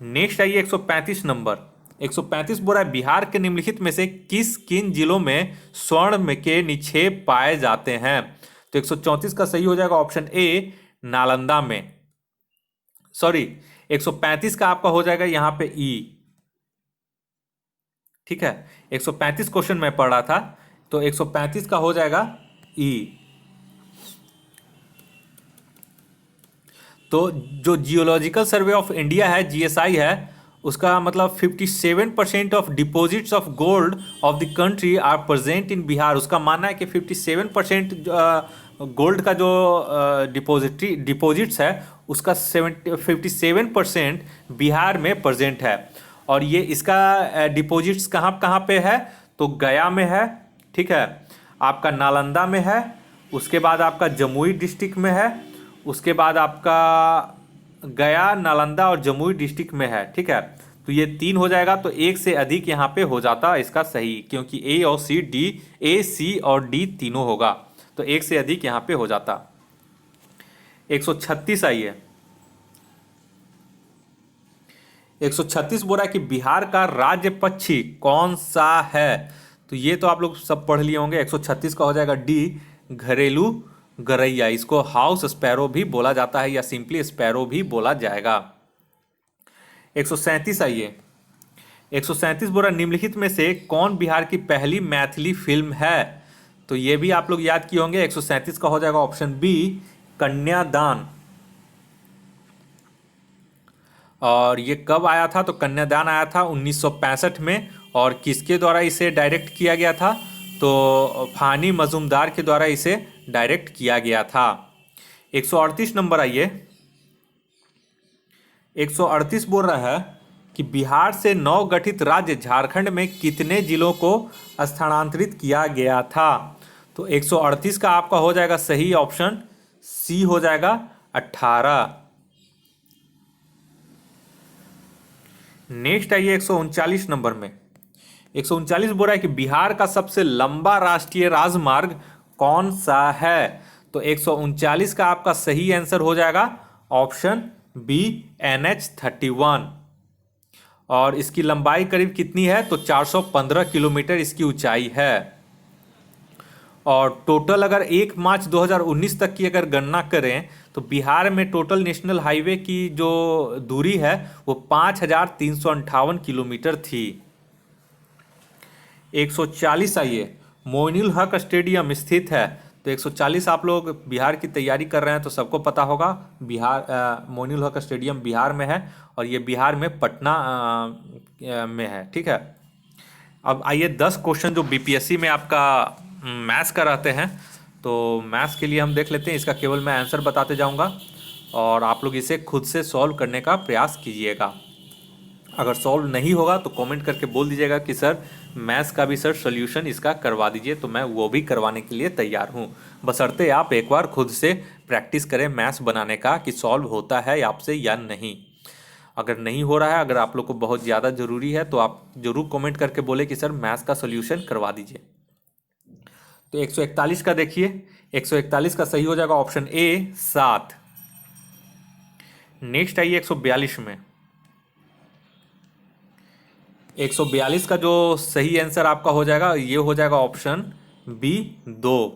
नेक्स्ट आइए 135 नंबर। 135 बोल रहा है बिहार के निम्नलिखित में से किन जिलों में स्वर्ण के निक्षेप पाए जाते हैं? तो 134 का सही हो जाएगा ऑप्शन ए, नालंदा में। सॉरी, 135 का आपका हो जाएगा यहां पे ई। ठीक है, 135 क्वेश्चन मैं पढ़ रहा था, तो 135 का हो जाएगा ई। तो जो जियोलॉजिकल सर्वे ऑफ इंडिया है, जीएसआई है, उसका मतलब 57% of deposits of gold of the country are present in Bihar. उसका मानना है कि 57% गोल्ड का जो डिपॉजिट्स है उसका 57% बिहार में प्रेजेंट है। और ये इसका डिपॉजिट्स कहाँ कहाँ पे है, तो गया में है, ठीक है, आपका नालंदा में है, उसके बाद आपका जमुई डिस्ट्रिक्ट में है, उसके बाद आपका गया, नालंदा और जमुई डिस्ट्रिक्ट में है, ठीक है। तो ये 3 हो जाएगा, तो एक से अधिक यहाँ पे हो जाता इसका सही, क्योंकि ए और सी डी, ए सी और डी तीनों होगा, तो एक से अधिक यहाँ पे हो जाता। 136 आइए। 136 बोल रहा है कि बिहार का राज्य पक्षी कौन सा है। तो ये तो आप लोग सब पढ़ लिए होंगे। 136 का हो जाएगा डी, घरेलू गरैया। इसको हाउस स्पैरो भी बोला जाता है या सिंपली स्पैरो भी बोला जाएगा। 137 आइए। 137 बोल रहा है निम्नलिखित में से कौन बिहार की पहली मैथिली फिल्म है। तो ये भी आप लोग याद किए होंगे। 137 का हो जाएगा ऑप्शन बी, कन्यादान। और ये कब आया था, तो कन्यादान आया था 1965 में। और किसके द्वारा इसे डायरेक्ट किया गया था, तो फानी मजूमदार के द्वारा इसे डायरेक्ट किया गया था। 138 नंबर आइए। 138 बोल रहा है कि बिहार से नवगठित राज्य झारखंड में कितने जिलों को स्थानांतरित किया गया था। तो 138 का आपका हो जाएगा सही ऑप्शन सी हो जाएगा 18। नेक्स्ट आइए 139 नंबर में। 139 बोल रहा है कि बिहार का सबसे लंबा राष्ट्रीय राजमार्ग कौन सा है। तो 139 का आपका सही आंसर हो जाएगा ऑप्शन बी, NH-31। और इसकी लंबाई करीब कितनी है, तो 415 किलोमीटर इसकी ऊंचाई है। और टोटल अगर 1 मार्च 2019 तक की अगर गणना करें तो बिहार में टोटल नेशनल हाईवे की जो दूरी है वो 5358 किलोमीटर थी। 140 आइए। मोइनुल हक स्टेडियम स्थित है। तो 140 आप लोग बिहार की तैयारी कर रहे हैं तो सबको पता होगा, बिहार मोइनुल हक स्टेडियम बिहार में है और ये बिहार में पटना में है, ठीक है। अब आइए 10 क्वेश्चन जो बीपीएससी में आपका मैथ्स का रहते हैं, तो मैथ्स के लिए हम देख लेते हैं। इसका केवल मैं आंसर बताते जाऊंगा और आप लोग इसे खुद से सॉल्व करने का प्रयास कीजिएगा। अगर सॉल्व नहीं होगा तो कमेंट करके बोल दीजिएगा कि सर मैथ्स का भी सर सोल्यूशन इसका करवा दीजिए, तो मैं वो भी करवाने के लिए तैयार हूँ। बशर्ते आप एक बार खुद से प्रैक्टिस करें मैथ्स बनाने का कि सॉल्व होता है आपसे या नहीं। अगर नहीं हो रहा है, अगर आप लोग को बहुत ज़्यादा ज़रूरी है तो आप ज़रूर कमेंट करके बोले कि सर मैथ्स का सोल्यूशन करवा दीजिए। तो 141 का देखिए। 141 का सही हो जाएगा ऑप्शन ए, 7। नेक्स्ट आइए 142 में। 142 का जो सही आंसर आपका हो जाएगा ये हो जाएगा ऑप्शन बी, 2।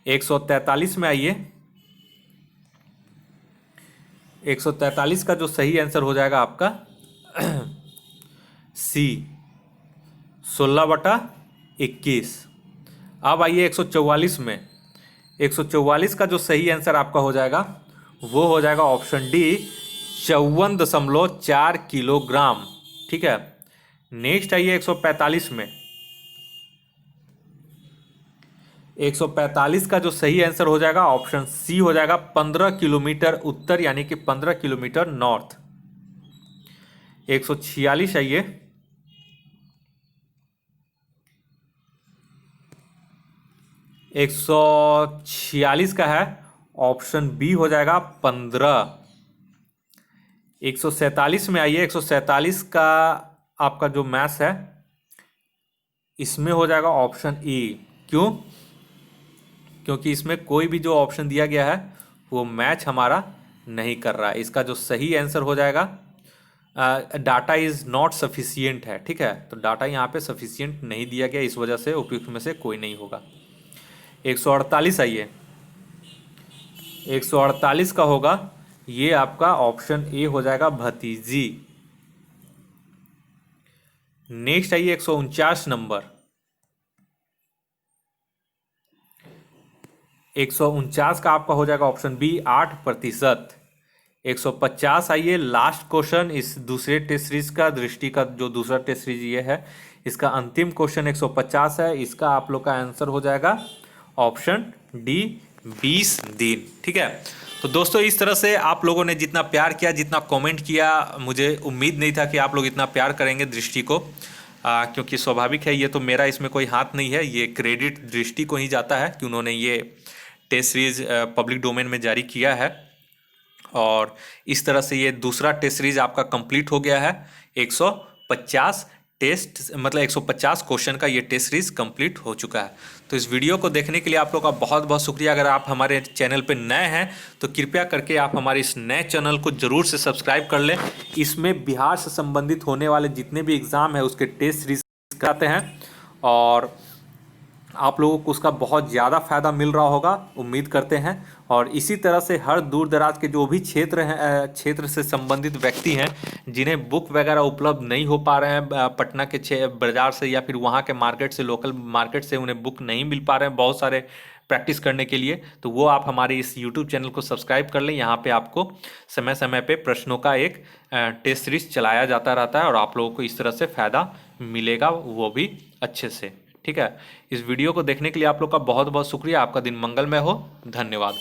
143 में आइए। 143 का जो सही आंसर हो जाएगा आपका सी, 16/21। अब आइए 144 में। 144 का जो सही आंसर आपका हो जाएगा वो हो जाएगा ऑप्शन डी, 54.4 किलोग्राम, ठीक है। नेक्स्ट आइए 145 में। 145 का जो सही आंसर हो जाएगा ऑप्शन सी हो जाएगा 15 किलोमीटर उत्तर, यानी कि 15 किलोमीटर नॉर्थ। 146 आइए। 146 का है ऑप्शन बी हो जाएगा 15। 147 में आइए। 147 का आपका जो मैथ्स है इसमें हो जाएगा ऑप्शन ई। क्यों? क्योंकि इसमें कोई भी जो ऑप्शन दिया गया है वो मैच हमारा नहीं कर रहा है। इसका जो सही आंसर हो जाएगा डाटा इज नॉट सफिशियंट है, ठीक है। तो डाटा यहाँ पे सफिशियंट नहीं दिया गया, इस वजह से उपयुक्त में से कोई नहीं होगा। 148 आइए। 148 का होगा ये आपका ऑप्शन ए हो जाएगा भतीजी। नेक्स्ट आइए 149 नंबर। 149 का आपका हो जाएगा ऑप्शन बी, 8%। 150 आइए। लास्ट क्वेश्चन इस दूसरे टेस्ट सीरीज का, दृष्टि का जो दूसरा टेस्ट सीरीज ये है, इसका अंतिम क्वेश्चन 150 है। इसका आप लोग का आंसर हो जाएगा ऑप्शन डी 20 दिन। ठीक है, तो दोस्तों इस तरह से आप लोगों ने जितना प्यार किया, जितना कमेंट किया, मुझे उम्मीद नहीं था कि आप लोग इतना प्यार करेंगे दृष्टि को, क्योंकि स्वाभाविक है, ये तो मेरा इसमें कोई हाथ नहीं है, ये क्रेडिट दृष्टि को ही जाता है कि उन्होंने ये टेस्ट सीरीज पब्लिक डोमेन में जारी किया है। और इस तरह से ये दूसरा टेस्ट सीरीज आपका कंप्लीट हो गया है। 150 टेस्ट, मतलब 150 क्वेश्चन का ये टेस्ट सीरीज कंप्लीट हो चुका है। तो इस वीडियो को देखने के लिए आप लोग का बहुत बहुत शुक्रिया। अगर आप हमारे चैनल पे नए हैं तो कृपया करके आप हमारे इस नए चैनल को ज़रूर से सब्सक्राइब कर लें। इसमें बिहार से संबंधित होने वाले जितने भी एग्ज़ाम है उसके टेस्ट सीरीज कराते हैं और आप लोगों को उसका बहुत ज़्यादा फ़ायदा मिल रहा होगा, उम्मीद करते हैं। और इसी तरह से हर दूर दराज के जो भी क्षेत्र हैं, क्षेत्र से संबंधित व्यक्ति हैं जिन्हें बुक वगैरह उपलब्ध नहीं हो पा रहे हैं पटना के बाज़ार से या फिर वहाँ के मार्केट से, लोकल मार्केट से उन्हें बुक नहीं मिल पा रहे हैं बहुत सारे प्रैक्टिस करने के लिए, तो वो आप हमारे इस यूट्यूब चैनल को सब्सक्राइब कर लें। यहाँ पे आपको समय समय पे प्रश्नों का एक टेस्ट सीरीज चलाया जाता रहता है और आप लोगों को इस तरह से फ़ायदा मिलेगा, वो भी अच्छे से। ठीक है, इस वीडियो को देखने के लिए आप लोग का बहुत बहुत शुक्रिया। आपका दिन मंगलमय हो। धन्यवाद।